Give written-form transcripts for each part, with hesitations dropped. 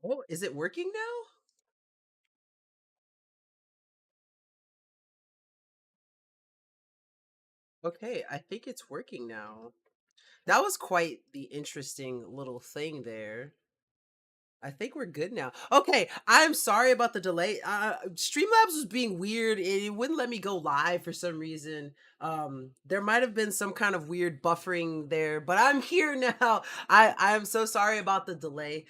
Oh, is it working now? Okay, I think it's working now. That was quite the interesting little thing there. I think we're good now. Okay, I'm sorry about the delay. Streamlabs was being weird. It wouldn't let me go live for some reason. There might have been some kind of weird buffering there, but I'm here now. I am so sorry about the delay.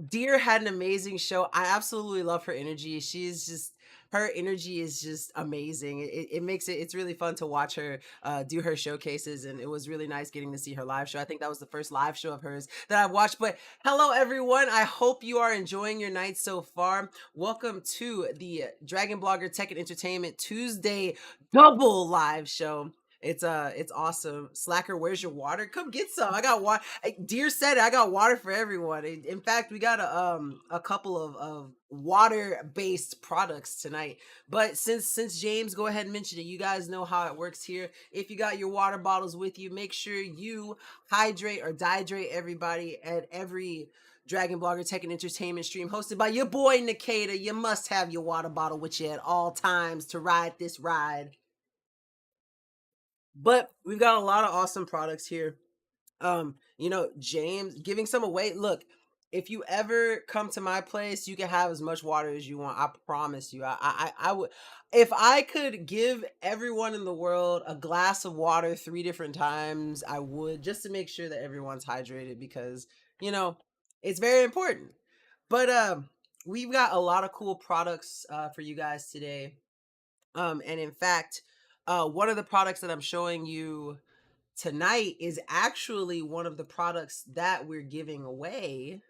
Deer had an amazing show. I absolutely love her energy. She's just her energy is just amazing. It makes it's really fun to watch her do her showcases, and it was really nice getting to see her live show. I think that was the first live show of hers that I've watched. But hello, everyone. I hope you are enjoying your night so far. Welcome to the Dragon Blogger Tech and Entertainment Tuesday double live show. It's awesome. Slacker, where's your water? Come get some. I got water. Dear said it, I got water for everyone. In fact, we got a couple of water based products tonight. But since James, go ahead and mention it. You guys know how it works here. If you got your water bottles with you, make sure you hydrate or dehydrate everybody at every Dragon Blogger Tech and Entertainment stream hosted by your boy Nkda. You must have your water bottle with you at all times to ride this ride. But we've got a lot of awesome products here. James giving some away. Look, if you ever come to my place, you can have as much water as you want. I promise you. I would, if I could give everyone in the world a glass of water 3 different times, I would, just to make sure that everyone's hydrated, because you know it's very important. But we've got a lot of cool products for you guys today. And in fact, one of the products that I'm showing you tonight is actually one of the products that we're giving away.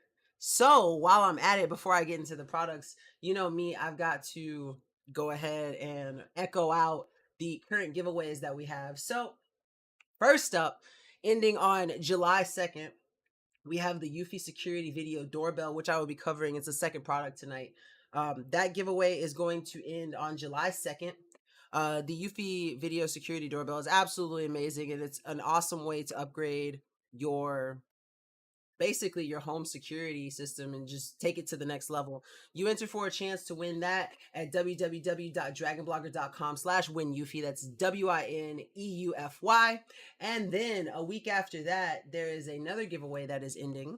So while I'm at it, before I get into the products, you know me, I've got to go ahead and echo out the current giveaways that we have. So first up, ending on July 2nd, we have the Eufy security video doorbell, which I will be covering. It's the second product tonight. That giveaway is going to end on July 2nd. The Eufy video security doorbell is absolutely amazing, and it's an awesome way to upgrade your basically your home security system and just take it to the next level. You enter for a chance to win that at www.dragonblogger.com/win Eufy. That's WINEUFY. And then a week after that, there is another giveaway that is ending,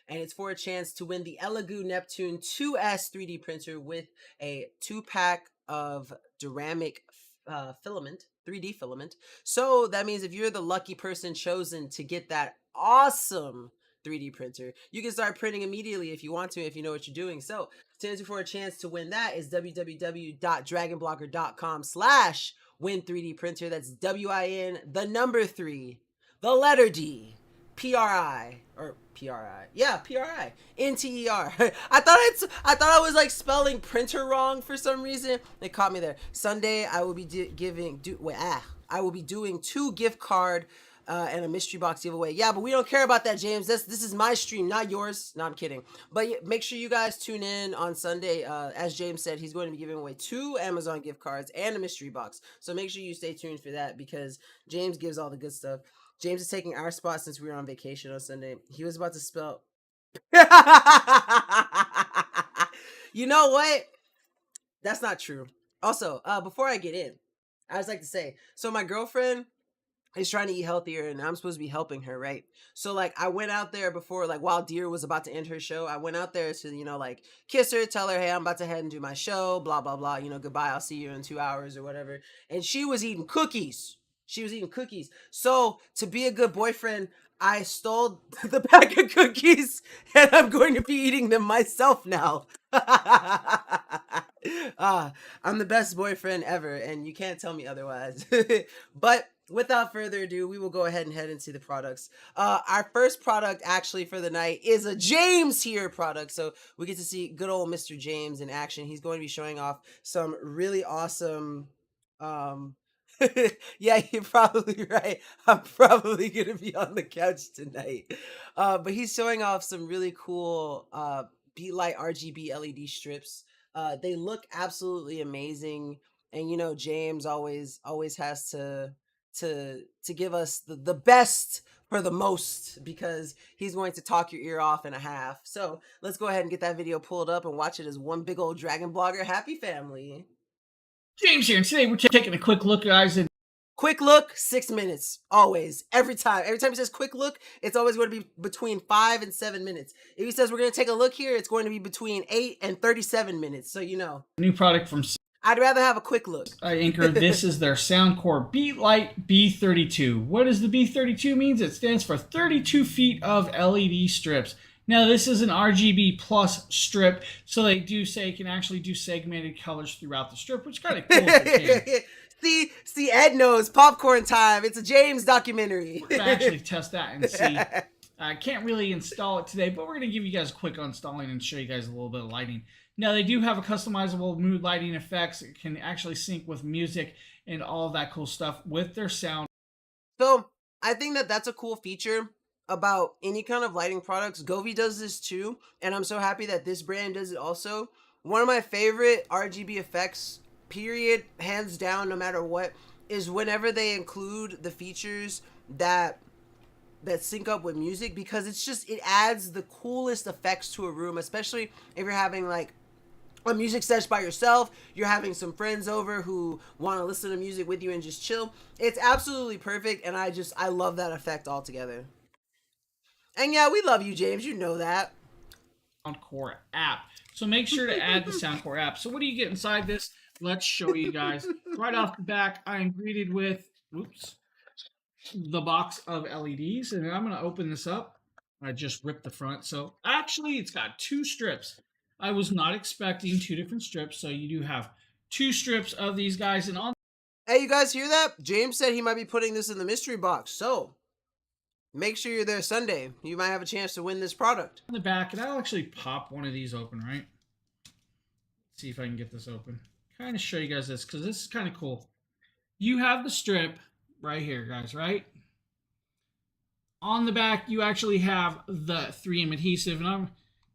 and it's for a chance to win the Elegoo Neptune 2S 3D printer with a 2-pack of ceramic filament, 3D filament. So that means if you're the lucky person chosen to get that awesome 3D printer, you can start printing immediately if you want to, if you know what you're doing. So to enter for a chance to win that is www.dragonblogger.com/win 3D printer. That's WIN, the number 3, the letter D, PRI, or PRI. Yeah, PRI. NTER. I thought I was like spelling printer wrong for some reason. They caught me there. Sunday I will be I will be doing 2 gift card and a mystery box giveaway. Yeah, but we don't care about that, James. This is my stream, not yours. No, I'm kidding. But yeah, make sure you guys tune in on Sunday. As James said, he's going to be giving away 2 Amazon gift cards and a mystery box. So make sure you stay tuned for that, because James gives all the good stuff. James is taking our spot since we were on vacation on Sunday. He was about to spell. You know what? That's not true. Also, before I get in, I just like to say, so my girlfriend is trying to eat healthier, and I'm supposed to be helping her, right? So like I went out there before, like while Deer was about to end her show, I went out there to, like kiss her, tell her, hey, I'm about to head and do my show, blah blah blah, goodbye, I'll see you in 2 hours or whatever. And she was eating cookies. She was eating cookies. So to be a good boyfriend, I stole the pack of cookies, and I'm going to be eating them myself now. I'm the best boyfriend ever, and you can't tell me otherwise. But without further ado, we will go ahead and head into the products. Our first product actually for the night is a James here product. So we get to see good old Mr. James in action. He's going to be showing off some really awesome um yeah, you're probably right. I'm probably gonna be on the couch tonight. But he's showing off some really cool Beat Light RGB LED strips. They look absolutely amazing, and James always has to to give us the best for the most, because he's going to talk your ear off in a half. So let's go ahead and get that video pulled up and watch it as one big old dragon blogger happy family. James here, and today we're taking a quick look, guys. And quick look, 6 minutes, always, every time. Every time he says quick look, it's always going to be between 5 and 7 minutes. If he says we're going to take a look here, it's going to be between 8 and 37 minutes. So you know, new product from I'd rather have a quick look. Nkda. This is their Soundcore Beatlight B32. What does the B32 means? It stands for 32 feet of LED strips. Now this is an RGB plus strip, so they do say it can actually do segmented colors throughout the strip, which is kind of cool. See, Ed knows popcorn time. It's a James documentary. We're gonna actually test that and see. I can't really install it today, but we're gonna give you guys a quick uninstalling and show you guys a little bit of lighting. Now they do have a customizable mood lighting effects. It can actually sync with music and all of that cool stuff with their sound. So I think that that's a cool feature about any kind of lighting products. Govee does this too, and I'm so happy that this brand does it also. One of my favorite RGB effects, period, hands down, no matter what, is whenever they include the features that sync up with music, because it adds the coolest effects to a room, especially if you're having like a music session by yourself, you're having some friends over who want to listen to music with you and just chill. It's absolutely perfect, and I love that effect altogether. And yeah, we love you, James. You know that. Soundcore app. So make sure to add the Soundcore app. So what do you get inside this? Let's show you guys. Right off the back, I am greeted with, the box of LEDs. And I'm going to open this up. I just ripped the front. So actually, it's got 2 strips. I was not expecting 2 different strips. So you do have 2 strips of these guys. And on. Hey, you guys hear that? James said he might be putting this in the mystery box. So make sure you're there Sunday. You might have a chance to win this product. On the back, and I'll actually pop one of these open, right? Let's see if I can get this open. Kind of show you guys this, because this is kind of cool. You have the strip right here, guys, right? On the back, you actually have the 3M adhesive, and I'm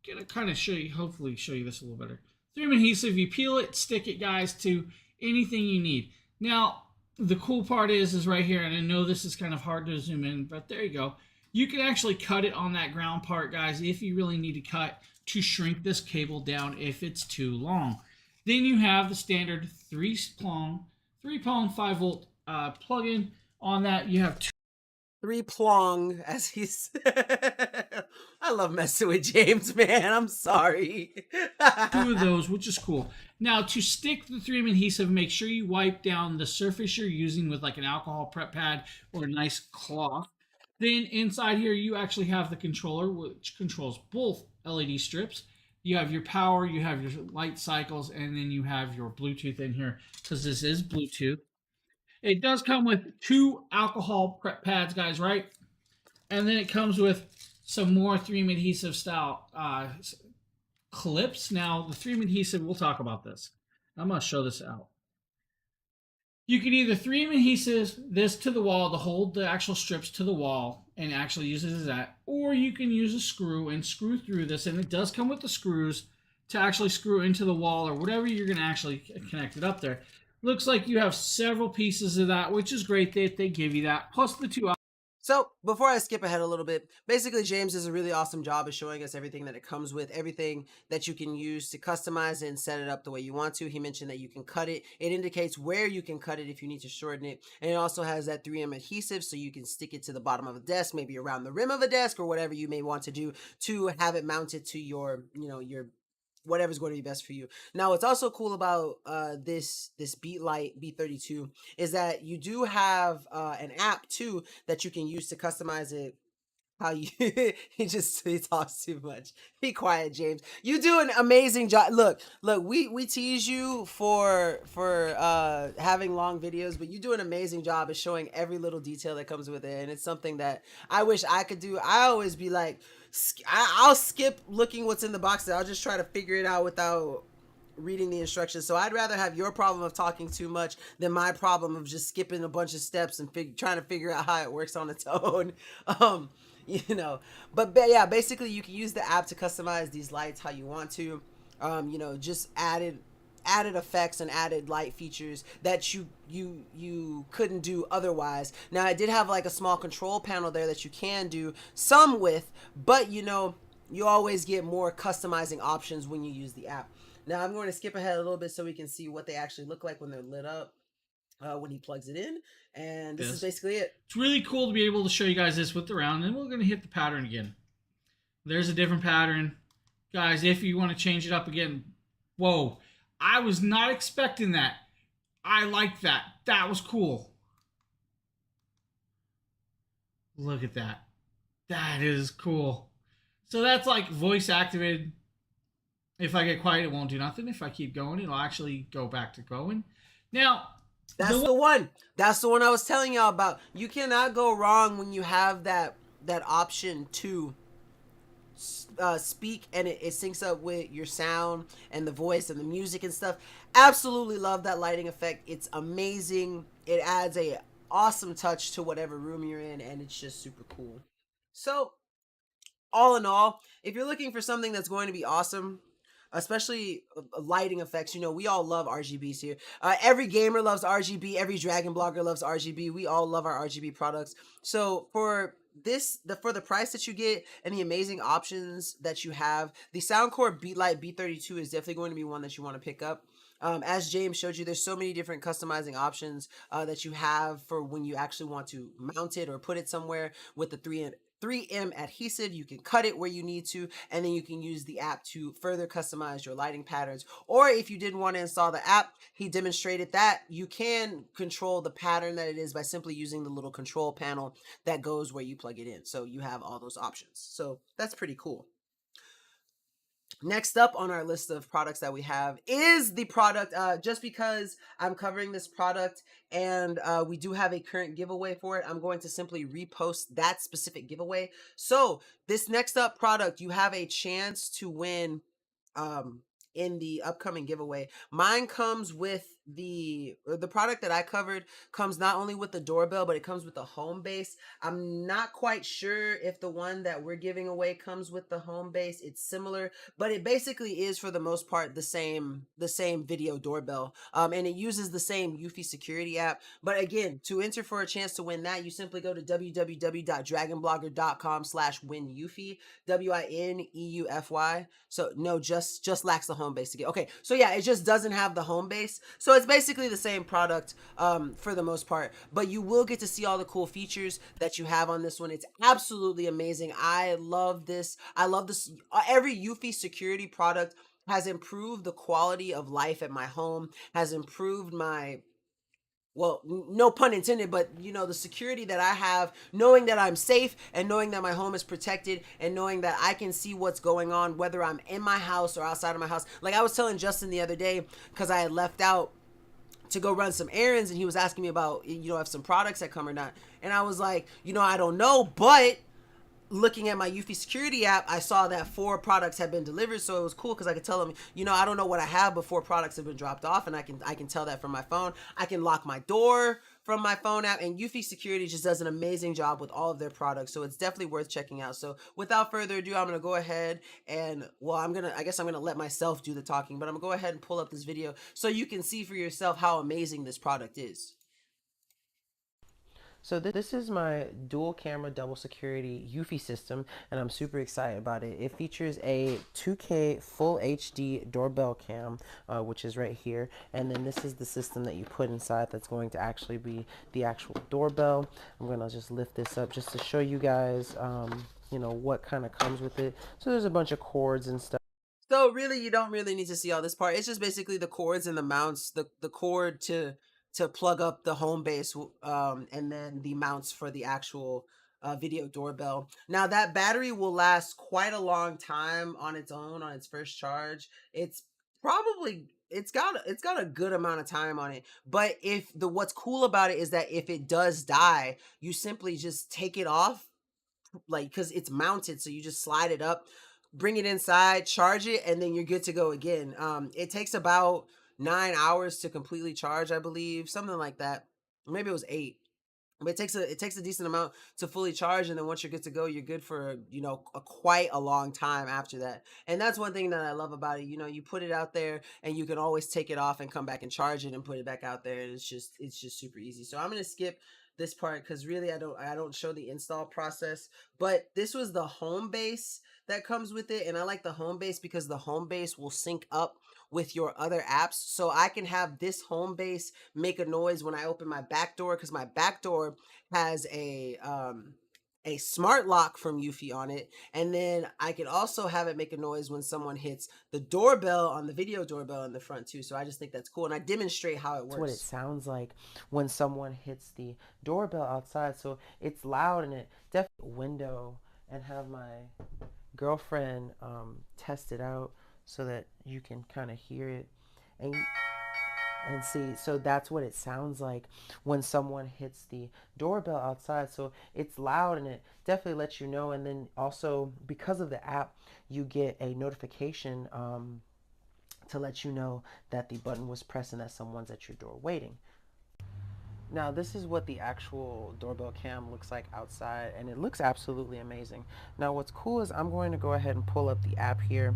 going to kind of show you, hopefully show you this a little better. 3M adhesive, you peel it, stick it, guys, to anything you need. Now, the cool part is right here, and I know this is kind of hard to zoom in, but there you go. You can actually cut it on that ground part, guys, if you really need to cut to shrink this cable down if it's too long. Then you have the standard 3-prong 5-volt plug-in. On that, you have 3-prong, as he's. I love messing with James, man. I'm sorry. 2 of those, which is cool. Now, to stick the 3M adhesive, make sure you wipe down the surface you're using with like an alcohol prep pad or a nice cloth. Then inside here, you actually have the controller, which controls both LED strips. You have your power, you have your light cycles, and then you have your Bluetooth in here, because this is Bluetooth. It does come with 2 alcohol prep pads, guys, right? And then it comes with some more 3M adhesive style clips. Now, the 3M adhesive, we'll talk about this. I'm going to show this out. You can either 3M adhesive this to the wall to hold the actual strips to the wall and actually use it as that, or you can use a screw and screw through this, and it does come with the screws to actually screw into the wall or whatever you're going to actually connect it up there. Looks like you have several pieces of that, which is great that they give you that, plus the 2. So before I skip ahead a little bit, basically James does a really awesome job of showing us everything that it comes with, everything that you can use to customize it and set it up the way you want to. He mentioned that you can cut it. It indicates where you can cut it if you need to shorten it. And it also has that 3M adhesive, so you can stick it to the bottom of a desk, maybe around the rim of a desk, or whatever you may want to do to have it mounted to your, your whatever's going to be best for you. Now, what's also cool about this Beatlight B32 is that you do have an app too that you can use to customize it. How you he talks too much. Be quiet, James. You do an amazing job. Look, we tease you for having long videos, but you do an amazing job of showing every little detail that comes with it, and it's something that I wish I could do. I always be like, I'll skip looking what's in the box. I'll just try to figure it out without reading the instructions. So I'd rather have your problem of talking too much than my problem of just skipping a bunch of steps and trying to figure out how it works on its own. But yeah, basically you can use the app to customize these lights how you want to. Just add added effects and added light features that you couldn't do otherwise. Now I did have like a small control panel there that you can do some with, but you always get more customizing options when you use the app. Now I'm going to skip ahead a little bit so we can see what they actually look like when they're lit up, when he plugs it in, and this is Yes. basically it. It's really cool to be able to show you guys this with the round, and we're going to hit the pattern again. There's a different pattern. Guys, if you want to change it up again, whoa. I was not expecting that. I like that. That was cool. Look at that. That is cool. So that's like voice activated. If I get quiet, it won't do nothing. If I keep going, it'll actually go back to going. Now, That's the one. That's the one I was telling y'all about. You cannot go wrong when you have that option to speak, and it syncs up with your sound and the voice and the music and stuff. Absolutely love that lighting effect. It's amazing. It adds a awesome touch to whatever room you're in, and it's just super cool. So all in all, if you're looking for something that's going to be awesome, especially lighting effects, we all love RGBs here. Every gamer loves RGB. Every dragon blogger loves RGB. We all love our RGB products. So for the price that you get and the amazing options that you have, the Soundcore Beatlight B32 is definitely going to be one that you want to pick up. As James showed you, there's so many different customizing options that you have for when you actually want to mount it or put it somewhere with the 3M adhesive. You can cut it where you need to, and then you can use the app to further customize your lighting patterns. Or if you didn't want to install the app, he demonstrated that you can control the pattern that it is by simply using the little control panel that goes where you plug it in. So you have all those options. So that's pretty cool. Next up on our list of products that we have is the product, just because I'm covering this product and we do have a current giveaway for it, I'm going to simply repost that specific giveaway. So this next up product, you have a chance to win um, in the upcoming giveaway. Mine comes with the product that I covered comes not only with the doorbell, but it comes with the home base. I'm not quite sure if the one that we're giving away comes with the home base. It's similar, but it basically is for the most part the same video doorbell, and it uses the same Eufy security app. But again, to enter for a chance to win that, you simply go to www.dragonblogger.com/win Eufy, WINEUFY. So no, just lacks the home base to get. Okay, so yeah, it just doesn't have the home base. So it's basically the same product for the most part, but you will get to see all the cool features that you have on this one. It's absolutely amazing. I love this. I love this. Every Eufy security product has improved the quality of life at my home, has improved my, well, no pun intended, but the security that I have, knowing that I'm safe and knowing that my home is protected and knowing that I can see what's going on, whether I'm in my house or outside of my house. Like I was telling Justin the other day, because I had left out to go run some errands and he was asking me about, if some products that come or not. And I was like, I don't know, but looking at my Eufy security app, I saw that 4 products had been delivered, so it was cool because I could tell them, I don't know what I have, but 4 products have been dropped off, and I can tell that from my phone. I can lock my door from my phone app, and Eufy Security just does an amazing job with all of their products, so it's definitely worth checking out. So without further ado, I'm gonna go ahead and, well, I guess I'm gonna let myself do the talking, but I'm gonna go ahead and pull up this video so you can see for yourself how amazing this product is. So this is my dual camera double security Eufy system, and I'm super excited about it. It features a 2K full HD doorbell cam, which is right here, and then this is the system that you put inside that's going to actually be the actual doorbell. I'm gonna just lift this up just to show you guys, what kind of comes with it. So there's a bunch of cords and stuff. So really, you don't really need to see all this part. It's just basically the cords and the mounts, the cord to plug up the home base, and then the mounts for the actual video doorbell. Now that battery will last quite a long time on its own on its first charge. It's got a good amount of time on it. But if the what's cool about it is that if it does die, you simply just take it off, like, because it's mounted, so you just slide it up, bring it inside, charge it, and then you're good to go again. It takes about 9 hours to completely charge, I believe, something like that. Maybe it was 8. But it takes a decent amount to fully charge, and then once you're good to go, you're good for, a quite a long time after that. And that's one thing that I love about it. You put it out there, and you can always take it off and come back and charge it and put it back out there. And it's just super easy. So I'm gonna skip this part because really I don't show the install process. But this was the home base that comes with it, and I like the home base because the home base will sync up with your other apps. So I can have this home base make a noise when I open my back door, because my back door has a smart lock from Eufy on it, and then I can also have it make a noise when someone hits the doorbell on the video doorbell in the front too. So I just think that's cool, and I demonstrate how it That's what it works. sounds like when someone hits the doorbell outside. So it's loud and it definitely window and have my girlfriend test it out so that you can kind of hear it and see. So that's what it sounds like when someone hits the doorbell outside. So it's loud and it definitely lets you know. And then also because of the app, you get a notification to let you know that the button was pressed and that someone's at your door waiting. Now, this is what the actual doorbell cam looks like outside, and it looks absolutely amazing. Now, what's cool is I'm going to go ahead and pull up the app here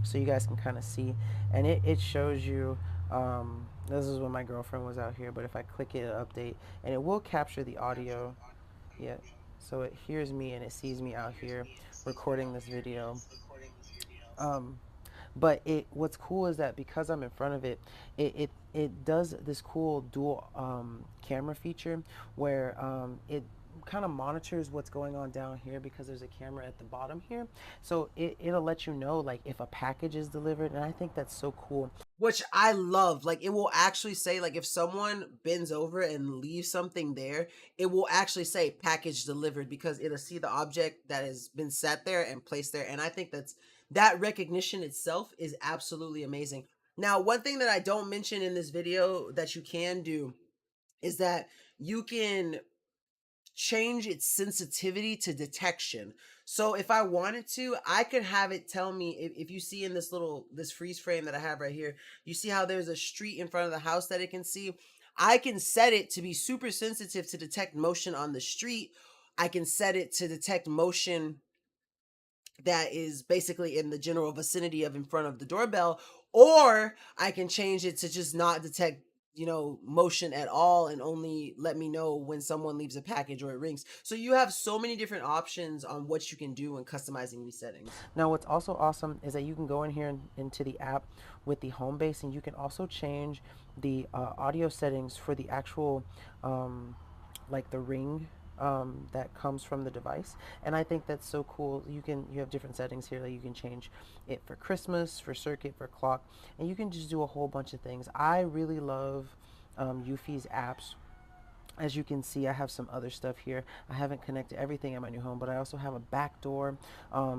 so you guys can kind of see, and it shows you. This is when my girlfriend was out here, but if I click it, it'll update, and it will capture the audio. Yeah, so it hears me and it sees me out here recording this video. Um, but what's cool is that because I'm in front of it, it does this cool dual camera feature where it kind of monitors what's going on down here because there's a camera at the bottom here. So it'll let you know like if a package is delivered, and I think that's so cool. Which I love. Like, it will actually say, like, if someone bends over and leaves something there, it will actually say package delivered, because it'll see the object that has been set there and placed there. And I think that recognition itself is absolutely amazing. Now, one thing that I don't mention in this video that you can do is that you can change its sensitivity to detection. So if I wanted to, I could have it tell me, if you see in this freeze frame that I have right here, you see how there's a street in front of the house that it can see. I can set it to be super sensitive to detect motion on the street. I can set it to detect motion that is basically in the general vicinity of in front of the doorbell, or I can change it to just not detect motion at all, and only let me know when someone leaves a package or it rings. So you have so many different options on what you can do when customizing these settings. Now, what's also awesome is that you can go in here into the app with the home base, and you can also change the audio settings for the actual, like the ring that comes from the device. And I think that's so cool. You have different settings here that you can change it for Christmas, for circuit, for clock, and you can just do a whole bunch of things. I really love Eufy's apps. As you can see, I have some other stuff here. I haven't connected everything at my new home, but I also have a back door,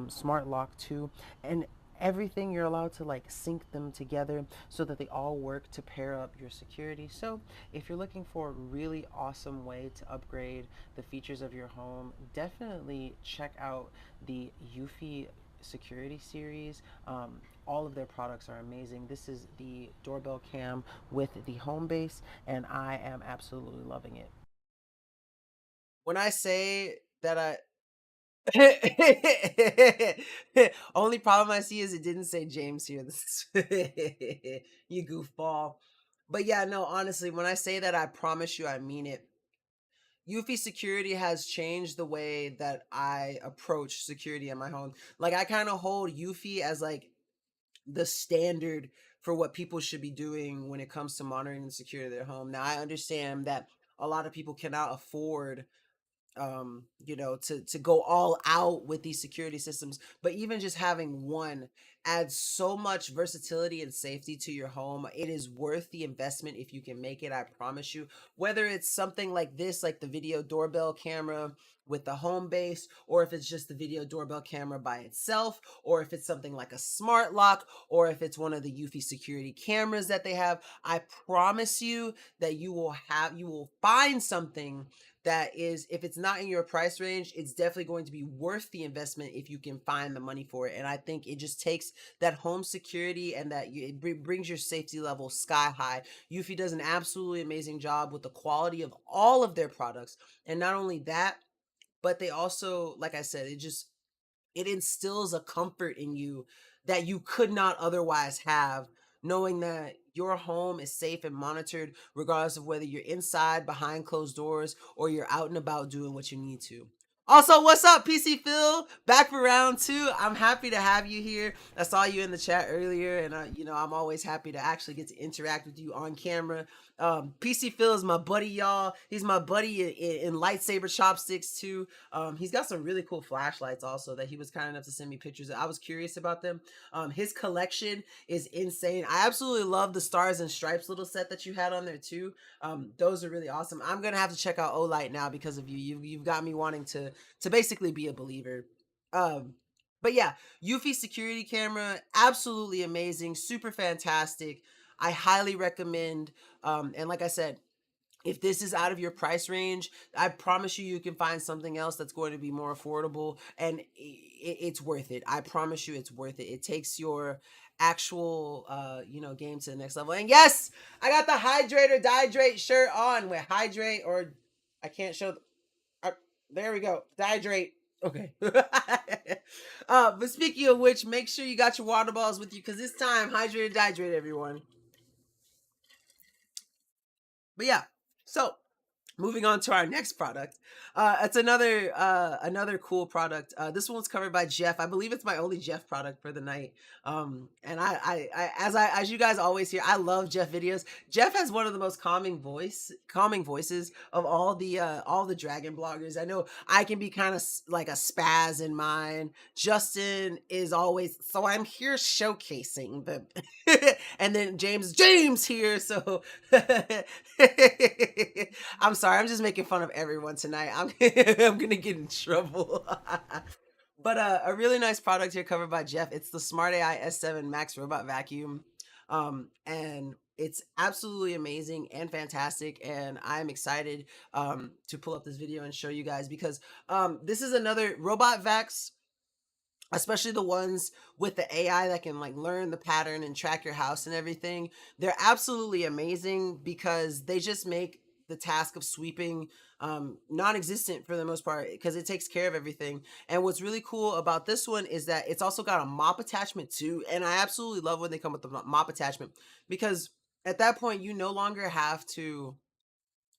smart lock too, and everything you're allowed to like sync them together so that they all work to pair up your security. So if you're looking for a really awesome way to upgrade the features of your home, definitely check out the Eufy security series. All of their products are amazing. This is the doorbell cam with the home base, and I am absolutely loving it. When I say that I only problem I see is it didn't say James here. You goofball. But yeah, no, honestly, when I say that, I promise you I mean it. Eufy security has changed the way that I approach security in my home. Like, I kind of hold Eufy as like the standard for what people should be doing when it comes to monitoring the security of their home. Now, I understand that a lot of people cannot afford to go all out with these security systems, but even just having one adds so much versatility and safety to your home. It is worth the investment if you can make it, I promise you. Whether it's something like this, like the video doorbell camera with the home base, or if it's just the video doorbell camera by itself, or if it's something like a smart lock, or if it's one of the Eufy security cameras that they have, I promise you that you will find something that is, if it's not in your price range, it's definitely going to be worth the investment if you can find the money for it. And I think it just takes that home security and that it brings your safety level sky high. Eufy does an absolutely amazing job with the quality of all of their products. And not only that, but they also, like I said, it instills a comfort in you that you could not otherwise have, knowing that your home is safe and monitored regardless of whether you're inside behind closed doors or you're out and about doing what you need to. Also, what's up, PC Phil? Back for round two. I'm happy to have you here. I saw you in the chat earlier, and I'm always happy to actually get to interact with you on camera. PC Phil is my buddy, y'all. He's my buddy in lightsaber chopsticks too. He's got some really cool flashlights also that he was kind enough to send me pictures of. I was curious about them. His collection is insane. I absolutely love the Stars and Stripes little set that you had on there too. Those are really awesome. I'm gonna have to check out Olight now because of you. You've got me wanting to basically be a believer. But yeah, Eufy security camera, absolutely amazing, super fantastic. I highly recommend. And like I said, if this is out of your price range, I promise you can find something else that's going to be more affordable, and it's worth it. I promise you it's worth it. It takes your actual game to the next level. And yes, I got the hydrate or dihydrate shirt on with hydrate, or I can't show there we go. Dihydrate. Okay. But speaking of which, make sure you got your water bottles with you because it's time. Hydrate or dihydrate, everyone. But yeah, so moving on to our next product. It's another cool product. This one's covered by Jeff. I believe it's my only Jeff product for the night. And as you guys always hear, I love Jeff videos. Jeff has one of the most calming voices of all the dragon bloggers. I know I can be kind of like a spaz in mine. Justin is always, so I'm here showcasing the and then James here, so I'm sorry, I'm just making fun of everyone tonight. I'm gonna get in trouble. But a really nice product here covered by Jeff. It's the Smart AI S7 Max Robot Vacuum. And it's absolutely amazing and fantastic. And I'm excited to pull up this video and show you guys because this is another robot vacs, especially the ones with the AI that can like learn the pattern and track your house and everything. They're absolutely amazing because they just make the task of sweeping non-existent for the most part because it takes care of everything. And what's really cool about this one is that it's also got a mop attachment too. And I absolutely love when they come with the mop attachment because at that point you no longer have to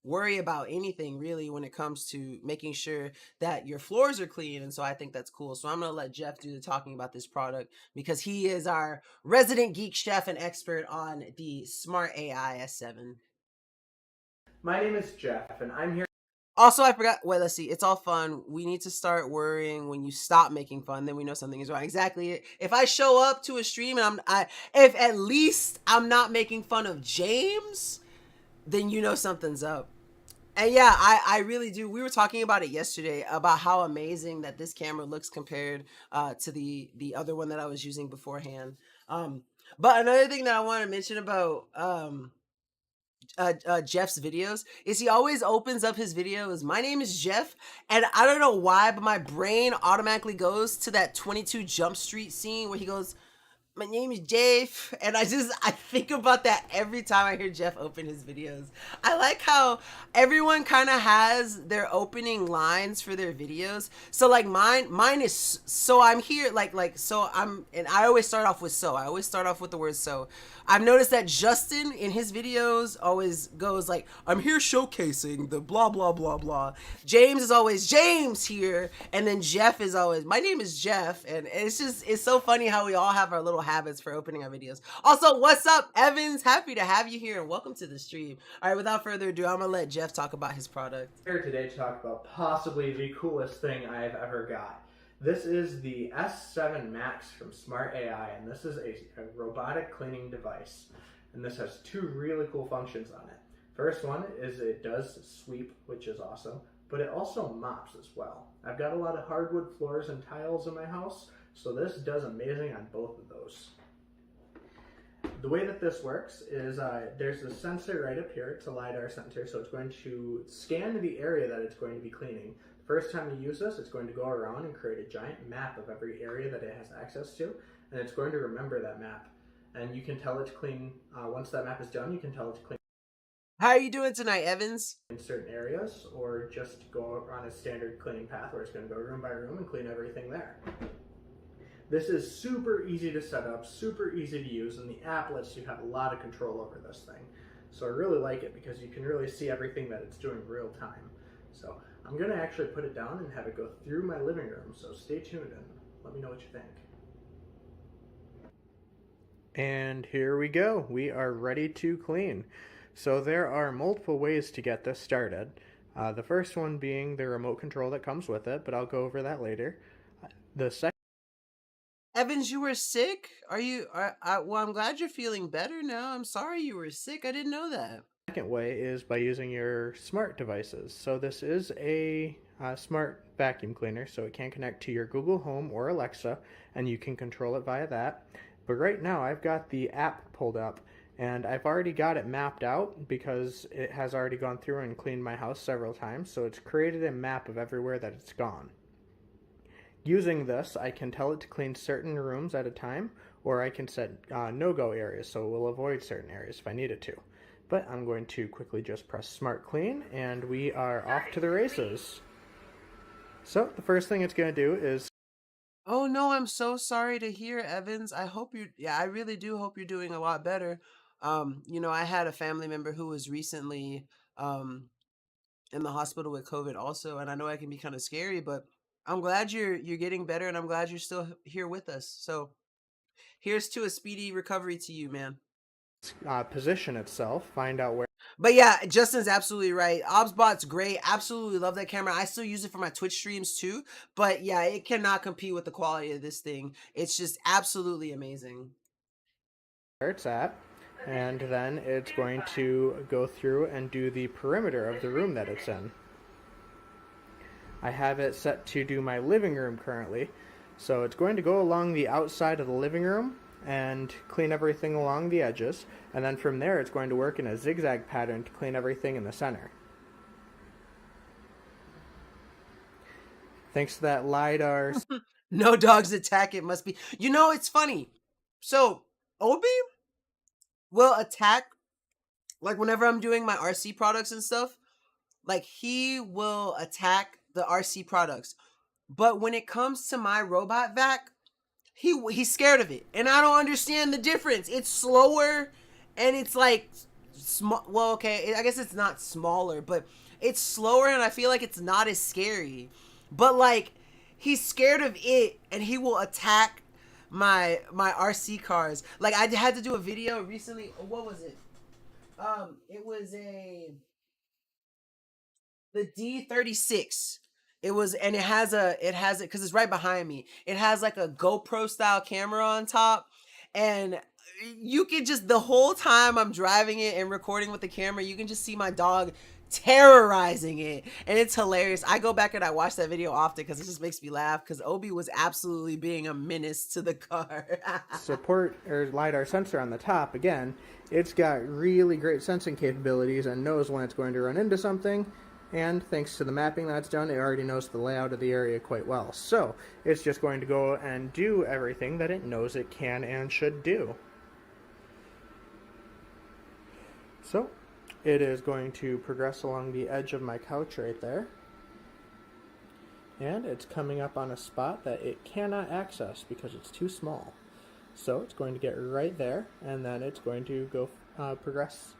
worry about anything really when it comes to making sure that your floors are clean. And so I think that's cool. So I'm going to let Jeff do the talking about this product because he is our resident geek chef and expert on the Smart AI S7. My name is Jeff, and I'm here. Also, I forgot. Wait, let's see. It's all fun. We need to start worrying when you stop making fun. Then we know something is wrong. Exactly. If I show up to a stream and if at least I'm not making fun of James, then you know something's up. And yeah, I really do. We were talking about it yesterday about how amazing that this camera looks compared to the other one that I was using beforehand. But another thing that I want to mention about Jeff's videos is he always opens up his videos. My name is Jeff, and I don't know why, but my brain automatically goes to that 22 Jump Street scene where he goes, "My name is Jeff," and I think about that every time I hear Jeff open his videos. I like how everyone kind of has their opening lines for their videos. So like mine is, so I'm here, so I'm, and I always start off with so. I always start off with the word so. I've noticed that Justin in his videos always goes like, "I'm here showcasing the blah blah blah blah." James is always James here, and then Jeff is always, "My name is Jeff," and it's so funny how we all have our little habits for opening our videos. Also, what's up, Evans? Happy to have you here and welcome to the stream. All right, without further ado, I'm gonna let Jeff talk about his product. Here today to talk about possibly the coolest thing I've ever got. This is the S7 Max from Smart AI, and this is a robotic cleaning device. And this has two really cool functions on it. First one is it does sweep, which is awesome, but it also mops as well. I've got a lot of hardwood floors and tiles in my house, so this does amazing on both of those. The way that this works is there's a sensor right up here. It's a LiDAR sensor, so it's going to scan the area that it's going to be cleaning. The first time you use this, it's going to go around and create a giant map of every area that it has access to, and it's going to remember that map. And you can tell it to clean, once that map is done, you can tell it to clean How are you doing tonight, Evans? in certain areas, or just go on a standard cleaning path where it's going to go room by room and clean everything there. This is super easy to set up, super easy to use, and the app lets you have a lot of control over this thing. So I really like it because you can really see everything that it's doing real time. So I'm going to actually put it down and have it go through my living room, so stay tuned and let me know what you think. And here we go. We are ready to clean. So there are multiple ways to get this started. The first one being the remote control that comes with it, but I'll go over that later. The second Evans, you were sick? Are you? Well, I'm glad you're feeling better now. I'm sorry you were sick. I didn't know that. way is by using your smart devices. So this is a smart vacuum cleaner, so it can connect to your Google Home or Alexa, and you can control it via that. But right now I've got the app pulled up, and I've already got it mapped out because it has already gone through and cleaned my house several times, so it's created a map of everywhere that it's gone. Using this, I can tell it to clean certain rooms at a time, or I can set no-go areas, so it will avoid certain areas if I need it to. But I'm going to quickly just press Smart Clean, and we are off to the races. So the first thing it's going to do is... Oh no, I'm so sorry to hear, Evans. I hope you. Yeah, I really do hope you're doing a lot better. I had a family member who was recently in the hospital with COVID also, and I know it can be kind of scary, but I'm glad you're getting better, and I'm glad you're still here with us. So here's to a speedy recovery to you, man. position itself, find out where... But yeah, Justin's absolutely right. ObsBot's great. Absolutely love that camera. I still use it for my Twitch streams too. But yeah, it cannot compete with the quality of this thing. It's just absolutely amazing. Where it's at, and then it's going to go through and do the perimeter of the room that it's in. I have it set to do my living room currently, so it's going to go along the outside of the living room and clean everything along the edges, and then from there it's going to work in a zigzag pattern to clean everything in the center. Thanks to that LiDAR... No dogs attack, it must be. It's funny. So, Obi will attack, like whenever I'm doing my RC products and stuff, like he will attack the RC products. But when it comes to my robot vac, he's scared of it, and I don't understand the difference. It's slower, and it's like small. Well, okay, I guess it's not smaller, but it's slower, and I feel like it's not as scary. But like, he's scared of it, and he will attack my RC cars. Like I had to do a video recently. What was it? It was the D36. It was, and it has it because it's right behind me. It has like a GoPro style camera on top, and you can just, the whole time I'm driving it and recording with the camera, you can just see my dog terrorizing it, and it's hilarious. I go back and I watch that video often because it just makes me laugh, because Obi was absolutely being a menace to the car. support or LiDAR sensor on the top, again, it's got really great sensing capabilities and knows when it's going to run into something. And thanks to the mapping that's done, it already knows the layout of the area quite well. So it's just going to go and do everything that it knows it can and should do. So it is going to progress along the edge of my couch right there. And it's coming up on a spot that it cannot access because it's too small. So it's going to get right there, and then it's going to go progress.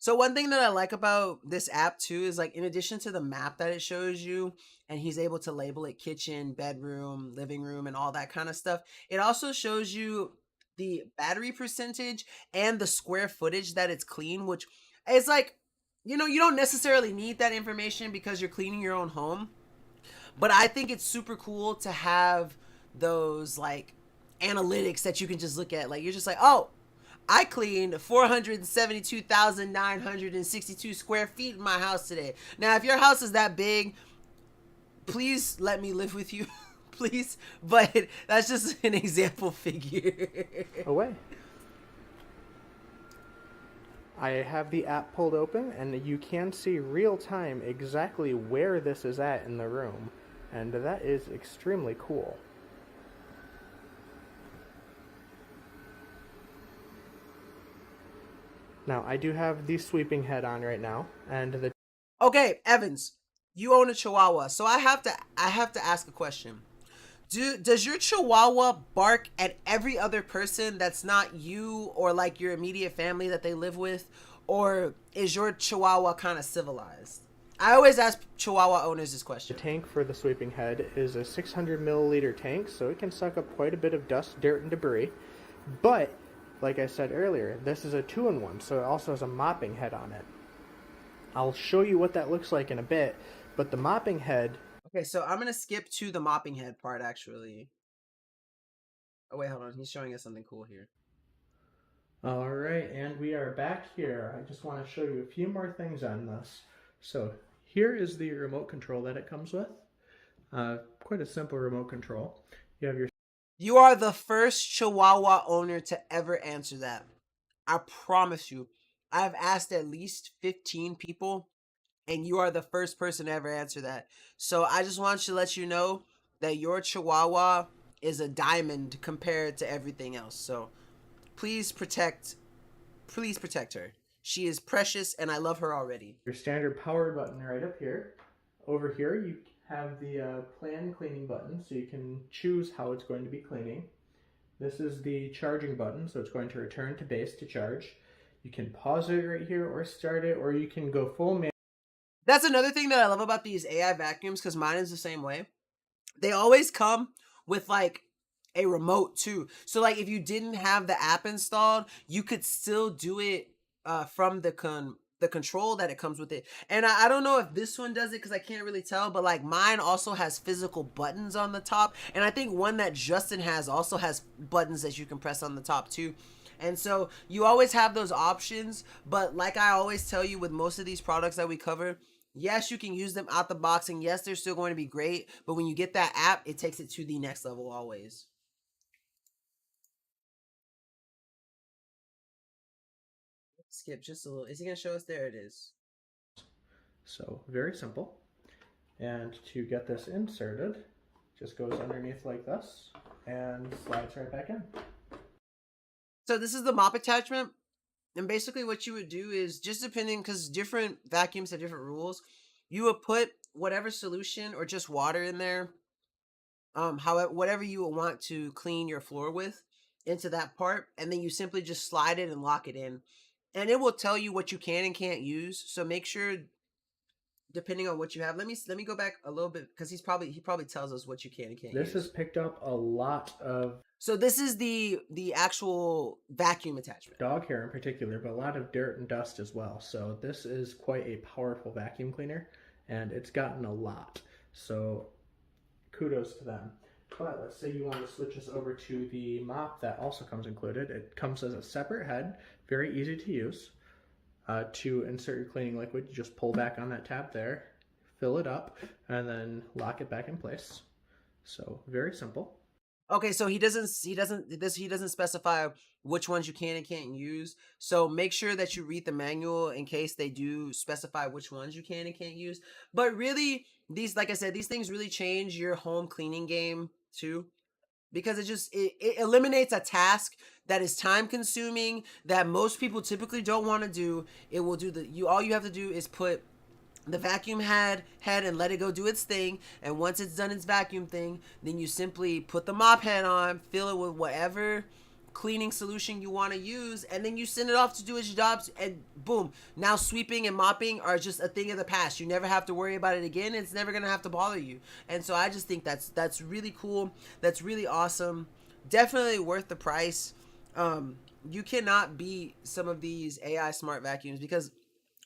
So one thing that I like about this app too is, like, in addition to the map that it shows you, and he's able to label it kitchen, bedroom, living room, and all that kind of stuff, it also shows you the battery percentage and the square footage that it's clean, which is like, you don't necessarily need that information because you're cleaning your own home. But I think it's super cool to have those like analytics that you can just look at. Like, you're just like, oh, I cleaned 472,962 square feet in my house today. Now, if your house is that big, please let me live with you. please, but that's just an example figure. Away. I have the app pulled open, and you can see real time exactly where this is at in the room, and that is extremely cool. Now, I do have the sweeping head on right now, and the Okay, Evans, you own a Chihuahua, so I have to ask a question. Does your Chihuahua bark at every other person that's not you or like your immediate family that they live with, or is your Chihuahua kind of civilized? I always ask Chihuahua owners this question. tank for the sweeping head is a 600 milliliter tank, so it can suck up quite a bit of dust, dirt, and debris. But, like I said earlier, this is a 2-in-1, so it also has a mopping head on it. I'll show you what that looks like in a bit, but the mopping head... Okay, so I'm going to skip to the mopping head part, actually. Oh, wait, hold on. He's showing us something cool here. Alright, and we are back here. I just want to show you a few more things on this. So, here is the remote control that it comes with. Quite a simple remote control. You have your... You are the first Chihuahua owner to ever answer that. I promise you. I've asked at least 15 people, and you are the first person to ever answer that. So I just want to let you know that your Chihuahua is a diamond compared to everything else. So please protect her. She is precious, and I love her already. Your standard power button right up here. Over here you have the plan cleaning button, so you can choose how it's going to be cleaning. This is the charging button, so it's going to return to base to charge. You can pause it right here or start it, or you can go full manual. That's another thing that I love about these AI vacuums, because mine is the same way. They always come with like a remote too. So like if you didn't have the app installed, you could still do it from the control that it comes with it. And I don't know if this one does it because I can't really tell, but like mine also has physical buttons on the top. And I think one that Justin has also has buttons that you can press on the top too. And so you always have those options, but like I always tell you with most of these products that we cover, yes, you can use them out the box, and yes, they're still going to be great, but when you get that app, it takes it to the next level always. Skip just a little. Is he going to show us? There it is. So, very simple. And to get this inserted, just goes underneath like this and slides right back in. So this is the mop attachment. And basically what you would do is, just depending, because different vacuums have different rules, you would put whatever solution or just water in there, however, whatever you would want to clean your floor with, into that part, and then you simply just slide it and lock it in. And it will tell you what you can and can't use. So make sure, depending on what you have, let me go back a little bit, because he probably tells us what you can and can't use. This has picked up a lot of... So this is the actual vacuum attachment. Dog hair in particular, but a lot of dirt and dust as well. So this is quite a powerful vacuum cleaner, and it's gotten a lot. So kudos to them. But let's say you want to switch this over to the mop that also comes included. It comes as a separate head, very easy to use. To insert your cleaning liquid, you just pull back on that tab there, fill it up, and then lock it back in place. So very simple. Okay, so he doesn't specify which ones you can and can't use. So make sure that you read the manual in case they do specify which ones you can and can't use. But really, these, like I said, these things really change your home cleaning game too, because it eliminates a task that is time consuming that most people typically don't want to do. It will do all you have to do is put the vacuum head and let it go do its thing, and once it's done its vacuum thing, then you simply put the mop head on, fill it with whatever cleaning solution you want to use, and then you send it off to do its jobs, and boom, now sweeping and mopping are just a thing of the past. You never have to worry about it again. It's never gonna have to bother you. And so I just think that's really cool. That's really awesome. Definitely worth the price. You cannot beat some of these AI smart vacuums, because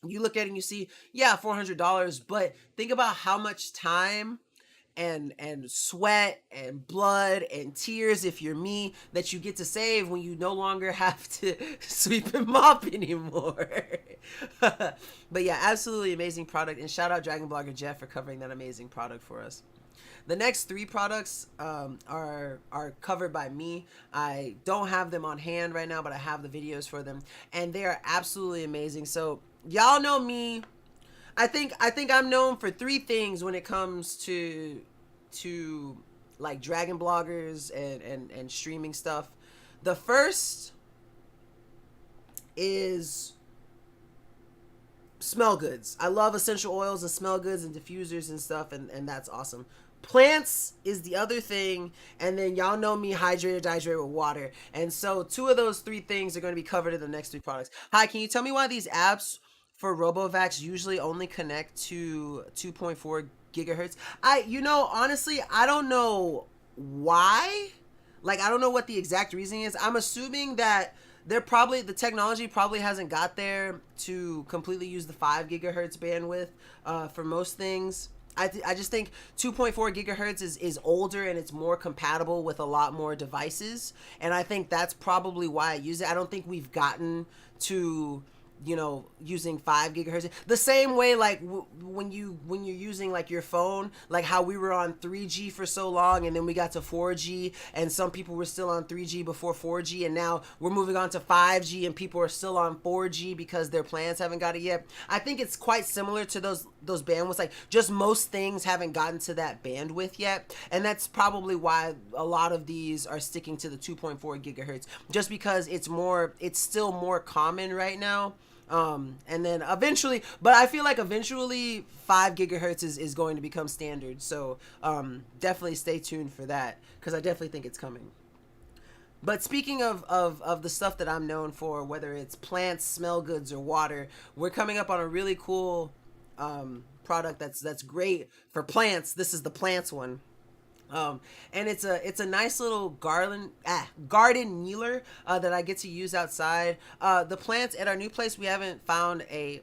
you look at it and you see, yeah, $400, but think about how much time and sweat and blood and tears, if you're me, that you get to save when you no longer have to sweep and mop anymore. But yeah, absolutely amazing product, and shout out Dragon Blogger Jeff for covering that amazing product for us. The next three products are covered by me. I don't have them on hand right now, but I have the videos for them, and they are absolutely amazing. So y'all know me. I think I'm known for three things when it comes to like dragon bloggers and streaming stuff. The first is smell goods. I love essential oils and smell goods and diffusers and stuff, and that's awesome. Plants is the other thing, and then y'all know me, hydrate with water. And so two of those three things are going to be covered in the next three products. Hi, can you tell me why these apps for RoboVax usually only connect to 2.4 gigahertz? Honestly, I don't know why. Like, I don't know what the exact reasoning is. I'm assuming that the technology probably hasn't got there to completely use the 5 gigahertz bandwidth for most things. I just think 2.4 gigahertz is older and it's more compatible with a lot more devices, and I think that's probably why I use it. I don't think we've gotten to using 5 gigahertz the same way, like when you're using like your phone, like how we were on 3G for so long and then we got to 4G, and some people were still on 3G before 4G, and now we're moving on to 5G and people are still on 4G because their plans haven't got it yet. I think it's quite similar to those bandwidths, like just most things haven't gotten to that bandwidth yet, and that's probably why a lot of these are sticking to the 2.4 gigahertz, just because it's still more common right now. And then eventually, but I feel like eventually 5 gigahertz is going to become standard. So definitely stay tuned for that, because I definitely think it's coming. But speaking of the stuff that I'm known for, whether it's plants, smell goods, or water, we're coming up on a really cool product that's great for plants. This is the plants one. And it's a nice little garden kneeler that I get to use outside. The plants at our new place, we haven't found a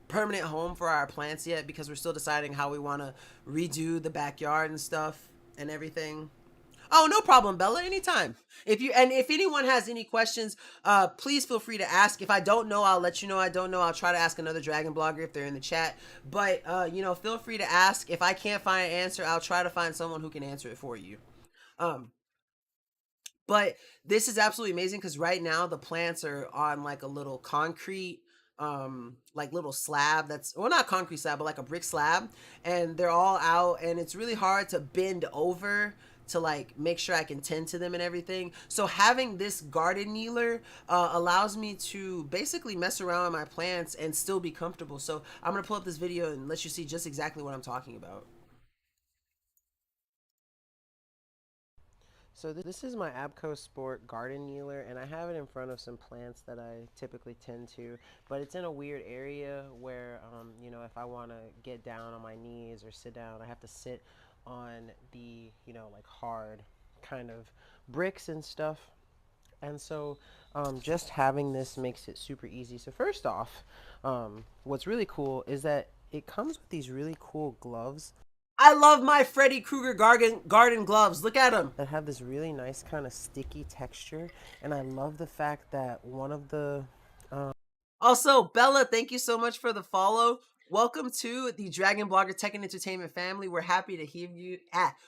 permanent home for our plants yet, because we're still deciding how we want to redo the backyard and stuff and everything. Oh, no problem, Bella. Anytime. If anyone has any questions, please feel free to ask. If I don't know, I'll let you know I don't know. I'll try to ask another dragon blogger if they're in the chat. But feel free to ask. If I can't find an answer, I'll try to find someone who can answer it for you. Um, but this is absolutely amazing, because right now the plants are on like a little concrete like little slab, that's, well, not concrete slab, but like a brick slab, and they're all out, and it's really hard to bend over to like make sure I can tend to them and everything. So having this garden kneeler allows me to basically mess around with my plants and still be comfortable. So I'm gonna pull up this video and let you see just exactly what I'm talking about. So this is my Abco Sport garden kneeler, and I have it in front of some plants that I typically tend to, but it's in a weird area where, if I want to get down on my knees or sit down, I have to sit on the, like hard kind of bricks and stuff. And so just having this makes it super easy. So first off, what's really cool is that it comes with these really cool gloves I love my Freddy Krueger garden gloves. Look at them. that have this really nice kind of sticky texture. And I love the fact that one of the Also, Bella, thank you so much for the follow. Welcome to the Dragon Blogger Tech and Entertainment family. We're happy to hear you.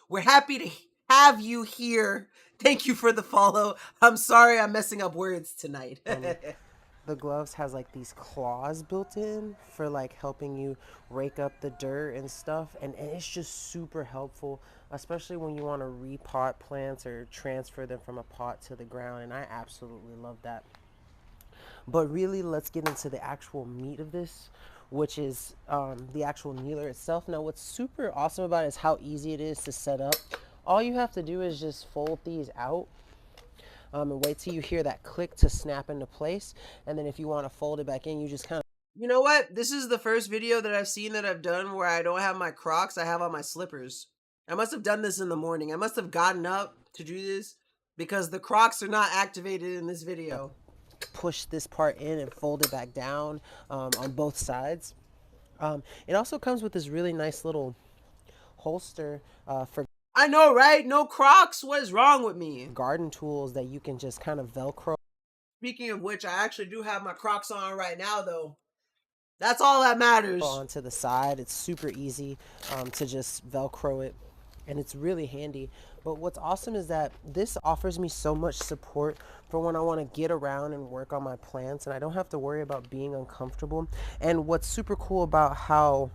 We're happy to have you here. Thank you for the follow. I'm sorry I'm messing up words tonight. the gloves has like these claws built in for like helping you rake up the dirt and stuff, and it's just super helpful, especially when you want to repot plants or transfer them from a pot to the ground, and I absolutely love that. But really, let's get into the actual meat of this, which is the actual kneeler itself. Now what's super awesome about it is how easy it is to set up. All you have to do is just fold these out and wait till you hear that click to snap into place. And then if you want to fold it back in, you just kind of... You know what? This is the first video that I've seen that I've done where I don't have my Crocs. I have on my slippers. I must have done this in the morning. I must have gotten up to do this because the Crocs are not activated in this video. push this part in and fold it back down on both sides. It also comes with this really nice little holster for... I know, right? No Crocs? What is wrong with me? Garden tools that you can just kind of Velcro. Speaking of which, I actually do have my Crocs on right now, though. That's all that matters. Onto the side. It's super easy to just Velcro it and it's really handy. But what's awesome is that this offers me so much support for when I want to get around and work on my plants, and I don't have to worry about being uncomfortable. And what's super cool about how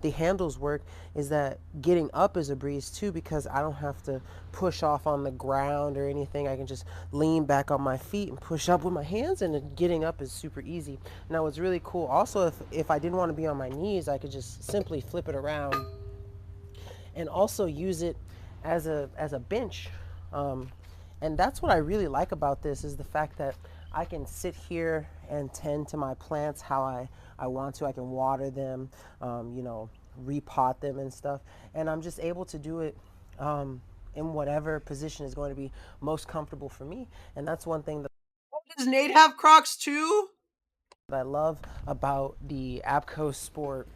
the handles work is that getting up is a breeze too, because I don't have to push off on the ground or anything. I can just lean back on my feet and push up with my hands, and getting up is super easy. Now what's really cool also, if I didn't want to be on my knees, I could just simply flip it around and also use it as a bench. Um, and that's what I really like about this, is the fact that I can sit here and tend to my plants how I want to. I can water them, repot them and stuff. And I'm just able to do it in whatever position is going to be most comfortable for me. And that's one thing that Does Nate have Crocs too? I love about the Abco Sport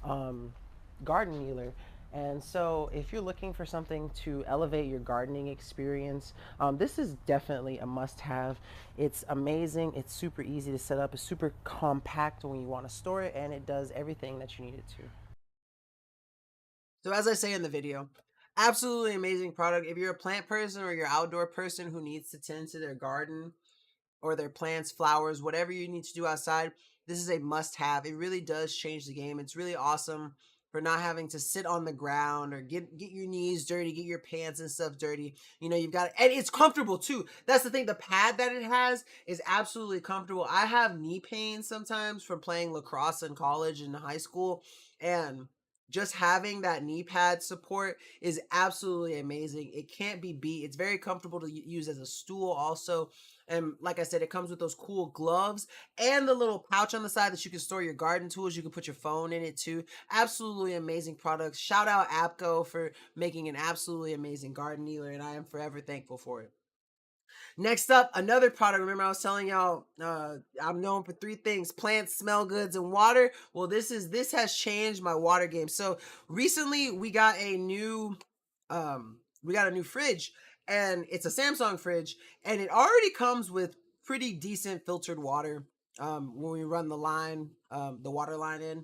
garden kneeler. And so if you're looking for something to elevate your gardening experience, this is definitely a must-have. It's amazing. It's super easy to set up. It's super compact when you want to store it, and it does everything that you need it to. So as I say in the video, absolutely amazing product. If you're a plant person or you're an outdoor person who needs to tend to their garden or their plants, flowers, whatever you need to do outside, this is a must-have. It really does change the game. It's really awesome for not having to sit on the ground or get your knees dirty, get your pants and stuff dirty. You know, you've got, and it's comfortable too. That's the thing. The pad that it has is absolutely comfortable. I have knee pain sometimes from playing lacrosse in college and high school, and just having that knee pad support is absolutely amazing. It can't be beat. It's very comfortable to use as a stool also. And like I said, it comes with those cool gloves and the little pouch on the side that you can store your garden tools. You can put your phone in it too. Absolutely amazing products. Shout out Apco for making an absolutely amazing garden kneeler, and I am forever thankful for it. Next up, another product. Remember I was telling y'all I'm known for three things: plants, smell goods, and water. Well, this has changed my water game. So recently we got a new fridge, and it's a Samsung fridge, and it already comes with pretty decent filtered water when we run the water line in.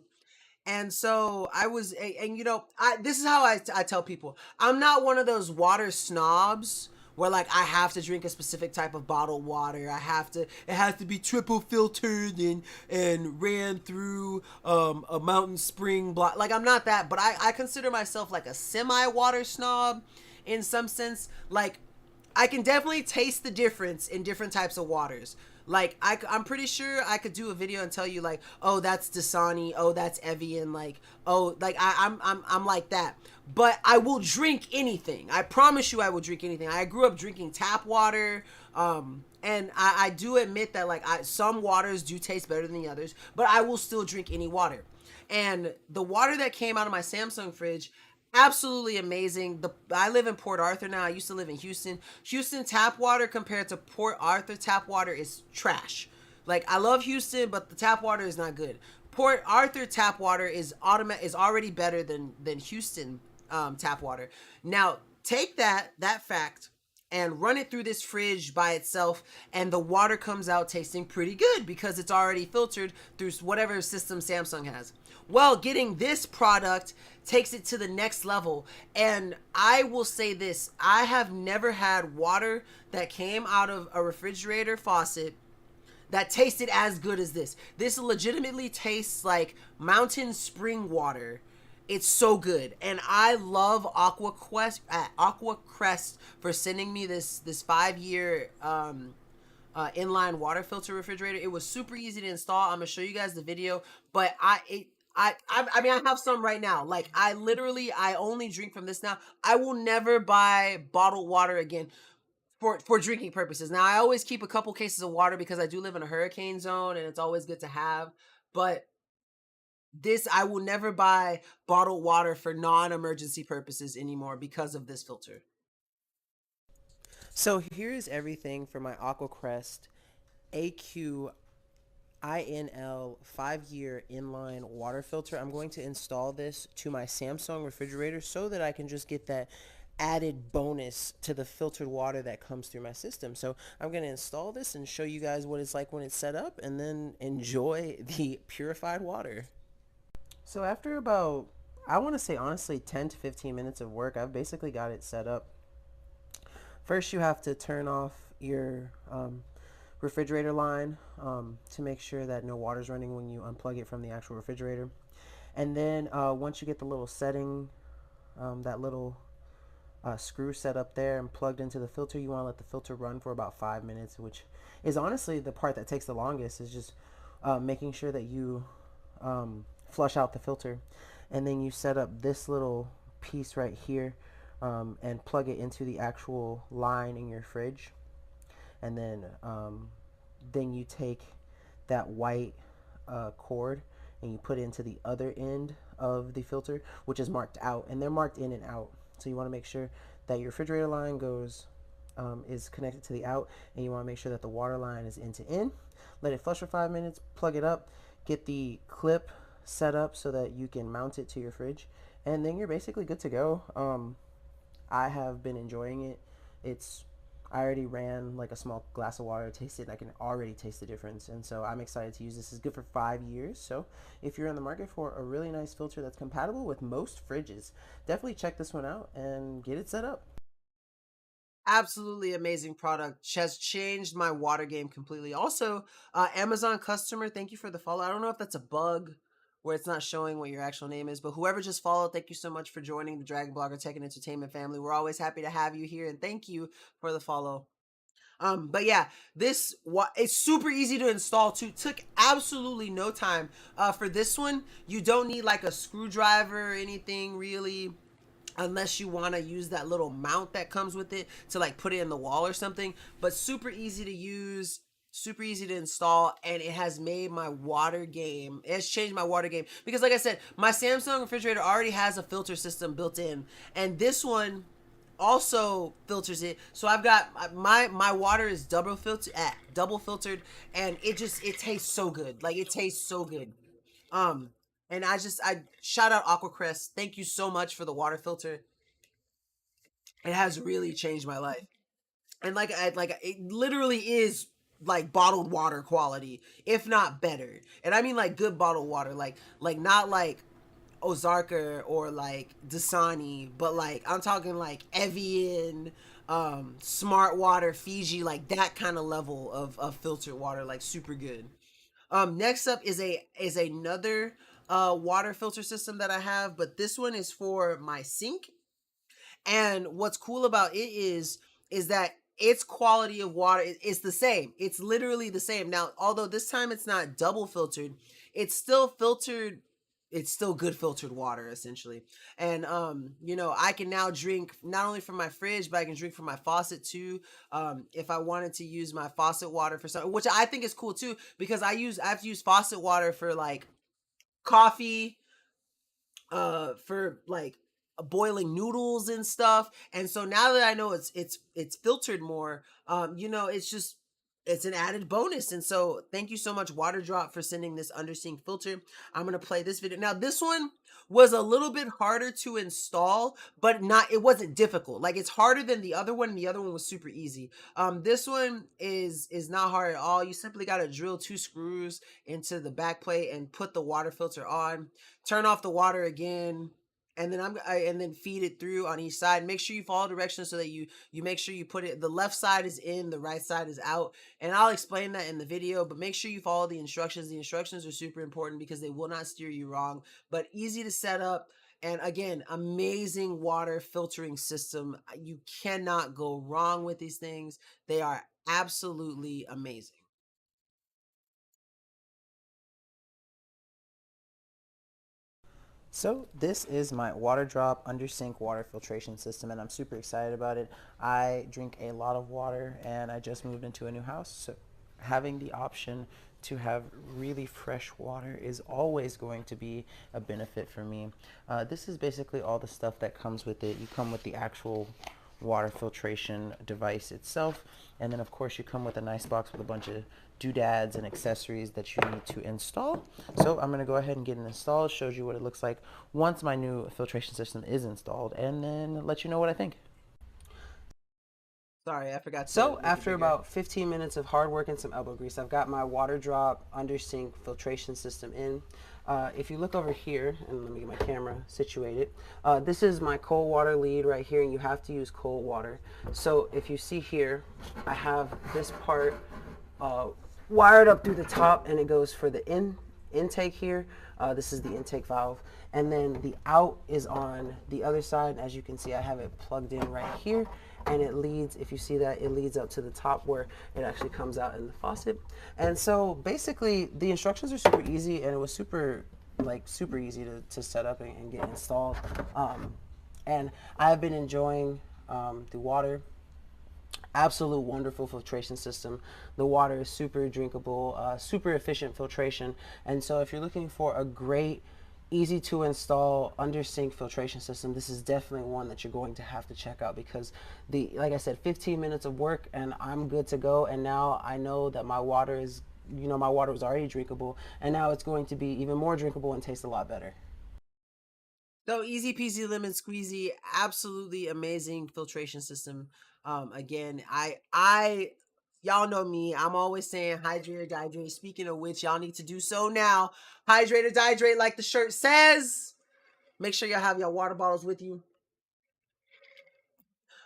And so I was, and you know, this is how I tell people, I'm not one of those water snobs where like I have to drink a specific type of bottled water. It has to be triple filtered and ran through a mountain spring block. Like I'm not that, but I consider myself like a semi water snob in some sense. Like I can definitely taste the difference in different types of waters. Like I'm pretty sure I could do a video and tell you like, oh, that's Dasani, oh, that's Evian, like, oh, like I'm like that. But I will drink anything. I promise you, I will drink anything. I grew up drinking tap water, and I do admit that like some waters do taste better than the others, but I will still drink any water. And the water that came out of my Samsung fridge, absolutely amazing. I live in Port Arthur now. I used to live in Houston. Houston tap water compared to Port Arthur tap water is trash. Like I love Houston, but the tap water is not good. Port Arthur tap water is already better than Houston tap water. Now take that fact and run it through this fridge by itself, and the water comes out tasting pretty good because it's already filtered through whatever system Samsung has. Well, getting this product takes it to the next level. And I will say this, I have never had water that came out of a refrigerator faucet that tasted as good as this. This legitimately tastes like mountain spring water. It's so good. And I love AquaCrest for sending me this 5-year inline water filter refrigerator. It was super easy to install. I'm gonna show you guys the video, but I mean, I have some right now. Like I only drink from this now. I will never buy bottled water again for drinking purposes. Now I always keep a couple cases of water because I do live in a hurricane zone and it's always good to have. But this, I will never buy bottled water for non-emergency purposes anymore because of this filter. So here's everything for my AquaCrest AQ INL 5-year inline water filter. I'm going to install this to my Samsung refrigerator so that I can just get that added bonus to the filtered water that comes through my system. So I'm going to install this and show you guys what it's like when it's set up, and then enjoy the purified water. So after about I want to say honestly 10 to 15 minutes of work. I've basically got it set up. First, you have to turn off your refrigerator line to make sure that no water's running when you unplug it from the actual refrigerator. And then once you get the little setting, that little screw set up there and plugged into the filter, you want to let the filter run for about 5 minutes, which is honestly the part that takes the longest, is just making sure that you flush out the filter. And then you set up this little piece right here and plug it into the actual line in your fridge. And then you take that white cord and you put it into the other end of the filter, which is marked out, and they're marked in and out. So you want to make sure that your refrigerator line goes is connected to the out, and you want to make sure that the water line is in to in. Let it flush for 5 minutes, plug it up, get the clip set up so that you can mount it to your fridge, and then you're basically good to go. I have been enjoying it. It's I already ran like a small glass of water, tasted, and I can already taste the difference. And so I'm excited to use this. It's good for 5 years. So if you're in the market for a really nice filter that's compatible with most fridges, definitely check this one out and get it set up. Absolutely amazing product. Has changed my water game completely. Also, Amazon customer, thank you for the follow. I don't know if that's a bug where it's not showing what your actual name is, but whoever just followed, thank you so much for joining the Dragon Blogger Tech and Entertainment family. We're always happy to have you here, and thank you for the follow. But yeah, it's super easy to install too. Took absolutely no time. For this one, you don't need like a screwdriver or anything really, unless you want to use that little mount that comes with it to like put it in the wall or something. But super easy to use, super easy to install, and it has made my water game, it has changed my water game, because like I said, my Samsung refrigerator already has a filter system built in, and this one also filters it. So I've got my water is double filtered, and it tastes so good. Like, it tastes so good. um and I shout out Aquacrest. Thank you so much for the water filter. It has really changed my life. And like it literally is like bottled water quality, if not better. And I mean like good bottled water, like not like Ozarka or like Dasani, but like I'm talking like Evian, Smart Water, Fiji, like that kind of level of filtered water, like super good. Next up is another water filter system that I have, but this one is for my sink. And what's cool about it is that its quality of water is the same. It's literally the same. Now, although this time it's not double filtered, it's still filtered. It's still good filtered water essentially. And I can now drink not only from my fridge, but I can drink from my faucet too. If I wanted to use my faucet water for something, which I think is cool too, because I have to use faucet water for like coffee, for like boiling noodles and stuff. And so now that I know it's filtered more, it's an added bonus. And so thank you so much, Water Drop, for sending this under sink filter. I'm gonna play this video now. This one was a little bit harder to install, but not it wasn't difficult. Like, it's harder than the other one, and the other one was super easy. This one is not hard at all. You simply got to drill 2 screws into the back plate and put the water filter on, turn off the water again, and then feed it through on each side. Make sure you follow directions so that you make sure you put it, the left side is in, the right side is out. And I'll explain that in the video, but make sure you follow the instructions. The instructions are super important because they will not steer you wrong, but easy to set up. And again, amazing water filtering system. You cannot go wrong with these things. They are absolutely amazing. So this is my water drop under sink water filtration system, and I'm super excited about it. I drink a lot of water, and I just moved into a new house, so having the option to have really fresh water is always going to be a benefit for me. This is basically all the stuff that comes with it. You come with the actual water filtration device itself, and then of course you come with a nice box with a bunch of doodads and accessories that you need to install. So I'm going to go ahead and get it installed, shows you what it looks like once my new filtration system is installed, and then let you know what I think. Sorry, I forgot to So make it after bigger. about 15 minutes of hard work and some elbow grease, I've got my water drop under sink filtration system in. If you look over here, and let me get my camera situated, this is my cold water lead right here, and you have to use cold water. So if you see here, I have this part uh, wired up through the top, and it goes for the intake here. This is the intake valve, and then the out is on the other side. As you can see, I have it plugged in right here, and it leads, if you see that, it leads up to the top where it actually comes out in the faucet. And so basically the instructions are super easy, and it was super easy to set up and get installed. And I've been enjoying the water. Absolute wonderful filtration system. The water is super drinkable, super efficient filtration. And so if you're looking for a great, easy to install under sink filtration system, this is definitely one that you're going to have to check out, because like I said, 15 minutes of work and I'm good to go. And now I know that my water is, my water was already drinkable, and now it's going to be even more drinkable and taste a lot better. So easy peasy lemon squeezy, absolutely amazing filtration system. Again, y'all know me. I'm always saying hydrate or dihydrate. Speaking of which, y'all need to do so now. Hydrate or dihydrate, like the shirt says. Make sure y'all have your water bottles with you.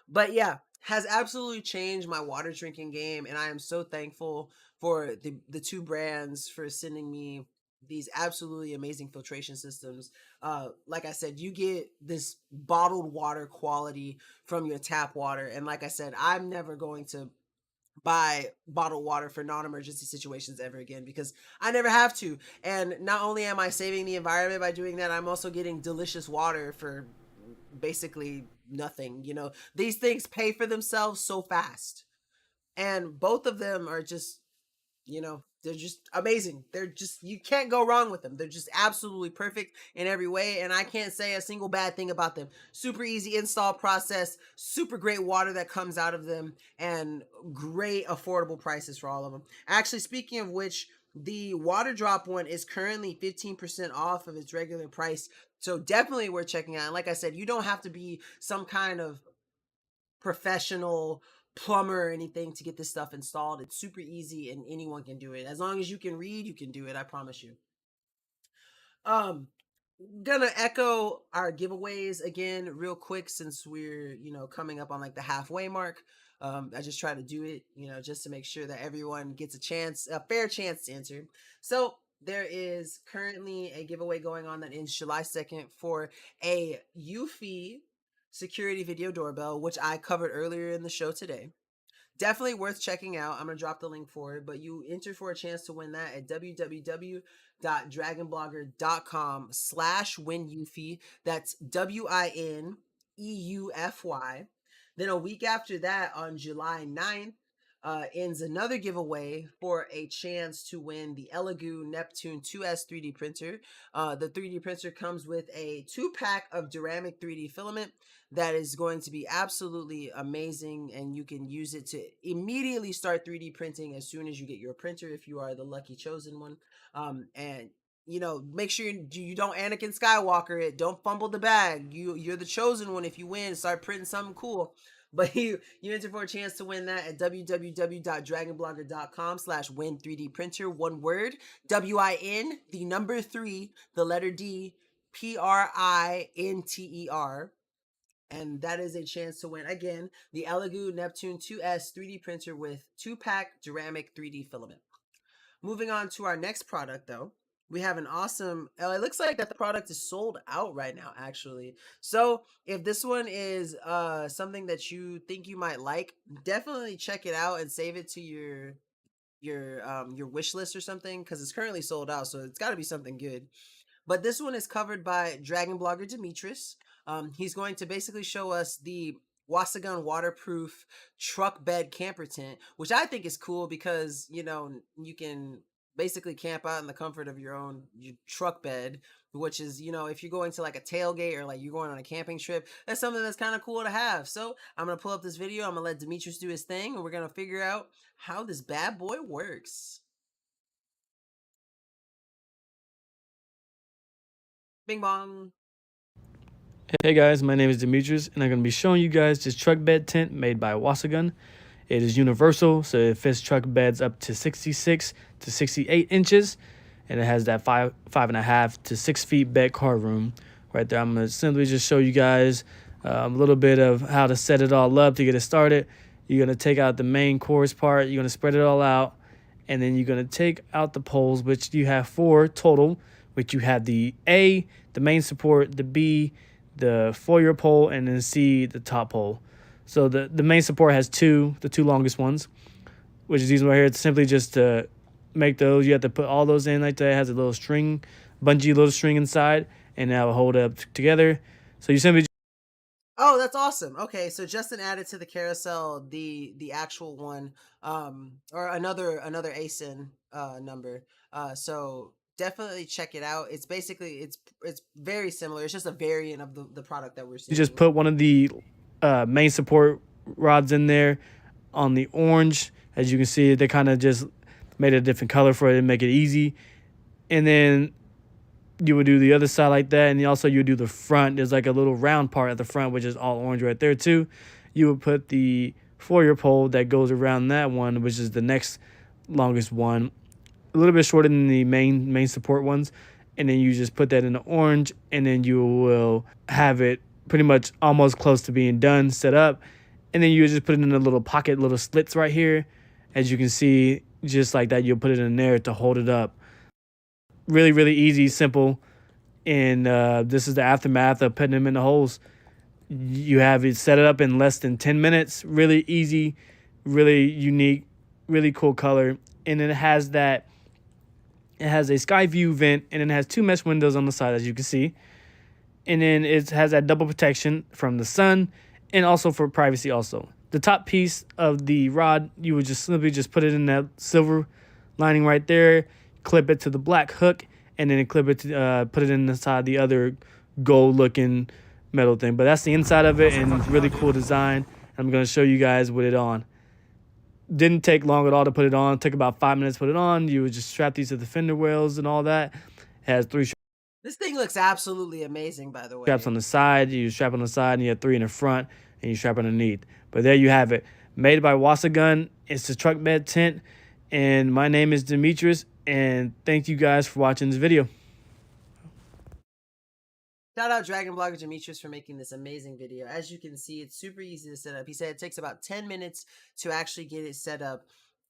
But yeah, has absolutely changed my water drinking game, and I am so thankful for the two brands for sending me these absolutely amazing filtration systems. Like I said, you get this bottled water quality from your tap water, and like I said, I'm never going to buy bottled water for non-emergency situations ever again, because I never have to. And not only am I saving the environment by doing that, I'm also getting delicious water for basically nothing. These things pay for themselves so fast, and both of them are just, they're just amazing. They're just, you can't go wrong with them. They're just absolutely perfect in every way, and I can't say a single bad thing about them. Super easy install process, super great water that comes out of them, and great affordable prices for all of them. Actually, speaking of which, the water drop one is currently 15% off of its regular price, so definitely worth checking out. And like I said, you don't have to be some kind of professional plumber or anything to get this stuff installed. It's super easy and anyone can do it. As long as you can read, you can do it. I promise you. Um, gonna echo our giveaways again real quick, since we're coming up on like the halfway mark. I just try to do it just to make sure that everyone gets a fair chance to enter. So there is currently a giveaway going on that ends July 2nd for a Eufy security video doorbell, which I covered earlier in the show today. Definitely worth checking out. I'm going to drop the link for it, but you enter for a chance to win that at www.dragonblogger.com/wineufy. That's WINEUFY. Then a week after that, on July 9th, ends another giveaway for a chance to win the Elegoo Neptune 2S 3D printer. The 3D printer comes with a 2-pack of Duramic 3D filament that is going to be absolutely amazing, and you can use it to immediately start 3D printing as soon as you get your printer, if you are the lucky chosen one. And make sure you don't Anakin Skywalker it. Don't fumble the bag. You're the chosen one. If you win, start printing something cool. But you enter for a chance to win that at www.dragonblogger.com/win 3D printer. One word: WIN, the number 3, the letter D, PRINTER. And that is a chance to win, again, the Elegoo Neptune 2S 3D printer with 2-pack Duramic 3D filament. Moving on to our next product, though, we have an awesome, it looks like that the product is sold out right now, actually. So if this one is something that you think you might like, definitely check it out and save it to your wish list or something, because it's currently sold out, so it's got to be something good. But this one is covered by Dragon Blogger Demetrius. He's going to basically show us the Wasagun waterproof truck bed camper tent, which I think is cool because, you can basically camp out in the comfort of your truck bed, which is, if you're going to like a tailgate or like you're going on a camping trip, that's something that's kind of cool to have. So I'm going to pull up this video. I'm going to let Demetrius do his thing, and we're going to figure out how this bad boy works. Bing bong. Hey guys, my name is Demetrius, and I'm going to be showing you guys this truck bed tent made by Wasagun. It is universal, so it fits truck beds up to 66 to 68 inches, and it has that 5.5 to 6 feet bed car room right there. I'm gonna simply just show you guys a little bit of how to set it all up to get it started. You're gonna take out the main chorus part. You're gonna spread it all out, and then you're gonna take out the poles, which you have 4 total. Which you have the A, the main support, the B, the foyer pole, and then C, the top pole. So the main support has 2, the 2 longest ones, which is these right here. It's simply just to make those. You have to put all those in like that. It has a little string, bungee little string inside, and that will hold it up together. So you simply Oh, that's awesome. Okay, so Justin added to the carousel the actual one, or another ASIN number. So definitely check it out. It's basically it's very similar. It's just a variant of the product that we're just seeing. put one of the main support rods in there on the orange. As you can see, they kind of just made a different color for it and make it easy. And then you would do the other side like that, and also you would do the front. There's like a little round part at the front, which is all orange right there too. You would put the foyer pole that goes around that one, which is the next longest one, a little bit shorter than the main support ones, and then you just put that in the orange, and then you will have it pretty much almost close to being done, set up, and then you just put it in a little pocket, little slits right here, as you can see, just like that. You'll put it in there to hold it up. Really, really easy, simple, and this is the aftermath of putting them in the holes. You have it set it up in less than 10 minutes. Really easy, really unique, really cool color, and then it has that. It has a sky view vent, and it has 2 mesh windows on the side, as you can see. And then it has that double protection from the sun and also for privacy also. The top piece of the rod, you would just simply just put it in that silver lining right there, clip it to the black hook, and then clip it to put it inside the other gold looking metal thing. But that's the inside of it, and really cool design. I'm going to show you guys with it on. Didn't take long at all to put it on. It took about 5 minutes to put it on. You would just strap these to the fender wells and all that. It has 3 This thing looks absolutely amazing, by the straps way. on the side. You strap on the side, and you have 3 in the front, and you strap underneath. But there you have it. Made by Wasagun. It's a truck bed tent. And my name is Demetrius, and thank you guys for watching this video. Shout out Dragon Blogger Demetrius for making this amazing video. As you can see, it's super easy to set up. He said it takes about 10 minutes to actually get it set up,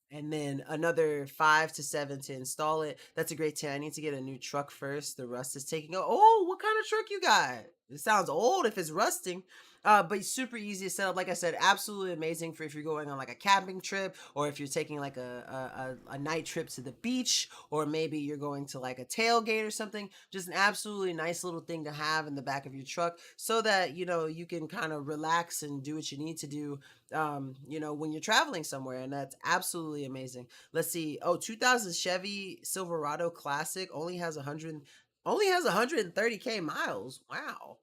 and then another 5 to 7 to install it. That's a great tip. I need to get a new truck first. The rust is taking. Oh, what kind of truck you got? It sounds old if it's rusting. But super easy to set up. Like I said, absolutely amazing for if you're going on like a camping trip, or if you're taking like a night trip to the beach, or maybe you're going to like a tailgate or something. Just an absolutely nice little thing to have in the back of your truck, so that you can kind of relax and do what you need to do when you're traveling somewhere. And that's absolutely amazing. Let's see. Oh, 2000 Chevy Silverado Classic only has 130K miles. Wow.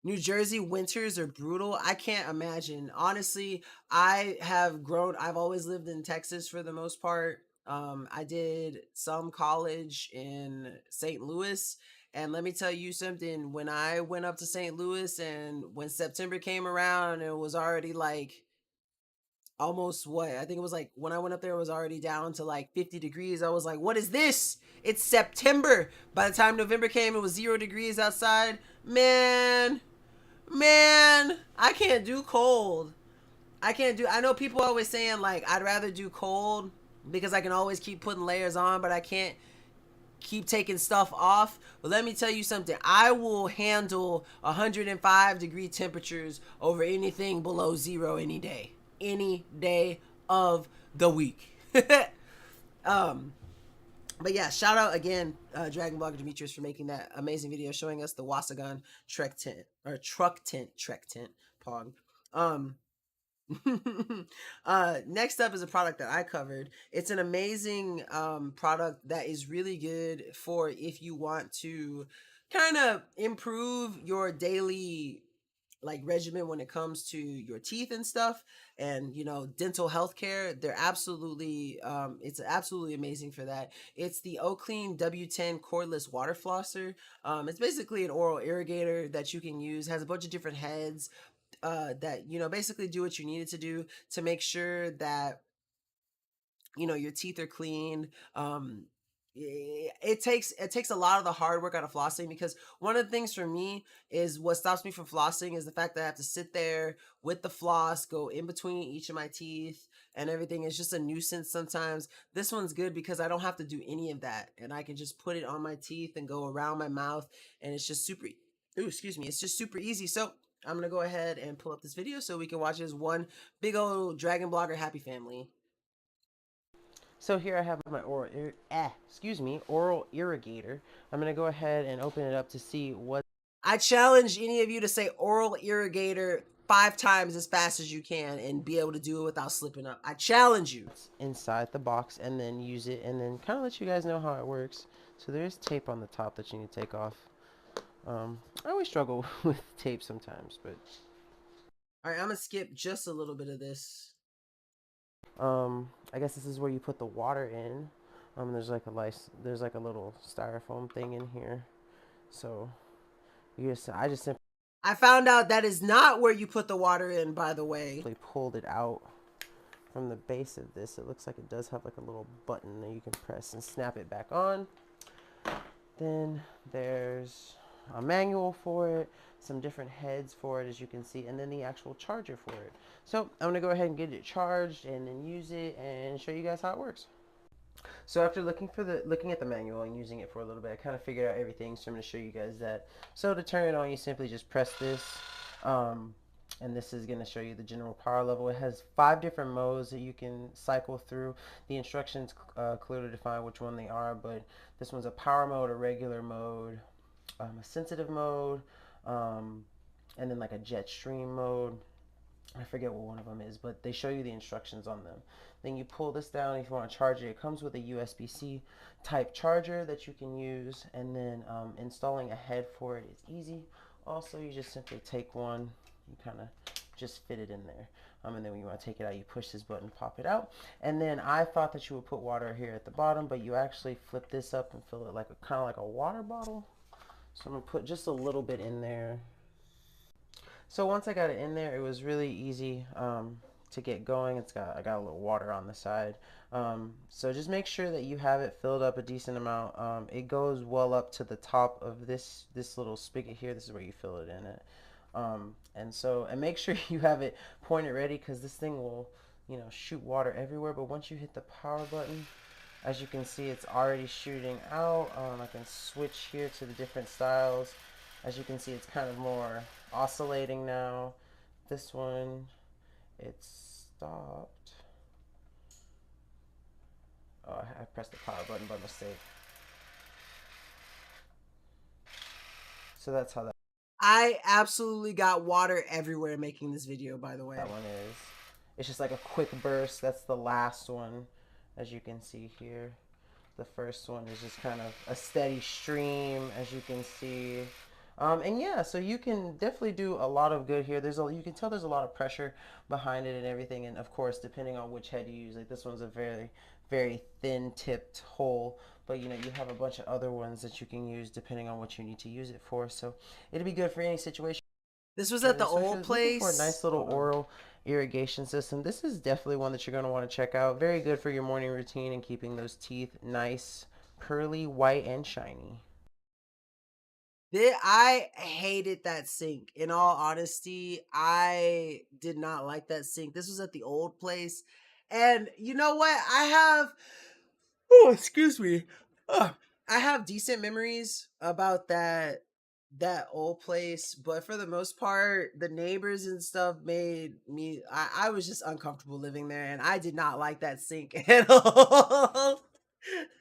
New Jersey winters are brutal. I can't imagine. Honestly, I've always lived in Texas for the most part. I did some college in St. Louis. And let me tell you something, when I went up to St. Louis and when September came around, it was already like almost what? I think it was like when I went up there, it was already down to like 50 degrees. I was like, what is this? It's September. By the time November came, it was 0 degrees outside. Man, I can't do cold. I know people always saying like I'd rather do cold because I can always keep putting layers on, but I can't keep taking stuff off. But let me tell you something. I will handle 105-degree temperatures over anything below 0 any day. Any day of the week. um but yeah, shout out again, Dragon Blogger Demetrius, for making that amazing video showing us the Wasagun truck tent Trek tent pog. Um, next up is a product that I covered. It's an amazing product that is really good for if you want to kind of improve your daily like regimen when it comes to your teeth and stuff, and dental health care. They're absolutely it's absolutely amazing for that. It's the Clean W10 cordless water flosser. It's basically an oral irrigator that you can use. Has a bunch of different heads that basically do what you need it to do to make sure that your teeth are clean. It takes a lot of the hard work out of flossing, because one of the things for me is what stops me from flossing is the fact that I have to sit there with the floss, go in between each of my teeth and everything. It's just a nuisance sometimes. This one's good because I don't have to do any of that, and I can just put it on my teeth and go around my mouth, and it's just super ooh, excuse me, it's just super easy. So I'm gonna go ahead and pull up this video so we can watch this one big old dragon blogger happy family. So here I have my oral irrigator. I'm gonna go ahead and open it up to see what I challenge any of you to say oral irrigator 5 times as fast as you can and be able to do it without slipping up. I challenge you. inside the box, and then use it, and then kind of let you guys know how it works. So there's tape on the top that you need to take off. I always struggle with tape sometimes, but All right, I'm gonna skip just a little bit of this. I guess this is where you put the water in. There's like a little styrofoam thing in here. So I just simply I found out that is not where you put the water in, by the way. pulled it out from the base of this. It looks like it does have like a little button that you can press and snap it back on. Then there's a manual for it, some different heads for it, as you can see, and then the actual charger for it. So I'm gonna go ahead and get it charged and then use it and show you guys how it works. So after looking at the manual and using it for a little bit, I kind of figured out everything. So I'm going to show you guys that. So to turn it on, you simply just press this, and this is going to show you the general power level. It has 5 different modes that you can cycle through. The instructions clearly define which one they are, but this one's a power mode, a regular mode, a sensitive mode, and then like a jet stream mode. I forget what one of them is, but they show you the instructions on them. Then you pull this down if you want to charge it. It comes with a USB-C type charger that you can use, and then installing a head for it is easy. Also, you just simply take one, you kind of just fit it in there. And then when you want to take it out, you push this button, pop it out. And then I thought that you would put water here at the bottom, but you actually flip this up and fill it like kind of like a water bottle. So I'm going to put just a little bit in there. So once I got it in there, it was really easy to get going. I got a little water on the side. So just make sure that you have it filled up a decent amount. It goes well up to the top of this little spigot here. This is where you fill it in it. And make sure you have it pointed ready, because this thing will, shoot water everywhere. But once you hit the power button, as you can see, it's already shooting out. I can switch here to the different styles. As you can see, it's kind of more oscillating now. This one, it's stopped. Oh, I pressed the power button by mistake. So that's how I absolutely got water everywhere making this video, by the way. that one is. It's just like a quick burst. That's the last one, as you can see here. The first one is just kind of a steady stream, as you can see. And yeah, so you can definitely do a lot of good here. You can tell there's a lot of pressure behind it and everything. And of course, depending on which head you use, like this one's a very, very thin tipped hole. But you have a bunch of other ones that you can use depending on what you need to use it for. So it'll be good for any situation. This was at the old place. For a nice little oral irrigation system, this is definitely one that you're going to want to check out. Very good for your morning routine and keeping those teeth nice, pearly, white, and shiny. I hated that sink. In all honesty, I did not like that sink. This was at the old place. And you know what? Oh, excuse me. Ugh. I have decent memories about that old place, but for the most part, the neighbors and stuff made me I was just uncomfortable living there, and I did not like that sink at all.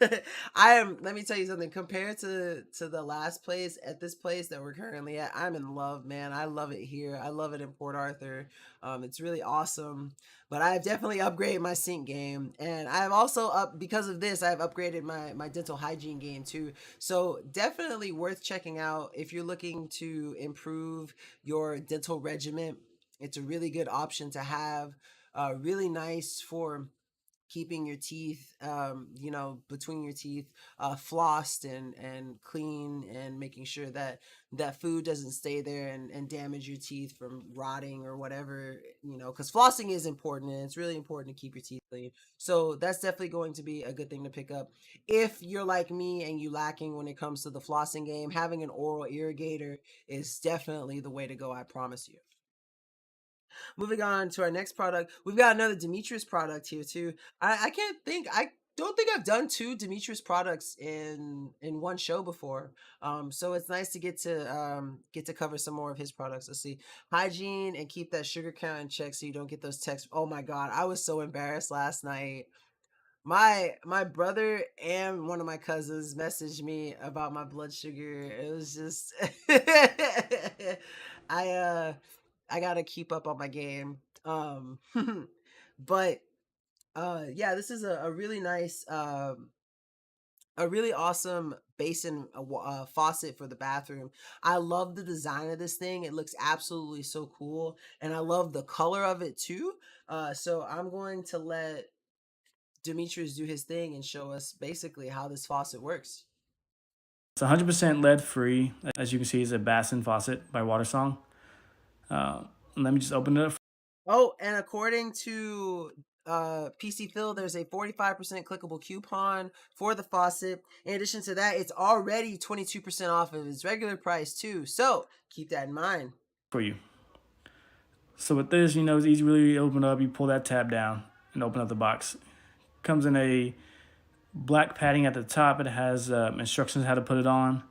Let me tell you something, compared to the last place, at this place that we're currently at, I'm in love, man. I love it here. I love it in Port Arthur. It's really awesome. But I've definitely upgraded my sink game, and I've also because of this, I've upgraded my dental hygiene game too. So definitely worth checking out if you're looking to improve your dental regimen. It's a really good option to have. Really nice for keeping your teeth, between your teeth, flossed and clean, and making sure that that food doesn't stay there and damage your teeth from rotting or whatever, because flossing is important, and it's really important to keep your teeth clean. So that's definitely going to be a good thing to pick up. If you're like me and you lacking when it comes to the flossing game, having an oral irrigator is definitely the way to go, I promise you. Moving on to our next product, we've got another Demetrius product here too. I don't think I've done two Demetrius products in one show before. So it's nice to get to cover some more of his products. Let's see, hygiene and keep that sugar count in check so you don't get those texts. Oh my god, I was so embarrassed last night. My brother and one of my cousins messaged me about my blood sugar. It was just I uh I gotta keep up on my game. But yeah, this is a really nice, a really awesome basin, faucet for the bathroom. I love the design of this thing. It looks absolutely so cool, and I love the color of it too. So I'm going to let Demetrius do his thing and show us basically how this faucet works. It's 100% lead free. As you can see, it's a basin faucet by Watersong. Let me just open it up. Oh, and according to PC Phil, there's a 45% clickable coupon for the faucet. In addition to that, it's already 22% off of its regular price too. So keep that in mind. For you. So with this, it's easy really to open up. You pull that tab down and open up the box. Comes in a black padding at the top. It has instructions how to put it on,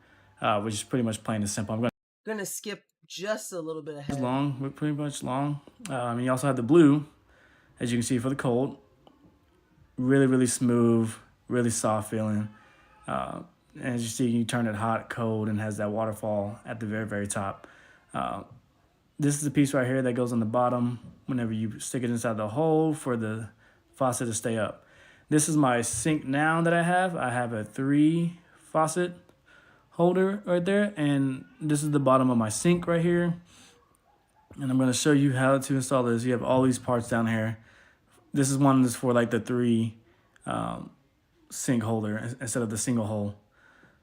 which is pretty much plain and simple. I'm Gonna skip just a little bit ahead. long, pretty much long. You also have the blue, as you can see, for the cold. Really, really smooth, really soft feeling. And as you see, you turn it hot, cold, and has that waterfall at the very, very top. This is the piece right here that goes on the bottom whenever you stick it inside the hole for the faucet to stay up. This is my sink now that I have. I have a 3 faucet holder right there, and this is the bottom of my sink right here. And I'm going to show you how to install this. You have all these parts down here. This is one that's for like the 3 sink holder instead of the single hole.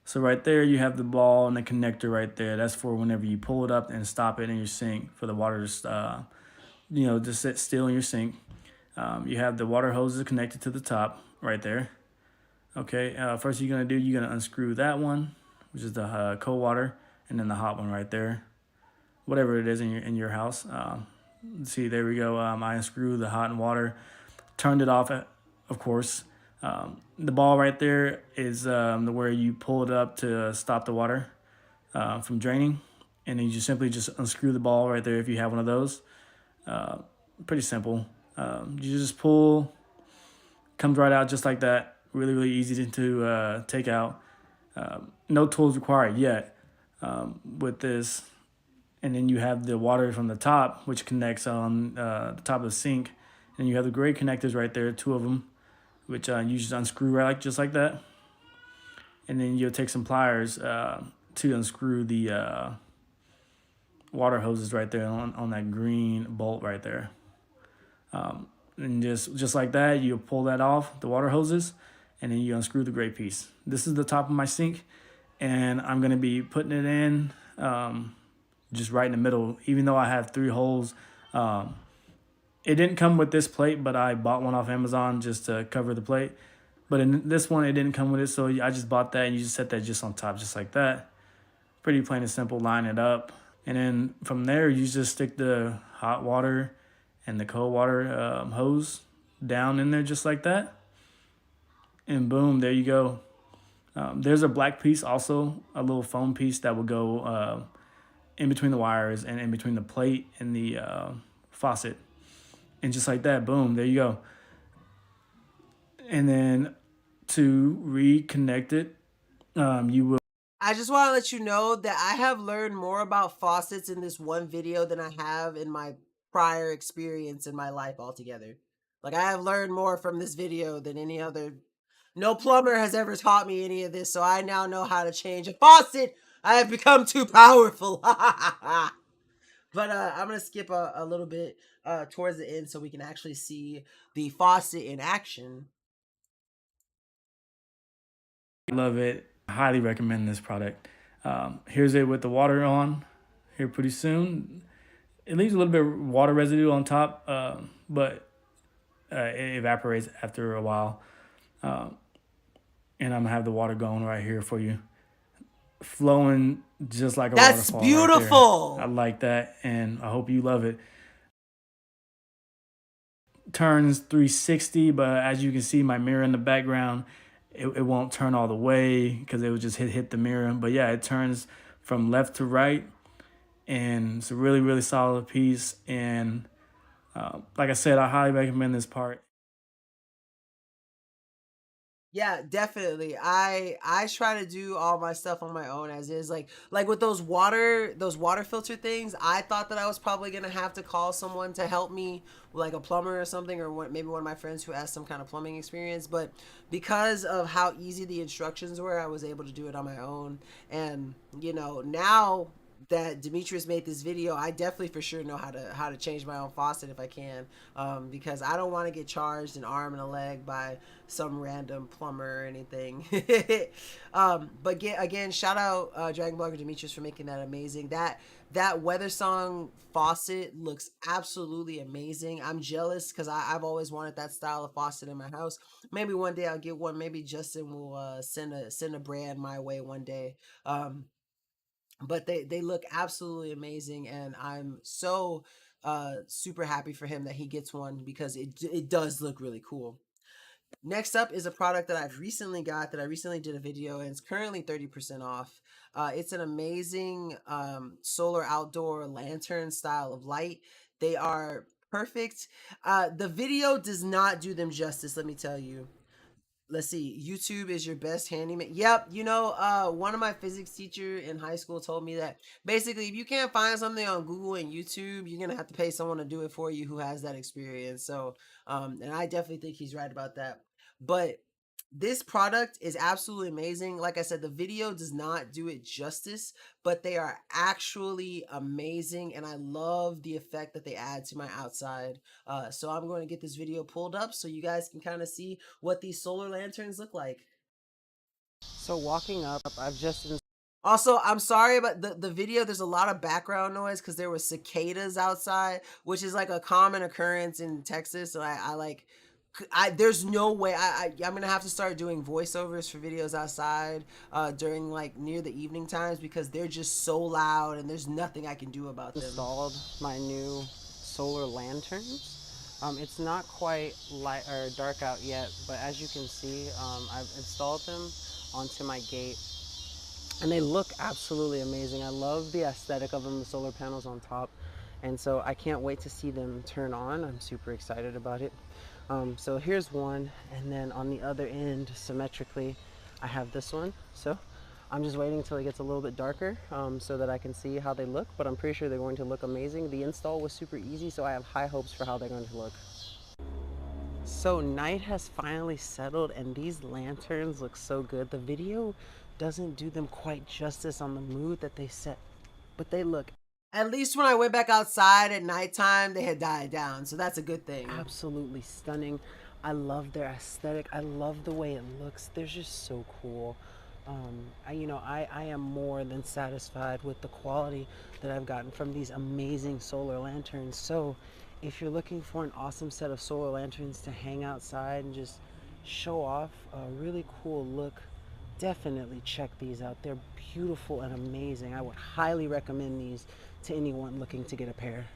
So right there you have the ball and the connector right there. That's for whenever you pull it up and stop it in your sink for the water to just sit still in your sink. You have the water hoses connected to the top right there. Okay, first you're gonna unscrew that one, which is the cold water, and then the hot one right there, whatever it is in your house. See, there we go. I unscrewed the hot and water, turned it off, of course. The ball right there is where you pull it up to stop the water from draining, and then you simply just unscrew the ball right there if you have one of those. Pretty simple. You just pull, comes right out just like that. Really, really easy to take out. No tools required yet with this. And then you have the water from the top, which connects on the top of the sink. And you have the gray connectors right there, 2 of them, which you just unscrew just like that. And then you'll take some pliers to unscrew the water hoses right there on that green bolt right there. And just like that, you pull that off, the water hoses, and then you unscrew the gray piece. This is the top of my sink, and I'm going to be putting it in just right in the middle, even though I have 3 holes. It didn't come with this plate, but I bought one off Amazon just to cover the plate. But in this one, it didn't come with it, so I just bought that, and you just set that just on top, just like that. Pretty plain and simple, line it up. And then from there, you just stick the hot water and the cold water hose down in there just like that. And boom, there you go. There's a black piece also, a little foam piece that will go in between the wires and in between the plate and the faucet. And just like that, boom, there you go. And then to reconnect it, you will. I just want to let you know that I have learned more about faucets in this one video than I have in my prior experience in my life altogether. Like, I have learned more from this video than any other. No plumber has ever taught me any of this, so I now know how to change a faucet. I have become too powerful. But I'm gonna skip a little bit towards the end so we can actually see the faucet in action. Love it. Highly recommend this product. Here's it with the water on here pretty soon. It leaves a little bit of water residue on top, but it evaporates after a while. And I'm gonna have the water going right here for you, flowing just like a That's waterfall right there. beautiful. I like that, and I hope you love it. Turns 360, but as you can see, my mirror in the background, it won't turn all the way because it would just hit the mirror. But yeah, it turns from left to right, and it's a really solid piece. And like I said, I highly recommend this part. Yeah, definitely. I try to do all my stuff on my own as is. Like with those water filter things, I thought that I was probably gonna have to call someone to help me, like a plumber or something, or maybe one of my friends who has some kind of plumbing experience. But because of how easy the instructions were, I was able to do it on my own. And now that Demetrius made this video, I definitely for sure know how to change my own faucet if I can, because I don't want to get charged an arm and a leg by some random plumber or anything. But again, shout out Dragon Blogger Demetrius for making that amazing. That Weather Song faucet looks absolutely amazing. I'm jealous because I've always wanted that style of faucet in my house. Maybe one day I'll get one. Maybe Justin will send a brand my way one day. But they look absolutely amazing, and I'm so super happy for him that he gets one because it does look really cool. Next up is a product that I've recently got that I recently did a video, and it's currently 30% off. It's an amazing solar outdoor lantern style of light. They are perfect. The video does not do them justice, let me tell you. Let's see, YouTube is your best handyman. Yep, one of my physics teacher in high school told me that basically if you can't find something on Google and YouTube, you're gonna have to pay someone to do it for you who has that experience. So and I definitely think he's right about that. But this product is absolutely amazing. Like I said, the video does not do it justice, but they are actually amazing, and I love the effect that they add to my outside. So I'm going to get this video pulled up so you guys can kind of see what these solar lanterns look like. So walking up, I've just Also, I'm sorry about the video. There's a lot of background noise because there were cicadas outside, which is like a common occurrence in Texas. So I like, there's no way I'm gonna have to start doing voiceovers for videos outside during like near the evening times because they're just so loud and there's nothing I can do about them. installed my new solar lanterns. It's not quite light or dark out yet, but as you can see, I've installed them onto my gate, and they look absolutely amazing. I love the aesthetic of them, the solar panels on top, and so I can't wait to see them turn on. I'm super excited about it. So here's one, and then on the other end, symmetrically, I have this one. So I'm just waiting until it gets a little bit darker so that I can see how they look, but I'm pretty sure they're going to look amazing. The install was super easy, so I have high hopes for how they're going to look. So night has finally settled, and these lanterns look so good. The video doesn't do them quite justice on the mood that they set, but they look At least when I went back outside at nighttime, they had died down, so that's a good thing. absolutely stunning. I love their aesthetic. I love the way it looks. They're just so cool. I am more than satisfied with the quality that I've gotten from these amazing solar lanterns. So if you're looking for an awesome set of solar lanterns to hang outside and just show off a really cool look, definitely check these out. They're beautiful and amazing. I would highly recommend these to anyone looking to get a pair.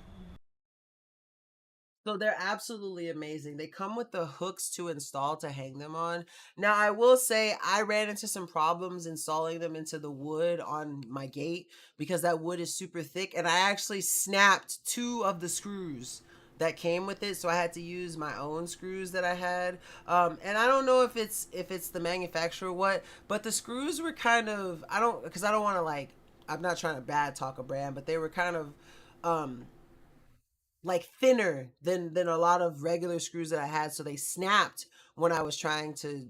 So they're absolutely amazing. They come with the hooks to install to hang them on. Now, I will say I ran into some problems installing them into the wood on my gate because that wood is super thick, and I actually snapped two of the screws that came with it, so I had to use my own screws that I had. And I don't know if it's the manufacturer or what, but the screws were kind of, I don't, because I don't want to like, I'm not trying to bad talk a brand, but they were kind of like thinner than a lot of regular screws that I had, so they snapped when I was trying to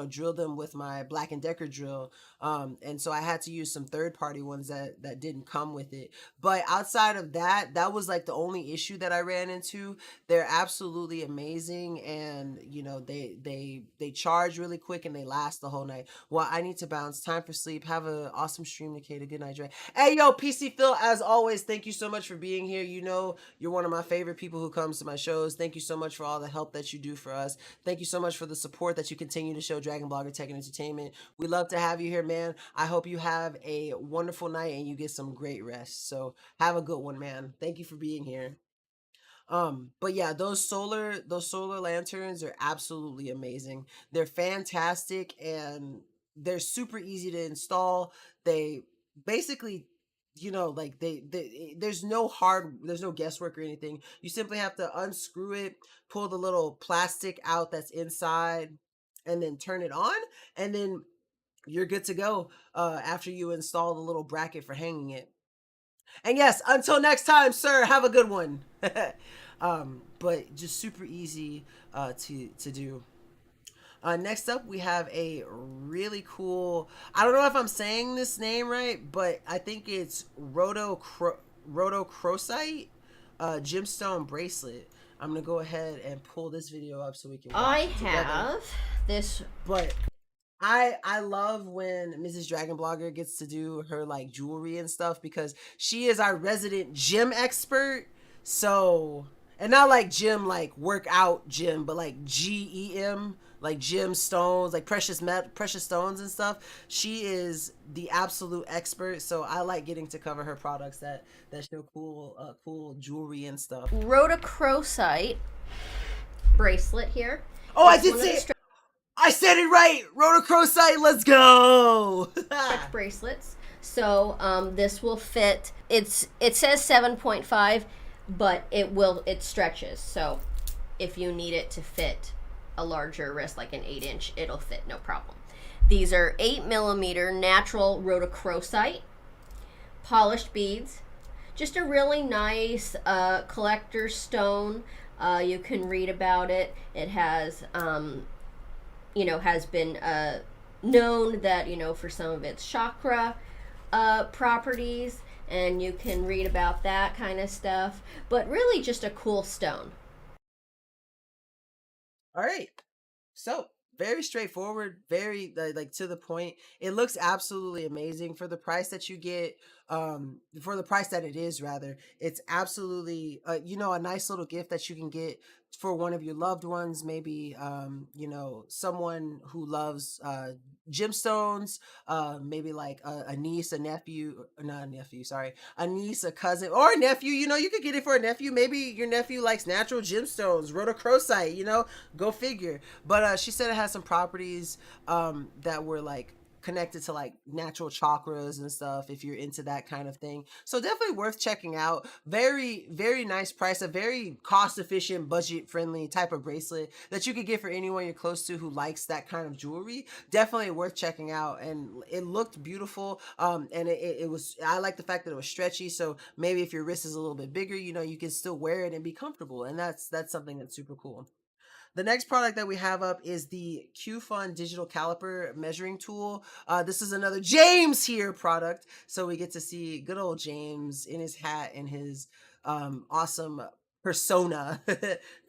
drill them with my Black & Decker drill. And so I had to use some third-party ones that didn't come with it. But outside of that, that was like the only issue that I ran into. They're absolutely amazing, and they charge really quick and they last the whole night. Well, I need to bounce. Time for sleep. Have an awesome stream, Nikita. Good night, Dre. Hey, yo, PC Phil, as always, thank you so much for being here. You're one of my favorite people who comes to my shows. Thank you so much for all the help that you do for us. Thank you so much for the support that you continue to show Dragon Blogger Tech and Entertainment. We love to have you here, man. I hope you have a wonderful night and you get some great rest. So have a good one, man. Thank you for being here. But yeah, those solar lanterns are absolutely amazing. They're fantastic and they're super easy to install. They basically, like there's no guesswork or anything. You simply have to unscrew it, pull the little plastic out that's inside, and then turn it on, and then you're good to go after you install the little bracket for hanging it. And yes, until next time, sir, have a good one. But just super easy to do. Next up, we have a really cool, I don't know if I'm saying this name right, but I think it's rhodochrosite gemstone bracelet. I'm going to go ahead and pull this video up so we can watch it together. have this. But I love when Mrs. Dragon Blogger gets to do her like jewelry and stuff, because she is our resident gem expert. So, and not like gem like workout gem, but like GEM, like gemstones, like precious stones and stuff. She is the absolute expert. So I like getting to cover her products that show cool jewelry and stuff. Rhodochrosite bracelet here. Oh, I did say it. I said it right. Rhodochrosite, let's go. Stretch bracelets. So this will fit. It says 7.5, but it stretches. So if you need it to fit a larger wrist, like an 8-inch, it'll fit no problem. These are 8mm natural rhodochrosite polished beads. Just a really nice collector's stone. You can read about it. It has has been known that, for some of its chakra properties, and you can read about that kind of stuff, but really just a cool stone. All right. So, very straightforward, very like to the point. It looks absolutely amazing for the price that you get. For the price that it is, rather, it's absolutely a nice little gift that you can get for one of your loved ones, maybe someone who loves gemstones, maybe like a niece, a nephew, not a nephew, sorry, a niece, a cousin, or a nephew. You could get it for a nephew. Maybe your nephew likes natural gemstones, rhodochrosite, go figure. But she said it has some properties that were like connected to like natural chakras and stuff, if you're into that kind of thing. So definitely worth checking out. Very, very nice price, a very cost efficient, budget friendly type of bracelet that you could get for anyone you're close to who likes that kind of jewelry. Definitely worth checking out. And it looked beautiful. And it was, I like the fact that it was stretchy. So maybe if your wrist is a little bit bigger, you can still wear it and be comfortable. And that's something that's super cool. The next product that we have up is the Q-Fun digital caliper measuring tool. This is another James here product. So we get to see good old James in his hat and his awesome persona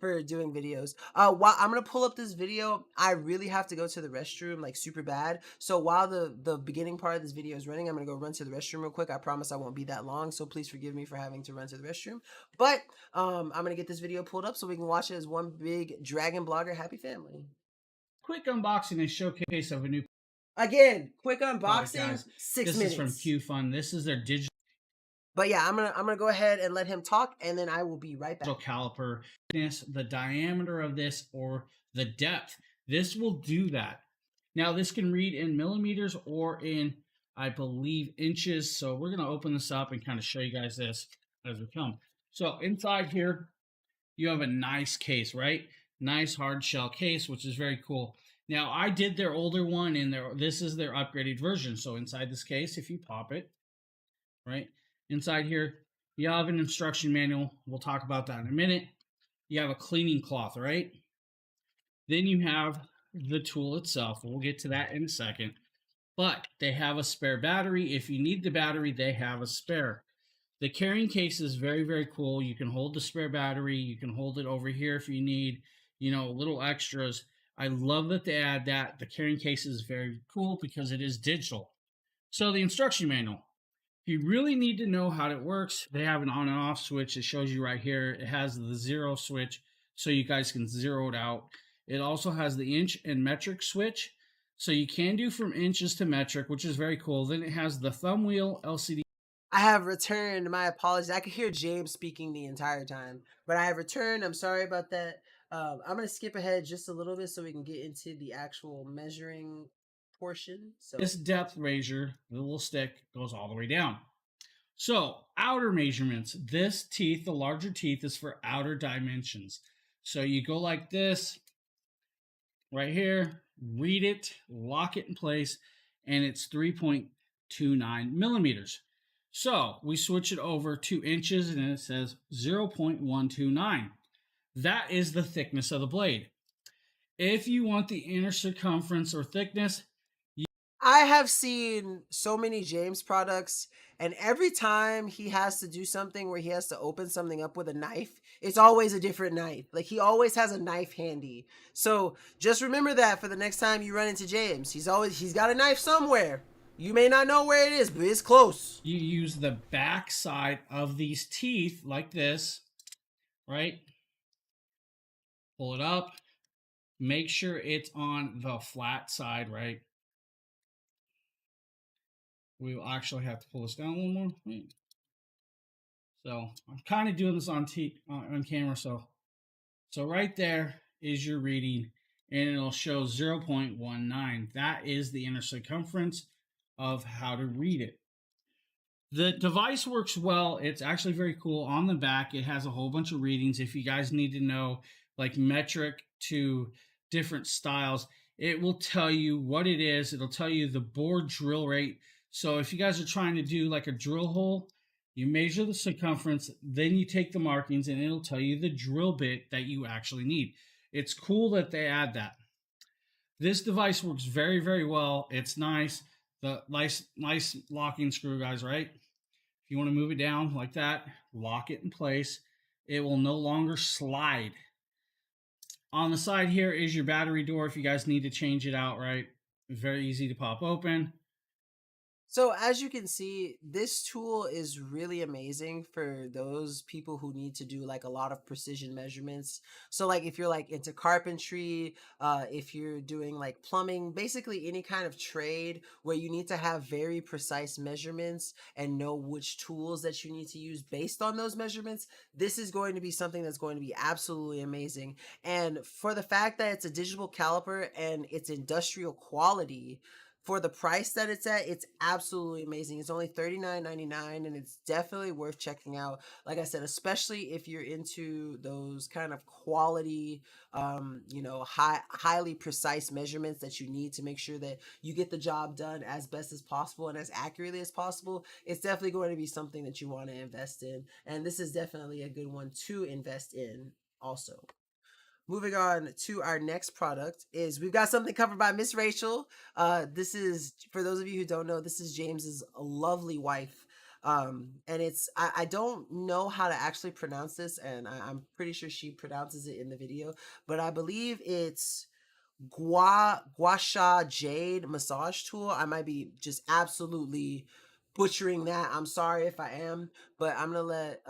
for doing videos. While I'm gonna pull up this video, I really have to go to the restroom like super bad. So while the beginning part of this video is running, I'm gonna go run to the restroom real quick. I promise I won't be that long, so please forgive me for having to run to the restroom. But I'm gonna get this video pulled up so we can watch it as one big Dragon Blogger happy family. Quick unboxing and showcase of a new. Again, quick unboxing, guys. 6 this minutes. This is from Q-Fun. This is their digital. But yeah, I'm gonna go ahead and let him talk, and then I will be right back. Caliper, the diameter of this or the depth. This will do that. Now this can read in millimeters or in, I believe, inches. So we're gonna open this up and kind of show you guys this as we come. So inside here, you have a nice case, right? Nice hard shell case, which is very cool. Now I did their older one, and this is their upgraded version. So inside this case, if you pop it, right? Inside here, you have an instruction manual. We'll talk about that in a minute. You have a cleaning cloth, right? Then you have the tool itself. We'll get to that in a second. But they have a spare battery. If you need the battery, they have a spare. The carrying case is very, very cool. You can hold the spare battery. You can hold it over here if you need, little extras. I love that they add that. The carrying case is very cool because it is digital. So the instruction manual. If you really need to know how it works, they have an on and off switch. It shows you right here. It has the 0 switch so you guys can zero it out. It also has the inch and metric switch. So you can do from inches to metric, which is very cool. Then it has the thumb wheel LCD. I have returned. My apologies. I could hear James speaking the entire time, but I have returned. I'm sorry about that. I'm going to skip ahead just a little bit so we can get into the actual measuring portion. So This depth razor, the little stick, goes all the way down. So outer measurements. This teeth, the larger teeth, is for outer dimensions. So you go like this, right here, read it, lock it in place, and it's 3.29 millimeters. So we switch it over to inches and it says 0.129. That is the thickness of the blade. If you want the inner circumference or thickness, I have seen so many James products, and every time he has to do something where he has to open something up with a knife, it's always a different knife. Like, he always has a knife handy. So just remember that for the next time you run into James. He's got a knife somewhere. You may not know where it is, but it's close. you use the back side of these teeth like this, right? Pull it up. Make sure it's on the flat side, right? We will actually have to pull this down a little more. Wait. So I'm kind of doing this on camera. So right there is your reading, and it'll show 0.19. That is the inner circumference of how to read it. The device works well. It's actually very cool. On the back, it has a whole bunch of readings. If you guys need to know, like metric to different styles, it will tell you what it is. It'll tell you the bore drill rate. So if you guys are trying to do like a drill hole, you measure the circumference, then you take the markings, and it'll tell you the drill bit that you actually need. It's cool that they add that. This device works very, very well. It's nice. The nice locking screw, guys, right? If you want to move it down like that, lock it in place. It will no longer slide. On the side here is your battery door if you guys need to change it out, right? It's very easy to pop open. So as you can see, this tool is really amazing for those people who need to do like a lot of precision measurements. So like if you're like into carpentry, if you're doing like plumbing, basically any kind of trade where you need to have very precise measurements and know which tools that you need to use based on those measurements, this is going to be something that's going to be absolutely amazing. And for the fact that it's a digital caliper and it's industrial quality, for the price that it's at, it's absolutely amazing. It's only $39.99, and it's definitely worth checking out. Like I said, especially if you're into those kind of quality, highly precise measurements that you need to make sure that you get the job done as best as possible and as accurately as possible. It's definitely going to be something that you want to invest in, and this is definitely a good one to invest in also. Moving on to our next product is we've got something covered by Miss Rachel. This is, for those of you who don't know, this is James's lovely wife. And I don't know how to actually pronounce this, and I'm pretty sure she pronounces it in the video, but I believe it's Gua Sha Jade massage tool. I might be just absolutely butchering that. I'm sorry if I am, but I'm gonna let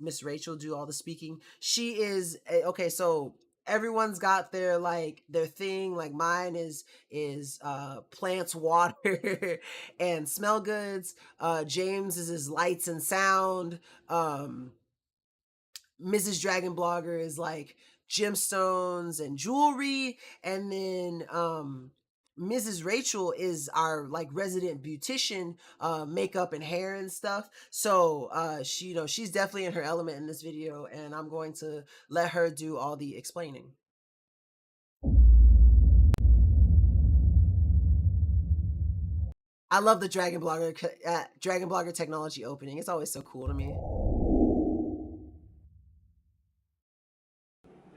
Miss Rachel do all the speaking. She is okay. So everyone's got their like their thing. Like mine is plants, water, and smell goods. James is his lights and sound. Mrs. Dragon Blogger is like gemstones and jewelry, and then Mrs. Rachel is our like resident beautician, makeup and hair and stuff. So she's definitely in her element in this video, and I'm going to let her do all the explaining. I love the Dragon Blogger technology opening. It's always so cool to me.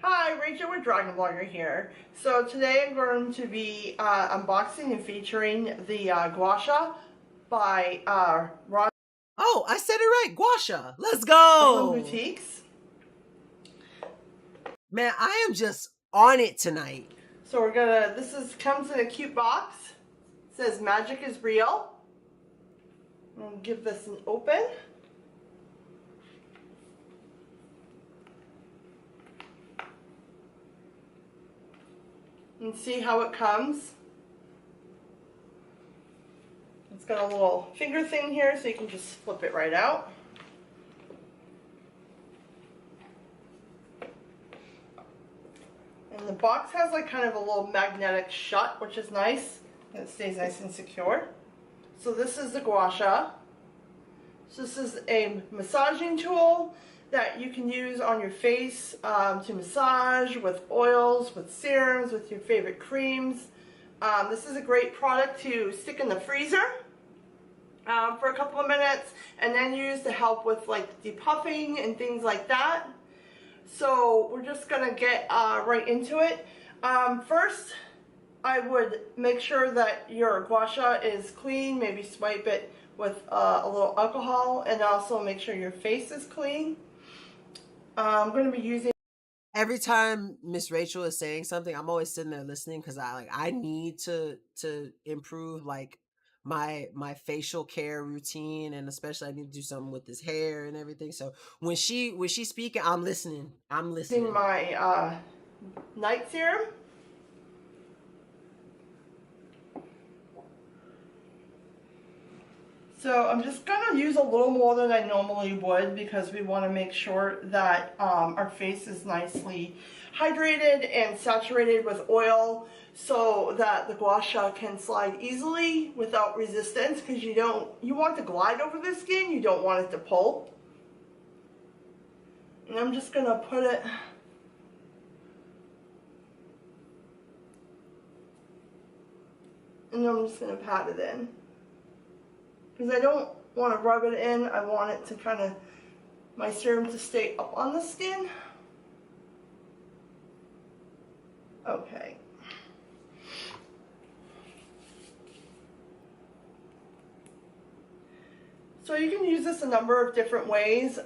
Hi, Rachel, it's Dragon Blogger here. So today I'm going to be unboxing and featuring the gua sha by Ron Oh, I said it right. Guasha. Let's Home go. Boutiques. Man, I am just on it tonight. So this comes in a cute box. It says magic is real. I'm going to give this an open. And see how it comes. It's got a little finger thing here so you can just flip it right out. And the box has like kind of a little magnetic shut, which is nice. And it stays nice and secure. So this is the gua sha. So this is a massaging tool that you can use on your face to massage with oils, with serums, with your favorite creams. This is a great product to stick in the freezer for a couple of minutes and then use to help with like depuffing and things like that. So we're just gonna get right into it. First, I would make sure that your gua sha is clean, maybe swipe it with a little alcohol, and also make sure your face is clean. I'm going to be using. Every time Miss Rachel is saying something, I'm always sitting there listening because I need to improve like my facial care routine, and especially I need to do something with this hair and everything. So when she's speaking, I'm listening. Using my night serum. So I'm just going to use a little more than I normally would because we want to make sure that our face is nicely hydrated and saturated with oil so that the gua sha can slide easily without resistance, because you want to glide over the skin, you don't want it to pull. And I'm just going to put it and I'm just going to pat it in. Because I don't want to rub it in, I want it to kind of, my serum to stay up on the skin. Okay. So you can use this a number of different ways.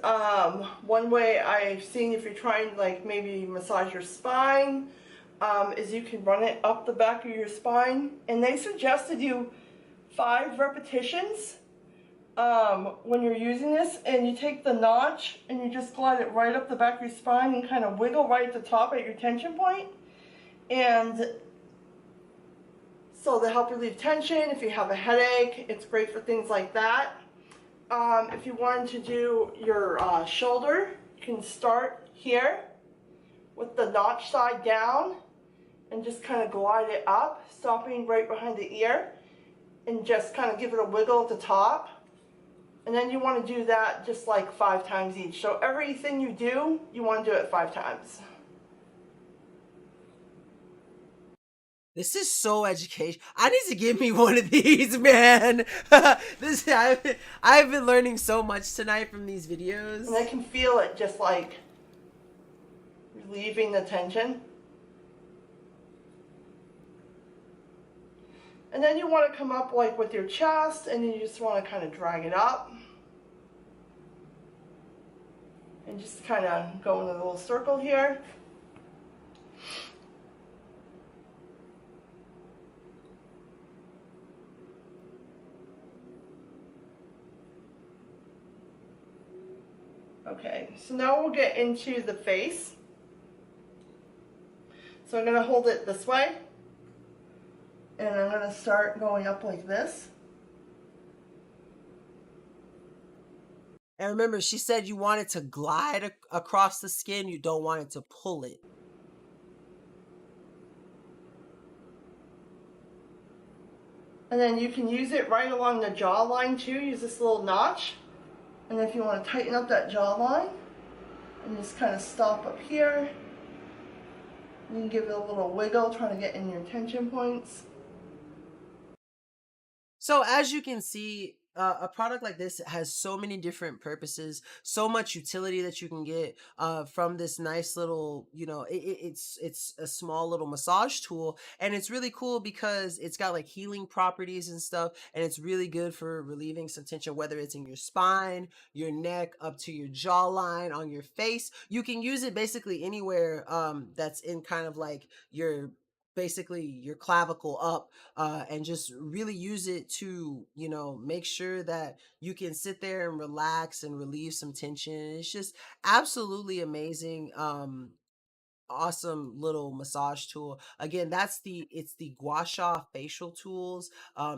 One way I've seen, if you're trying to like maybe massage your spine, is you can run it up the back of your spine. And they suggest to do 5 repetitions when you're using this, and you take the notch and you just glide it right up the back of your spine and kind of wiggle right at the top at your tension point. And so to help relieve tension, if you have a headache, it's great for things like that. If you wanted to do your shoulder, you can start here with the notch side down and just kind of glide it up, stopping right behind the ear, and just kind of give it a wiggle at the top. And then you want to do that just like 5 times each. So everything you do, you want to do it 5 times. This is so educational. I need to give me one of these, man. I've been learning so much tonight from these videos. And I can feel it just like relieving the tension. And then you want to come up like with your chest, and you just want to kind of drag it up. And just kind of go in a little circle here. Okay, so now we'll get into the face. So I'm going to hold it this way. And I'm going to start going up like this. And remember, she said you want it to glide across the skin. You don't want it to pull it. And then you can use it right along the jawline too. Use this little notch. And if you want to tighten up that jawline, and just kind of stop up here. You can give it a little wiggle, trying to get in your tension points. So as you can see, a product like this has so many different purposes, so much utility that you can get from this nice little, it's a small little massage tool, and it's really cool because it's got like healing properties and stuff, and it's really good for relieving some tension, whether it's in your spine, your neck, up to your jawline, on your face. You can use it basically anywhere that's in kind of like your basically your clavicle up, and just really use it to make sure that you can sit there and relax and relieve some tension. It's just absolutely amazing. Awesome little massage tool. Again, it's the gua sha facial tools.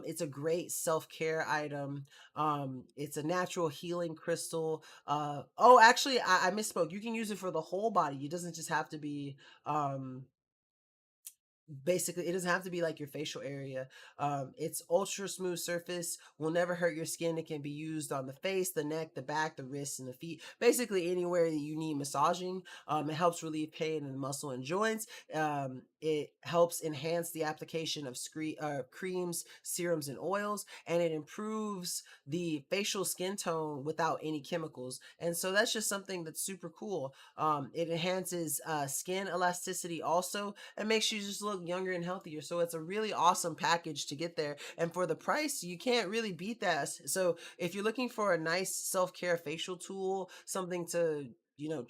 It's a great self-care item. It's a natural healing crystal. Oh, actually, I misspoke. You can use it for the whole body. It doesn't just have to be basically, it doesn't have to be like your facial area. It's ultra smooth surface, will never hurt your skin. It can be used on the face, the neck, the back, the wrists, and the feet, basically anywhere that you need massaging. It helps relieve pain in the muscle and joints. It helps enhance the application of creams, serums, and oils, and it improves the facial skin tone without any chemicals. And so that's just something that's super cool. It enhances skin elasticity also, and makes you just look younger and healthier. So it's a really awesome package to get there. And for the price, you can't really beat that. So if you're looking for a nice self-care facial tool, something to,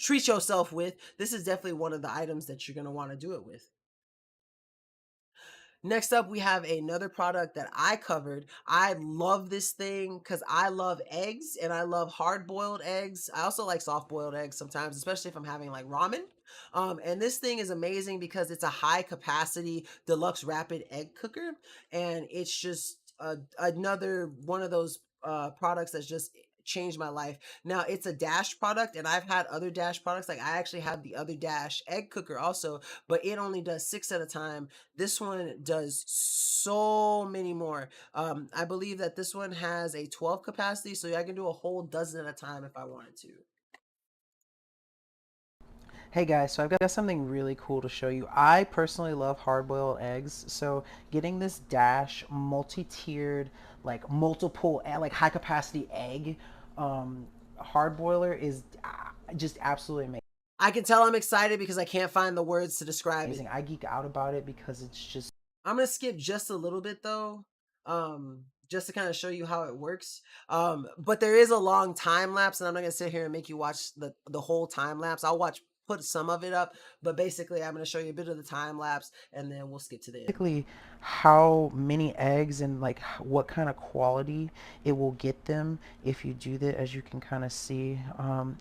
treat yourself with, this is definitely one of the items that you're going to want to do it with. Next up, we have another product that I covered. I love this thing because I love eggs and I love hard boiled eggs. I also like soft boiled eggs sometimes, especially if I'm having like ramen. And this thing is amazing because it's a high capacity deluxe rapid egg cooker. And it's just another one of those products that's just changed my life. Now it's a Dash product, and I've had other Dash products. Like I actually have the other Dash egg cooker also, but it only does 6 at a time. This one does so many more. I believe that this one has a 12 capacity, so I can do a whole dozen at a time if I wanted to. Hey guys, so I've got something really cool to show you. I personally love hard-boiled eggs, so getting this Dash multi-tiered, like multiple, like high-capacity egg hard boiler is just absolutely amazing. I can tell I'm excited because I can't find the words to describe it. I geek out about it because it's just... I'm gonna skip just a little bit though, just to kind of show you how it works. But there is a long time lapse, and I'm not gonna sit here and make you watch the whole time lapse. I'll put some of it up, but basically I'm going to show you a bit of the time lapse, and then we'll skip to the end. Basically how many eggs and like what kind of quality it will get them if you do that. As you can kind of see,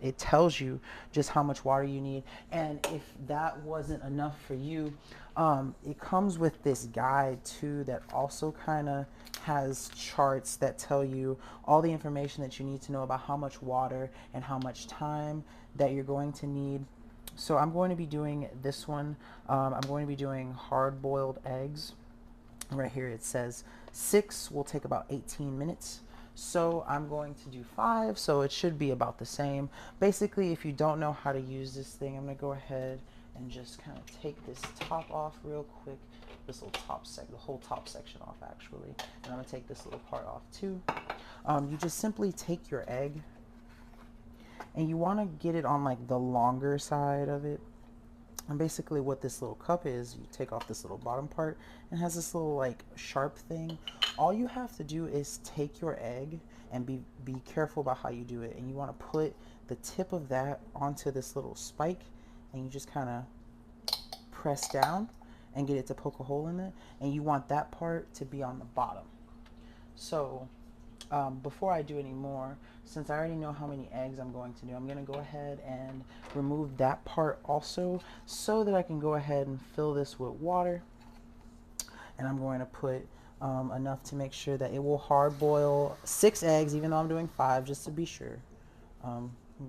it tells you just how much water you need, and if that wasn't enough for you, it comes with this guide too that also kind of has charts that tell you all the information that you need to know about how much water and how much time that you're going to need. So I'm going to be doing this one. I'm going to be doing hard-boiled eggs. Right here it says 6 will take about 18 minutes. So I'm going to do 5, so it should be about the same. Basically, if you don't know how to use this thing, I'm going to go ahead and just kind of take this top off real quick. This little the whole top section off actually. And I'm going to take this little part off too. You just simply take your egg, and you want to get it on like the longer side of it. And basically what this little cup is, you take off this little bottom part, and it has this little like sharp thing. All you have to do is take your egg and be careful about how you do it. And you want to put the tip of that onto this little spike, and you just kind of press down and get it to poke a hole in it. And you want that part to be on the bottom. So before I do any more, since I already know how many eggs I'm going to do, I'm going to go ahead and remove that part also, so that I can go ahead and fill this with water. And I'm going to put enough to make sure that it will hard boil 6 eggs, even though I'm doing 5, just to be sure.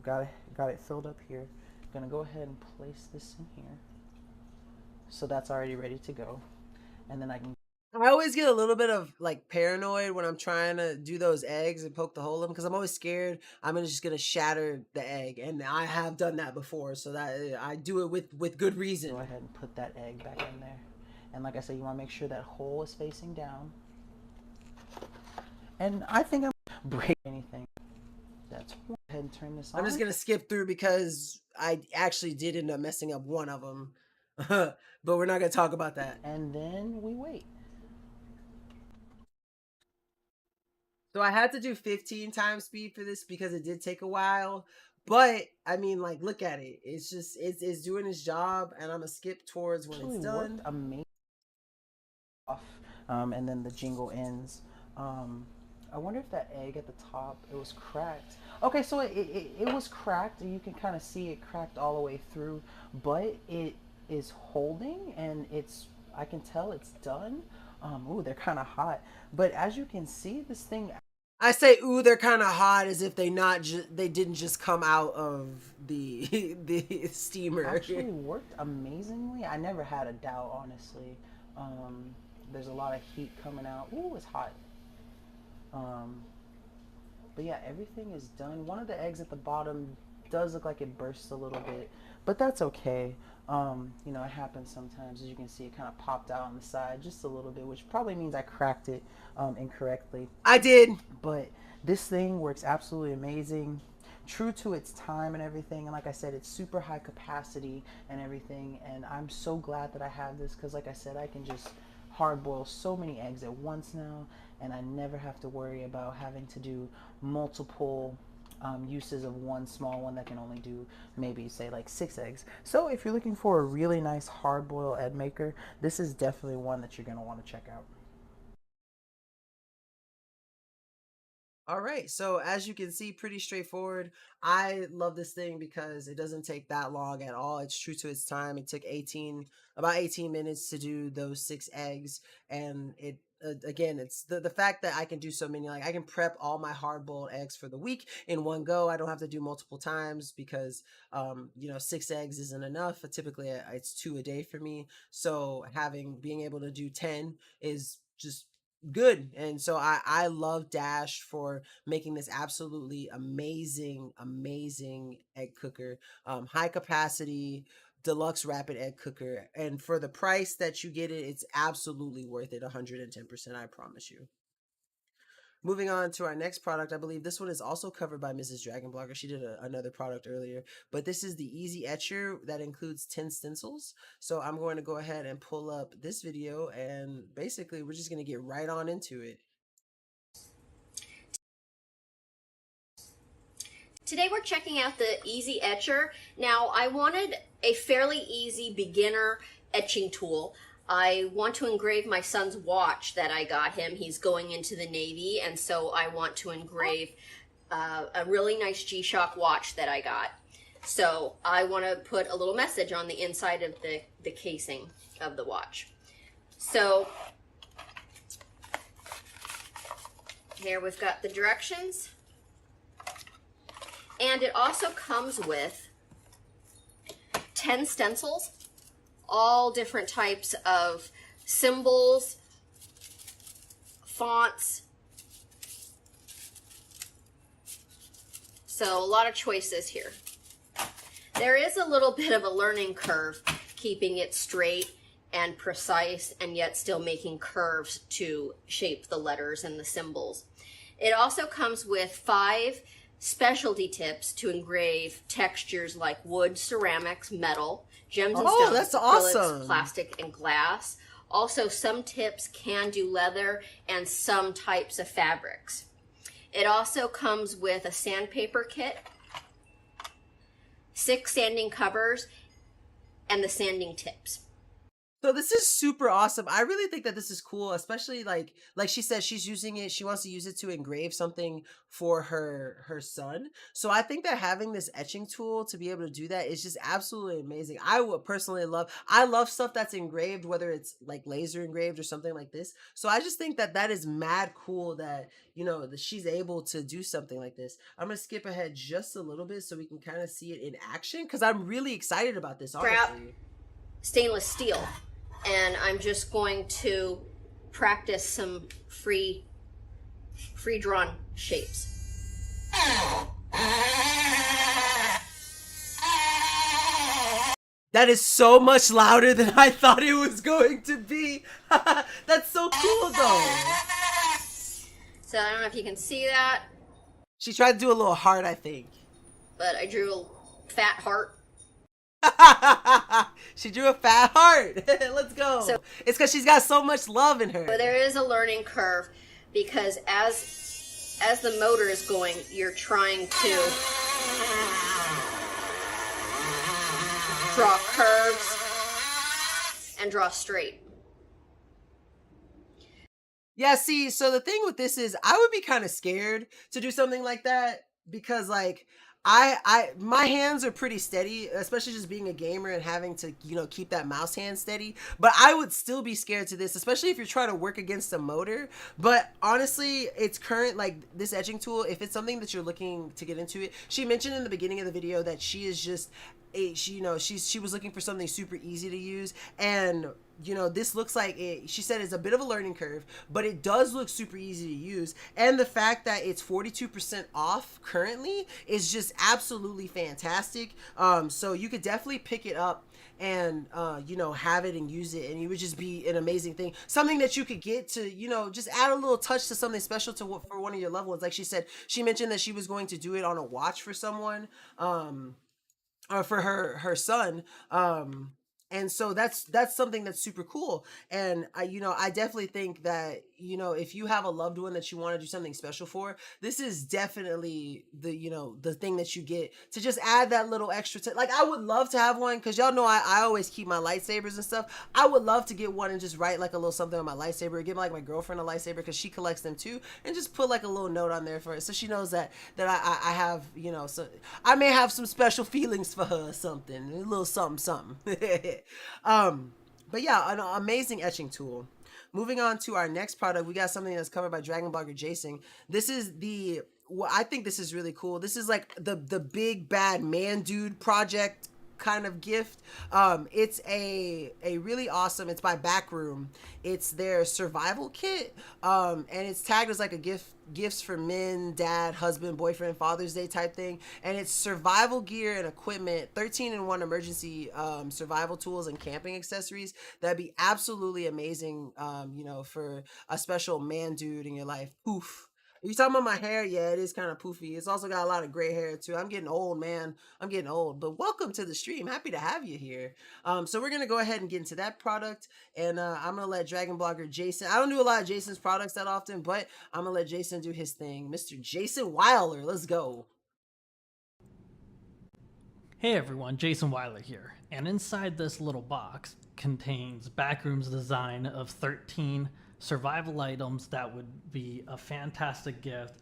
Got it filled up here. I'm going to go ahead and place this in here. So that's already ready to go. And then I always get a little bit of like paranoid when I'm trying to do those eggs and poke the hole in them, because I'm always scared I'm just gonna shatter the egg, and I have done that before, so that I do it with good reason. Go ahead and put that egg back in there, and like I said, you want to make sure that hole is facing down. And I think break anything. That's go ahead and turn this on. I'm just gonna skip through because I actually did end up messing up one of them, but we're not gonna talk about that. And then we wait. So I had to do 15 times speed for this because it did take a while. But I mean, like, look at it. It's just it's doing its job, and I'm gonna skip towards when it's done. Amazing. And then the jingle ends. I wonder if that egg at the top, it was cracked. Okay, so it was cracked, and you can kind of see it cracked all the way through, but it is holding, and I can tell it's done. Ooh, they're kind of hot. But as you can see, this thing... I say, ooh, they're kind of hot, as if they didn't just come out of the the steamer. Actually worked amazingly. I never had a doubt, honestly. There's a lot of heat coming out. Ooh, it's hot. But yeah, everything is done. One of the eggs at the bottom does look like it burst a little bit, but that's okay. You know, it happens sometimes. As you can see, it kind of popped out on the side just a little bit, which probably means I cracked it incorrectly. I did. But this thing works absolutely amazing, true to its time and everything. And like I said, it's super high capacity and everything. And I'm so glad that I have this because, like I said, I can just hard boil so many eggs at once now, and I never have to worry about having to do multiple uses of one small one that can only do maybe say like 6 eggs. So if you're looking for a really nice hard boiled egg maker, this is definitely one that you're going to want to check out. All right, so as you can see, pretty straightforward. I love this thing because it doesn't take that long at all. It's true to its time. It took about 18 minutes to do those 6 eggs, and it again, it's the fact that I can do so many. Like, I can prep all my hard-boiled eggs for the week in one go. I don't have to do multiple times because you know, 6 eggs isn't enough. Typically it's 2 a day for me, so being able to do 10 is just good. And so I love Dash for making this absolutely amazing egg cooker, high capacity deluxe rapid egg cooker, and for the price that you get it's absolutely worth it. 110%, I promise you. Moving on to our next product, I believe this one is also covered by Mrs. Dragon Blogger. She did another product earlier, but this is the Easy Etcher that includes 10 stencils. So I'm going to go ahead and pull up this video, and basically we're just going to get right on into it. Today we're checking out the Easy Etcher. Now, I wanted a fairly easy beginner etching tool. I want to engrave my son's watch that I got him. He's going into the Navy, and so I want to engrave a really nice G-Shock watch that I got. So I want to put a little message on the inside of the casing of the watch. So here we've got the directions. And it also comes with 10 stencils, all different types of symbols, fonts. So a lot of choices here. There is a little bit of a learning curve keeping it straight and precise and yet still making curves to shape the letters and the symbols. It also comes with 5 specialty tips to engrave textures like wood, ceramics, metal, gems and stones, that's awesome. acrylics, plastic, and glass. Also, some tips can do leather and some types of fabrics. It also comes with a sandpaper kit, 6 sanding covers, and the sanding tips. So this is super awesome. I really think that this is cool, especially like she said, she's using it. She wants to use it to engrave something for her son. So I think that having this etching tool to be able to do that is just absolutely amazing. I would personally I love stuff that's engraved, whether it's like laser engraved or something like this. So I just think that that is mad cool that, you know, that she's able to do something like this. I'm going to skip ahead just a little bit so we can kind of see it in action because I'm really excited about this, honestly. Stainless steel. And I'm just going to practice some free drawn shapes. That is so much louder than I thought it was going to be. That's so cool though. So I don't know if you can see that, She tried to do a little heart, I think. but I drew a fat heart. She drew a fat heart. Let's go. So- It's because she's got so much love in her. But there is a learning curve because as the motor is going, you're trying to draw curves and draw straight. Yeah, see, so the thing with this is I would be kind of scared to do something like that because like I my hands are pretty steady, especially just being a gamer and having to, keep that mouse hand steady. But I would still be scared to this, especially if you're trying to work against a motor. But honestly, it's current like this etching tool, if it's something that you're looking to get into it. She mentioned in the beginning of the video that she is just she was looking for something super easy to use, and this looks like it. She said it's a bit of a learning curve, but it does look super easy to use, and the fact that it's 42% off currently is just absolutely fantastic. So you could definitely pick it up and have it and use it, and it would just be an amazing thing, something that you could get to just add a little touch to something special for one of your loved ones. Like she said, she mentioned that she was going to do it on a watch for someone, or for her son. And so that's something that's super cool. And I definitely think that if you have a loved one that you want to do something special for, this is definitely the thing that you get to just add that little extra like I would love to have one, because y'all know I always keep my lightsabers and stuff. I would love to get one and just write like a little something on my lightsaber, or give like my girlfriend a lightsaber because she collects them too, and just put like a little note on there for her so she knows that I have, so I may have some special feelings for her or something, a little something. But yeah, an amazing etching tool. Moving on to our next product, we got something that's covered by Dragon Blogger Jason. This is I think this is really cool. This is like the big bad man dude project kind of gift. It's a really awesome, it's by Backroom. It's their survival kit, and it's tagged as like a gifts for men, dad, husband, boyfriend, Father's Day type thing. And it's survival gear and equipment, 13-in-1 emergency survival tools and camping accessories that'd be absolutely amazing, for a special man dude in your life. Poof. Are you talking about my hair? Yeah, it is kind of poofy. It's also got a lot of gray hair too. I'm getting old, man. I'm getting old. But welcome to the stream. Happy to have you here. So we're gonna go ahead and get into that product, and I'm gonna let Dragon Blogger Jason. I don't do a lot of Jason's products that often, but I'm gonna let Jason do his thing. Mr. Jason Weiler, let's go. Hey everyone, Jason Weiler here, and inside this little box contains Backroom's design of 13 survival items that would be a fantastic gift.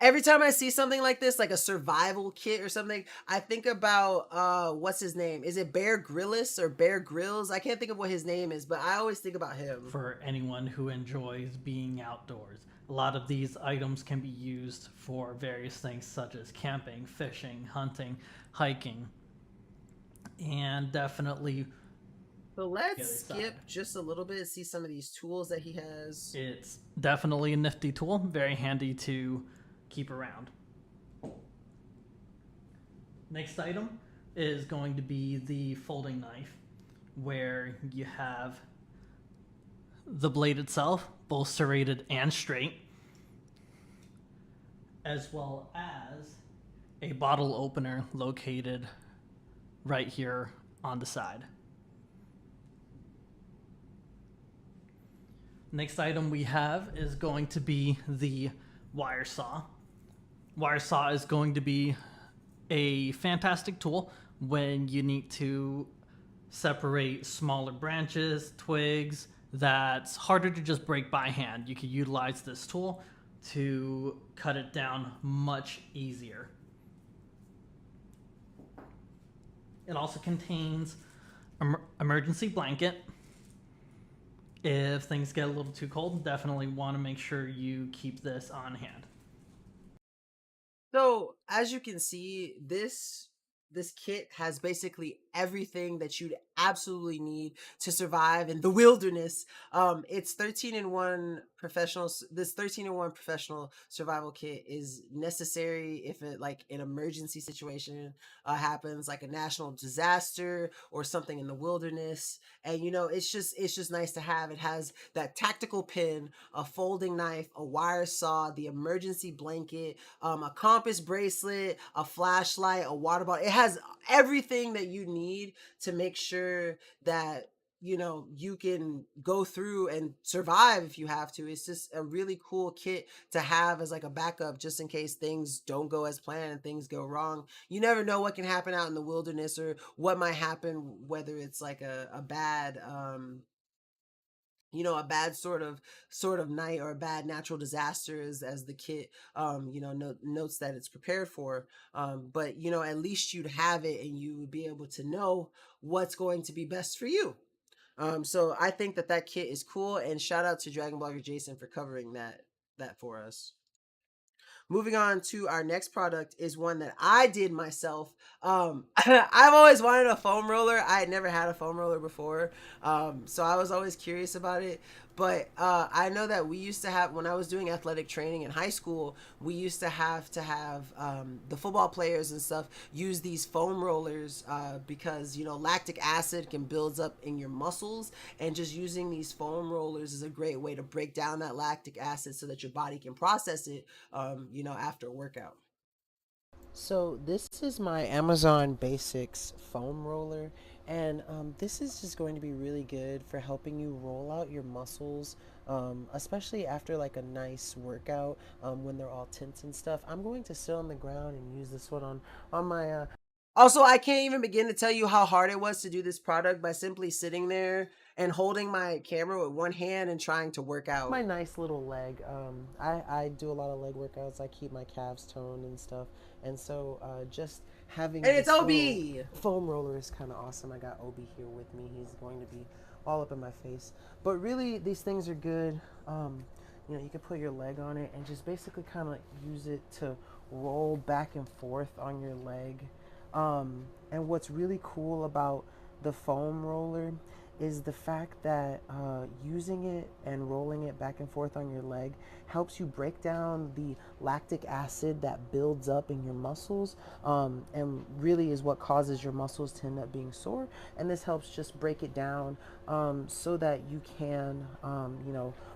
Every time I see something like this, like a survival kit or something, I think about what's his name? Is it Bear Grylls or Bear Grylls? I can't think of what his name is, but I always think about him. For anyone who enjoys being outdoors, a lot of these items can be used for various things such as camping, fishing, hunting, hiking, and definitely. So let's skip just a little bit and see some of these tools that he has. It's definitely a nifty tool, very handy to keep around. Next item is going to be the folding knife, where you have the blade itself, both serrated and straight, as well as a bottle opener located right here on the side. Next item we have is going to be the wire saw. Wire saw is going to be a fantastic tool when you need to separate smaller branches, twigs, that's harder to just break by hand. You can utilize this tool to cut it down much easier. It also contains an emergency blanket. If things get a little too cold, definitely want to make sure you keep this on hand. So as you can see, this kit has basically everything that you'd absolutely need to survive in the wilderness. It's 13 in 1 professional. This 13 in 1 professional survival kit is necessary if it like an emergency situation happens, like a national disaster or something in the wilderness. And it's just nice to have. It has that tactical pin, a folding knife, a wire saw, the emergency blanket, a compass bracelet, a flashlight, a water bottle. It has everything that you need to make sure that you can go through and survive if you have to. It's just a really cool kit to have as like a backup, just in case things don't go as planned and things go wrong. You never know what can happen out in the wilderness, or what might happen, whether it's like a bad a bad sort of night, or a bad natural disaster, as the kit notes that it's prepared for. But at least you'd have it, and you would be able to know what's going to be best for you. So I think that kit is cool, and shout out to Dragon Blogger Jason for covering that for us. Moving on to our next product is one that I did myself. I've always wanted a foam roller. I had never had a foam roller before, so I was always curious about it. But I know that we used to have, when I was doing athletic training in high school, we used to have the football players and stuff use these foam rollers because lactic acid can build up in your muscles, and just using these foam rollers is a great way to break down that lactic acid so that your body can process it after a workout. So this is my Amazon Basics foam roller, and this is just going to be really good for helping you roll out your muscles, especially after like a nice workout, when they're all tense and stuff. I'm going to sit on the ground and use this one on my Also, I can't even begin to tell you how hard it was to do this product by simply sitting there and holding my camera with one hand and trying to work out. my nice little leg. I do a lot of leg workouts. I keep my calves toned and stuff, and so just having And it's this OB. little foam roller is kind of awesome. I got Obi here with me. He's going to be all up in my face. But really, these things are good. You can put your leg on it and just basically kind of use it to roll back and forth on your leg. And what's really cool about the foam roller is the fact that using it and rolling it back and forth on your leg helps you break down the lactic acid that builds up in your muscles, and really is what causes your muscles to end up being sore. And this helps just break it down, so that you can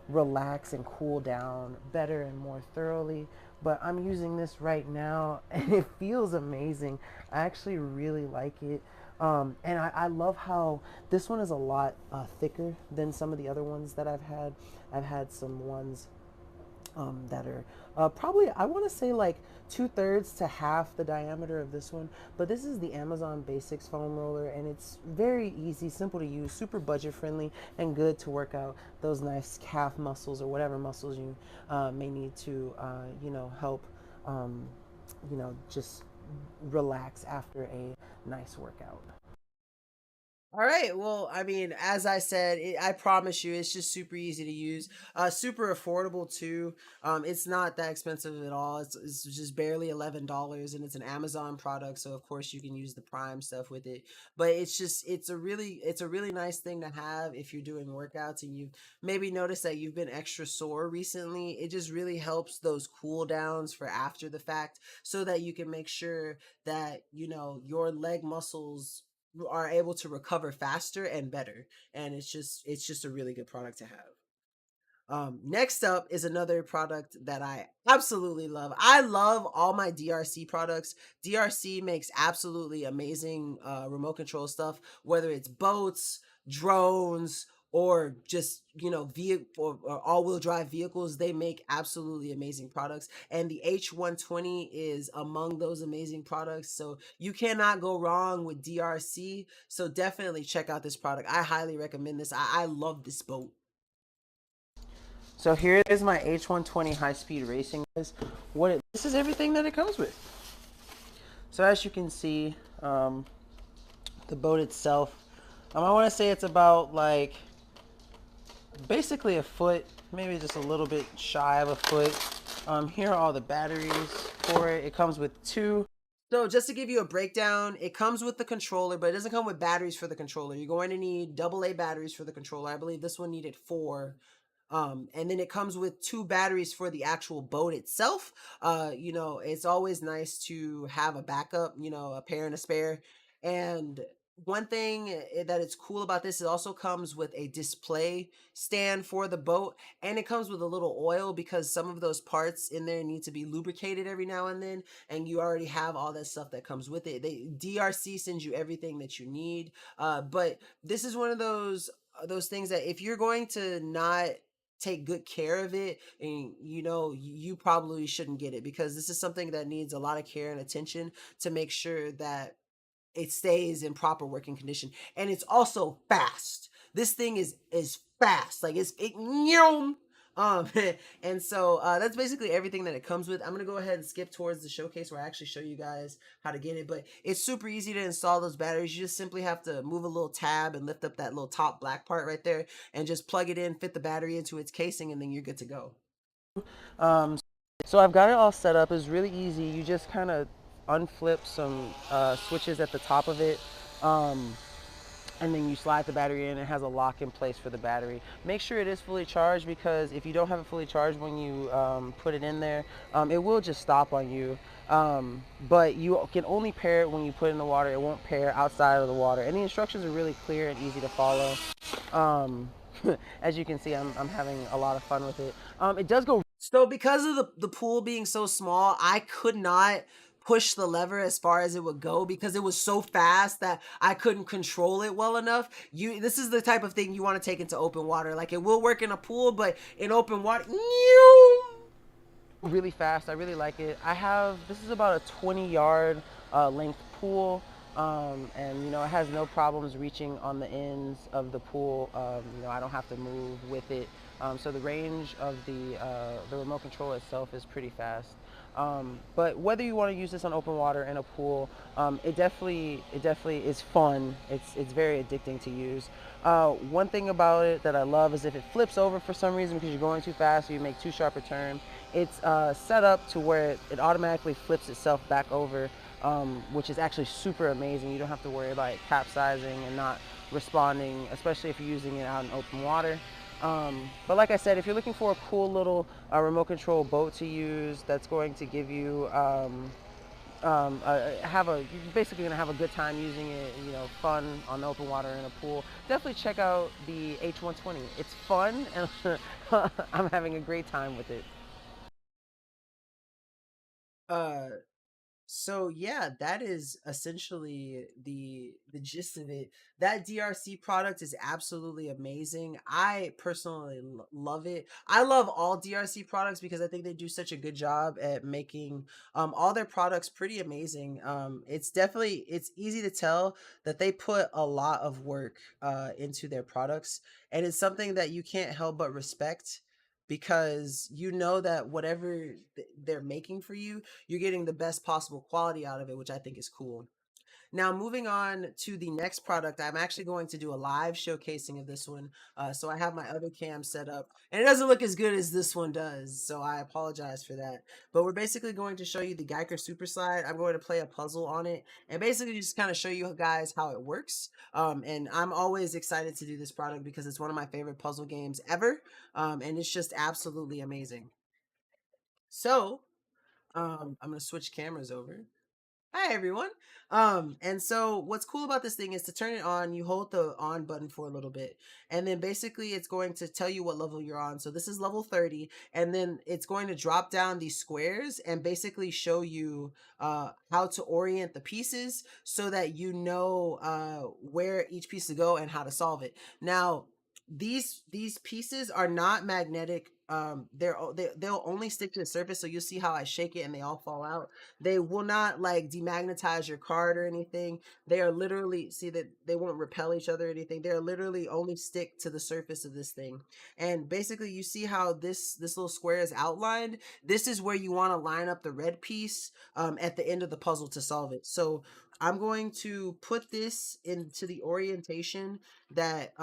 relax and cool down better and more thoroughly. But I'm using this right now and it feels amazing. I actually really like it. And I love how this one is a lot thicker than some of the other ones that I've had. I've had some ones that are probably, I want to say, like 2/3 to half the diameter of this one. But this is the Amazon Basics foam roller, and it's very easy, simple to use, super budget friendly, and good to work out those nice calf muscles, or whatever muscles you may need to help just relax after a nice workout. All right. Well, I mean, as I said, I promise you, it's just super easy to use, super affordable too. It's not that expensive at all. It's just barely $11, and it's an Amazon product, so of course you can use the Prime stuff with it. But it's a really nice thing to have if you're doing workouts and you maybe notice that you've been extra sore recently. It just really helps those cool downs for after the fact, so that you can make sure that your leg muscles are able to recover faster and better. And it's just a really good product to have. Next up is another product that I absolutely love. I love all my DRC products. DRC makes absolutely amazing remote control stuff, whether it's boats, drones, or just vehicle or all-wheel drive vehicles. They make absolutely amazing products, and the H120 is among those amazing products. So you cannot go wrong with DRC. So definitely check out this product. I highly recommend this. I love this boat. So here is my H120 high-speed racing. This is everything that it comes with. So as you can see, the boat itself, I want to say it's about like basically a foot, maybe just a little bit shy of a foot. Here are all the batteries for it. It comes with two So just to give you a breakdown, it comes with the controller, but it doesn't come with batteries for the controller. You're going to need AA batteries for the controller. I believe this one needed 4. And then it comes with 2 batteries for the actual boat itself. You know, it's always nice to have a backup, you know, a pair and a spare. And one thing that it's cool about this, it also comes with a display stand for the boat, and it comes with a little oil because some of those parts in there need to be lubricated every now and then, and you already have all that stuff that comes with it. DRC sends you everything that you need. But this is one of those things that if you're going to not take good care of it, and you know, you probably shouldn't get it, because this is something that needs a lot of care and attention to make sure that it stays in proper working condition, and it's also fast. This thing is fast, like it um and so that's basically everything that it comes with. I'm gonna go ahead and skip towards the showcase where I actually show you guys how to get it, but it's super easy to install those batteries. You just simply have to move a little tab and lift up that little top black part right there and just plug it in, fit the battery into its casing, and then you're good to go. Um, so I've got it all set up. It's really easy. You just kind of unflip some switches at the top of it. And then you slide the battery in. It has a lock in place for the battery. Make sure it is fully charged, because if you don't have it fully charged when you put it in there, it will just stop on you. But you can only pair it when you put it in the water. It won't pair outside of the water. And the instructions are really clear and easy to follow. Um, as you can see, I'm having a lot of fun with it. It does go. So because of the pool being so small, I could not push the lever as far as it would go because it was so fast that I couldn't control it well enough. This is the type of thing you want to take into open water. Like, it will work in a pool, but in open water, really fast. I really like it. This is about a 20-yard length pool. And you know, it has no problems reaching on the ends of the pool. You know, I don't have to move with it. So the range of the remote control itself is pretty fast. But whether you want to use this on open water in a pool, it definitely is fun. It's very addicting to use. One thing about it that I love is if it flips over for some reason because you're going too fast or you make too sharp a turn, it's set up to where it automatically flips itself back over, which is actually super amazing. You don't have to worry about it capsizing and not responding, especially if you're using it out in open water. But like I said, if you're looking for a cool little remote control boat to use that's going to give you you're basically gonna have a good time using it, you know, fun on open water in a pool, definitely check out the H120. It's fun, and I'm having a great time with it. uh So yeah, that is essentially the gist of it. That DRC product is absolutely amazing. I personally love it. I love all DRC products because I think they do such a good job at making all their products pretty amazing. It's easy to tell that they put a lot of work into their products, and it's something that you can't help but respect, because you know that whatever they're making for you, you're getting the best possible quality out of it, which I think is cool. Now, moving on to the next product, I'm actually going to do a live showcasing of this one. So I have my other cam set up, and it doesn't look as good as this one does, so I apologize for that. But we're basically going to show you the Geiger Super Slide. I'm going to play a puzzle on it, and basically just kind of show you guys how it works. And I'm always excited to do this product because it's one of my favorite puzzle games ever, and it's just absolutely amazing. So I'm gonna switch cameras over. Hi everyone. And so what's cool about this thing is to turn it on, you hold the on button for a little bit, and then basically it's going to tell you what level you're on. So this is level 30, and then it's going to drop down these squares and basically show you how to orient the pieces so that you know where each piece to go and how to solve it. Now, these pieces are not magnetic. They'll only stick to the surface, so you'll see how I shake it and they all fall out. They will not like demagnetize your card or anything. They are literally, see that they won't repel each other or anything. They're literally only stick to the surface of this thing. And basically you see how this little square is outlined. This is where you want to line up the red piece at the end of the puzzle to solve it. So I'm going to put this into the orientation that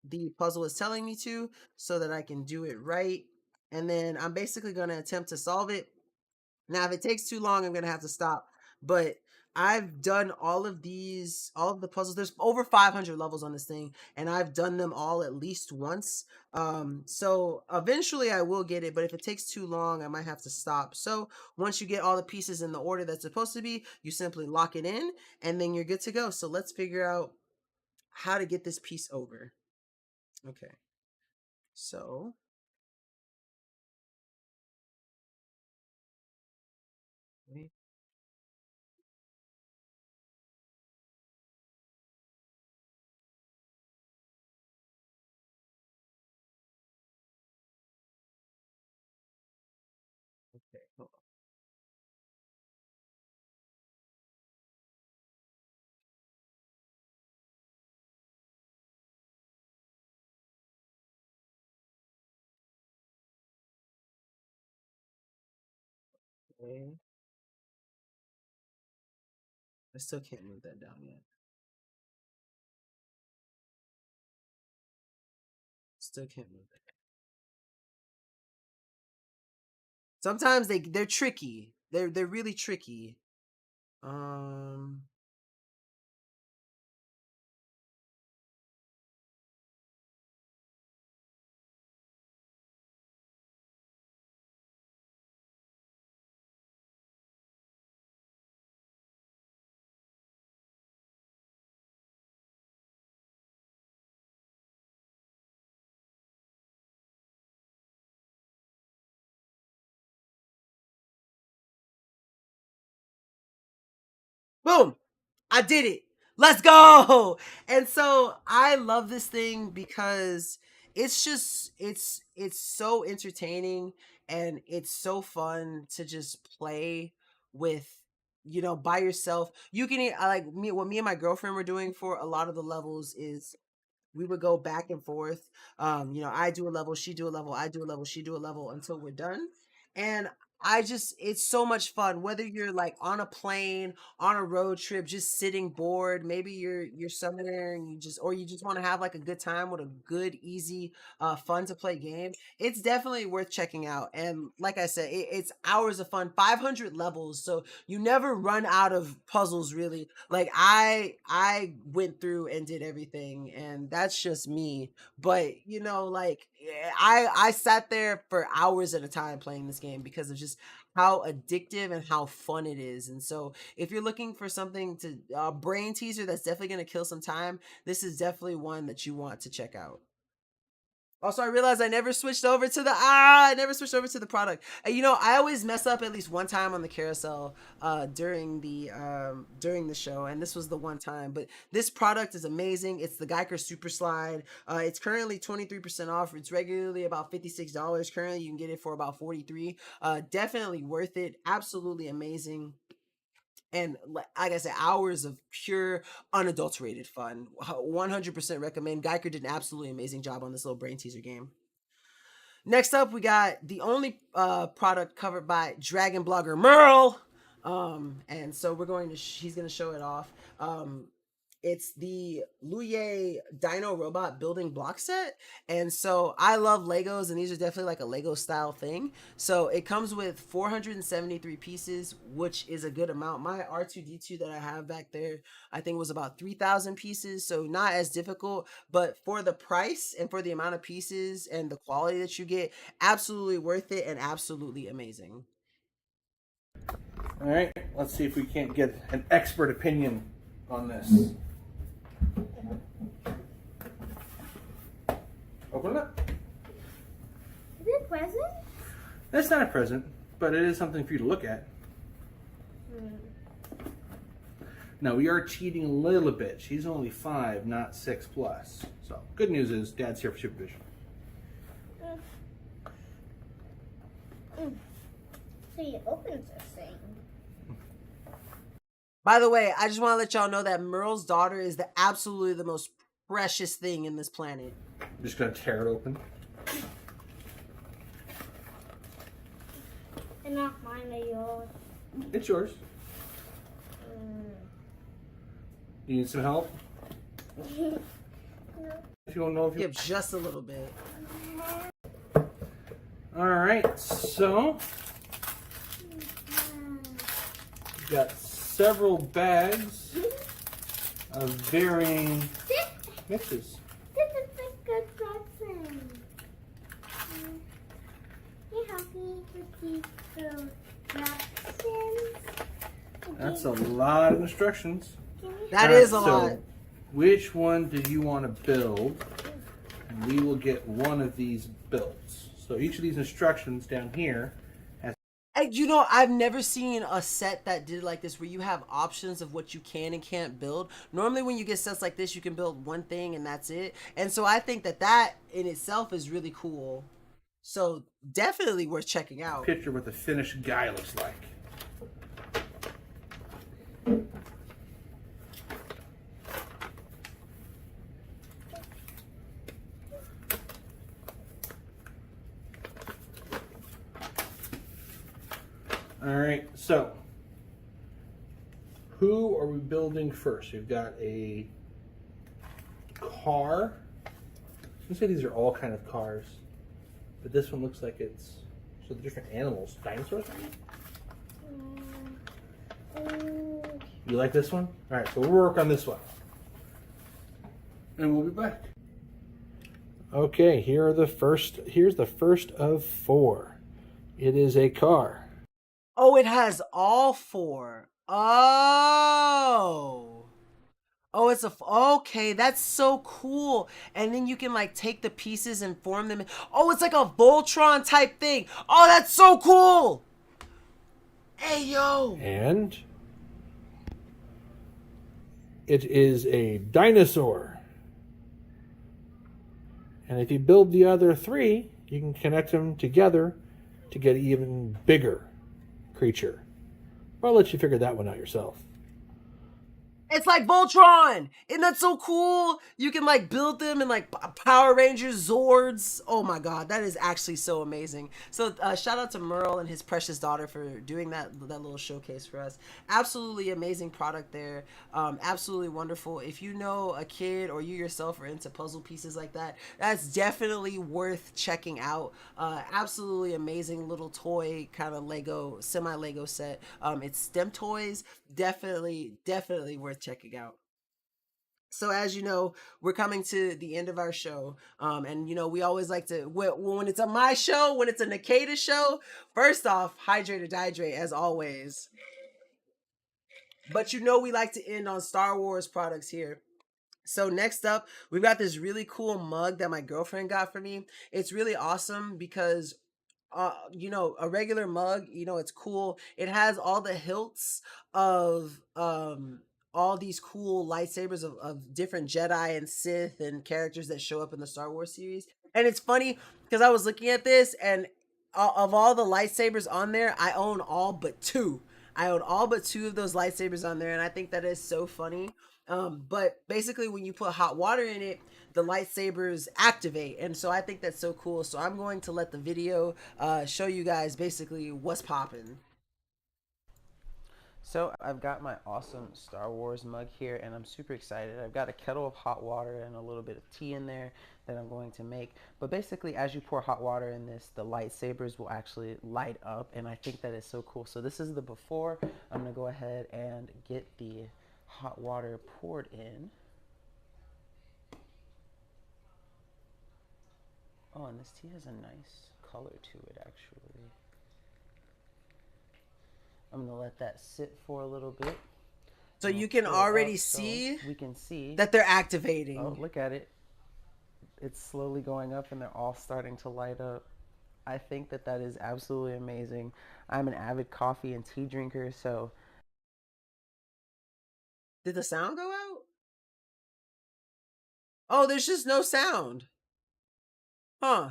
the puzzle is telling me to, so that I can do it right. And then I'm basically going to attempt to solve it. Now, if it takes too long, I'm going to have to stop. but I've done all of the puzzles. There's over 500 levels on this thing, and I've done them all at least once. So eventually I will get it, but if it takes too long, I might have to stop. So once you get all the pieces in the order that's supposed to be, you simply lock it in, and then you're good to go. So let's figure out how to get this piece over. Okay. So wait. Okay. Hold on. Okay. I still can't move that down yet. Still can't move that. Sometimes they're tricky. They're really tricky. Um Boom! I did it. Let's go. And so I love this thing because it's just it's so entertaining, and it's so fun to just play with, by yourself. You can I like me what me and my girlfriend were doing for a lot of the levels is we would go back and forth. I do a level, she do a level, I do a level, she do a level until we're done. And it's so much fun. Whether you're like on a plane, on a road trip, just sitting bored, maybe you're somewhere and you just want to have like a good time with a good, easy, fun to play game. It's definitely worth checking out. And like I said, it's hours of fun, 500 levels, so you never run out of puzzles really. Like I went through and did everything, and that's just me. But I sat there for hours at a time playing this game because of just how addictive and how fun it is. And so if you're looking for something to brain teaser that's definitely going to kill some time, this is definitely one that you want to check out. Also, I realized I never switched over to the product. I always mess up at least one time on the carousel during the show, and this was the one time. But this product is amazing. It's the Geiger Super Slide. It's currently 23% off. It's regularly about $56. Currently, you can get it for about 43. Definitely worth it. Absolutely amazing. And like I said, hours of pure, unadulterated fun. 100% recommend. Geiger did an absolutely amazing job on this little brain teaser game. Next up, we got the only product covered by Dragon Blogger Merle. And so he's going to show it off. It's the Luye Dino Robot building block set. And so I love Legos, and these are definitely like a Lego style thing. So it comes with 473 pieces, which is a good amount. My R2D2 that I have back there, I think was about 3,000 pieces. So not as difficult, but for the price and for the amount of pieces and the quality that you get, absolutely worth it and absolutely amazing. All right, let's see if we can't get an expert opinion on this. Open it up. Is it a present? That's not a present, but it is something for you to look at. Now, we are cheating a little bit. She's only 5, not 6 plus. So, good news is Dad's here for supervision. So you opens this thing. By the way, I just want to let y'all know that Merle's daughter is absolutely the most precious thing in this planet. I'm just going to tear it open. And not mine, or yours. It's yours. You need some help? No. If you don't know if you... Yep, just a little bit. Alright, so... We've got several bags of varying mixes. This is a good present. You happy with these little vaccines? That's a lot of instructions. That Alright, is a lot. Which one do you want to build? And we will get one of these built. So each of these instructions down here has. And you know, I've never seen a set that did like this where you have options of what you can and can't build. Normally when you get sets like this, you can build one thing and that's it. And so I think that that in itself is really cool. So definitely worth checking out. Picture what the finished guy looks like. All right, so who are we building first? We've got a car. Let's say these are all kind of cars, but this one looks like it's so the different animals, dinosaurs. You like this one? All right, so we'll work on this one, and we'll be back. Okay, here's the first of 4. It is a car. Oh, it has all 4. Oh. Oh, it's okay, that's so cool. And then you can like take the pieces and form them. Oh, it's like a Voltron type thing. Oh, that's so cool. Hey, yo. And it is a dinosaur. And if you build the other 3, you can connect them together to get an even bigger creature. I'll let you figure that one out yourself. It's like Voltron. Isn't that so cool? You can like build them in like Power Rangers, Zords. Oh my God, that is actually so amazing. So shout out to Merle and his precious daughter for doing that little showcase for us. Absolutely amazing product there. Absolutely wonderful. If you know a kid or you yourself are into puzzle pieces like that, that's definitely worth checking out. Absolutely amazing little toy kind of Lego, semi-Lego set. It's STEM toys. Definitely worth checking out. So as you know, we're coming to the end of our show. And you know, we always like to, when it's a my show, when it's a Nkda show, first off, hydrate or dihydrate as always. But you know, we like to end on Star Wars products here. So next up, we've got this really cool mug that my girlfriend got for me. It's really awesome because you know, a regular mug, you know, it's cool. It has all the hilts of all these cool lightsabers of different Jedi and Sith and characters that show up in the Star Wars series. And it's funny because I was looking at this and of all the lightsabers on there, I own all but 2. I own all but 2 of those lightsabers on there, and I think that is so funny. But basically when you put hot water in it, the lightsabers activate, and so I think that's so cool. So I'm going to let the video show you guys basically what's popping. So I've got my awesome Star Wars mug here, and I'm super excited. I've got a kettle of hot water and a little bit of tea in there that I'm going to make. But basically, as you pour hot water in this, the lightsabers will actually light up, and I think that is so cool. So this is the before. I'm going to go ahead and get the hot water poured in. Oh, and this tea has a nice color to it, actually. I'm going to let that sit for a little bit. So you can already see we can see that they're activating. Oh, look at it. It's slowly going up and they're all starting to light up. I think that that is absolutely amazing. I'm an avid coffee and tea drinker, so... Did the sound go out? Oh, there's just no sound. Huh.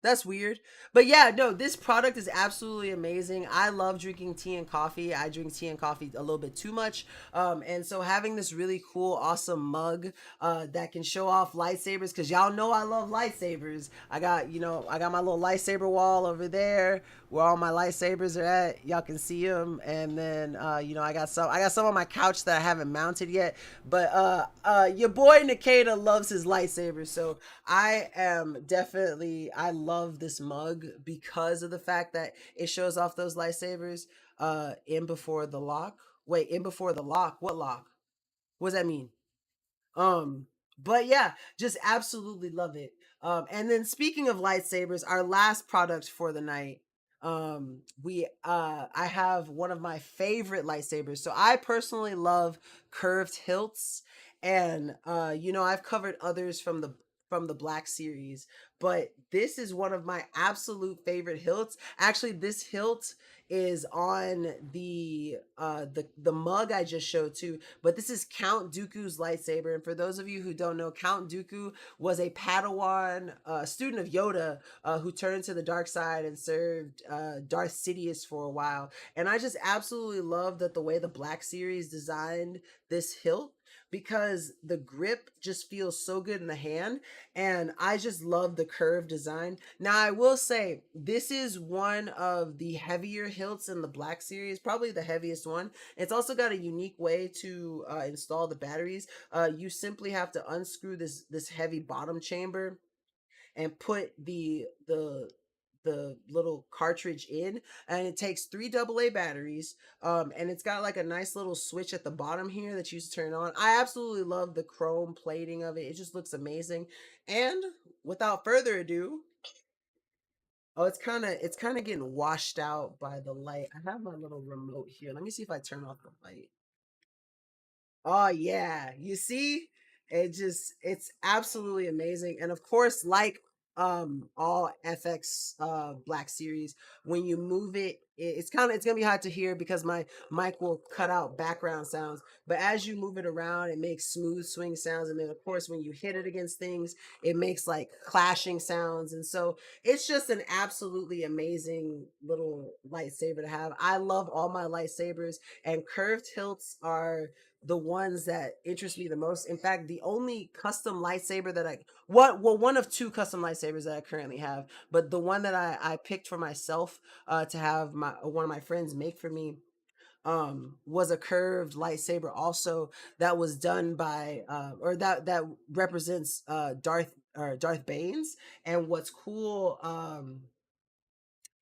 That's weird. But yeah, no, this product is absolutely amazing. I love drinking tea and coffee. I drink tea and coffee a little bit too much. And so having this really cool, awesome mug that can show off lightsabers, because y'all know I love lightsabers. I got my little lightsaber wall over there where all my lightsabers are at. Y'all can see them. And then, I got some on my couch that I haven't mounted yet. But your boy Nkda loves his lightsabers. So I love this mug because of the fact that it shows off those lightsabers in before the lock Wait, in before the lock. What lock? What does that mean? Um, but yeah, just absolutely love it. And then speaking of lightsabers, our last product for the night, we I have one of my favorite lightsabers. So I personally love curved hilts, and you know, I've covered others from the Black series, but this is one of my absolute favorite hilts. Actually, this hilt is on the mug I just showed too. But this is Count Dooku's lightsaber, and for those of you who don't know, Count Dooku was a Padawan student of Yoda who turned to the dark side and served Darth Sidious for a while. And I just absolutely love that the way the Black series designed this hilt, because the grip just feels so good in the hand, and I just love the curved design. Now I will say this is one of the heavier hilts in the Black series, probably the heaviest one. It's also got a unique way to install the batteries. You simply have to unscrew this heavy bottom chamber and put the little cartridge in, and it takes 3 AA batteries, and it's got like a nice little switch at the bottom here that you turn on. I absolutely love the chrome plating of it. It just looks amazing. And without further ado, oh, it's kind of getting washed out by the light. I have my little remote here. Let me see if I turn off the light. Oh yeah, you see, it's absolutely amazing. And of course, like all FX Black series, when you move it, it's gonna be hard to hear because my mic will cut out background sounds. But as you move it around, it makes smooth swing sounds, and then of course when you hit it against things, it makes like clashing sounds. And so it's just an absolutely amazing little lightsaber to have. I love all my lightsabers, and curved hilts are the ones that interest me the most. In fact, the only custom lightsaber that one of 2 custom lightsabers that I currently have, but the one that I picked for myself to have my one of my friends make for me was a curved lightsaber also, that was done by or that represents Darth Bane's. And what's cool,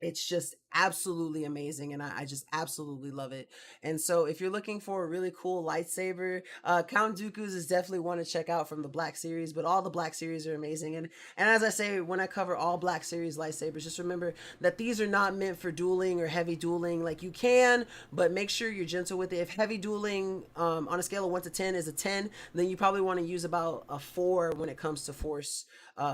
it's just absolutely amazing, and I just absolutely love it. And so if you're looking for a really cool lightsaber, Count Dooku's is definitely one to check out from the Black series. But all the Black series are amazing, and as I say, when I cover all Black series lightsabers, just remember that these are not meant for dueling or heavy dueling. Like, you can, but make sure you're gentle with it. If heavy dueling on a scale of 1 to 10 is a 10, then you probably want to use about a 4 when it comes to force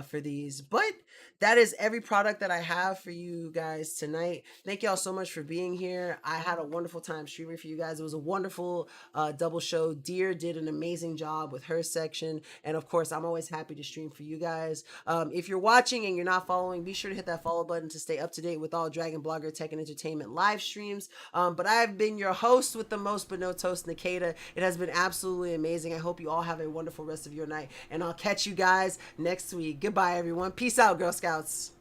for these. But that is every product that I have for you guys tonight. Thank y'all so much for being here. I had a wonderful time streaming for you guys. It was a wonderful double show. Deer did an amazing job with her section, and of course, I'm always happy to stream for you guys. If you're watching and you're not following, be sure to hit that follow button to stay up to date with all Dragon Blogger Tech and Entertainment live streams. But I've been your host with the most but no toast, Nkda. It has been absolutely amazing. I hope you all have a wonderful rest of your night, and I'll catch you guys next week. Goodbye, everyone. Peace out, Girl Scouts.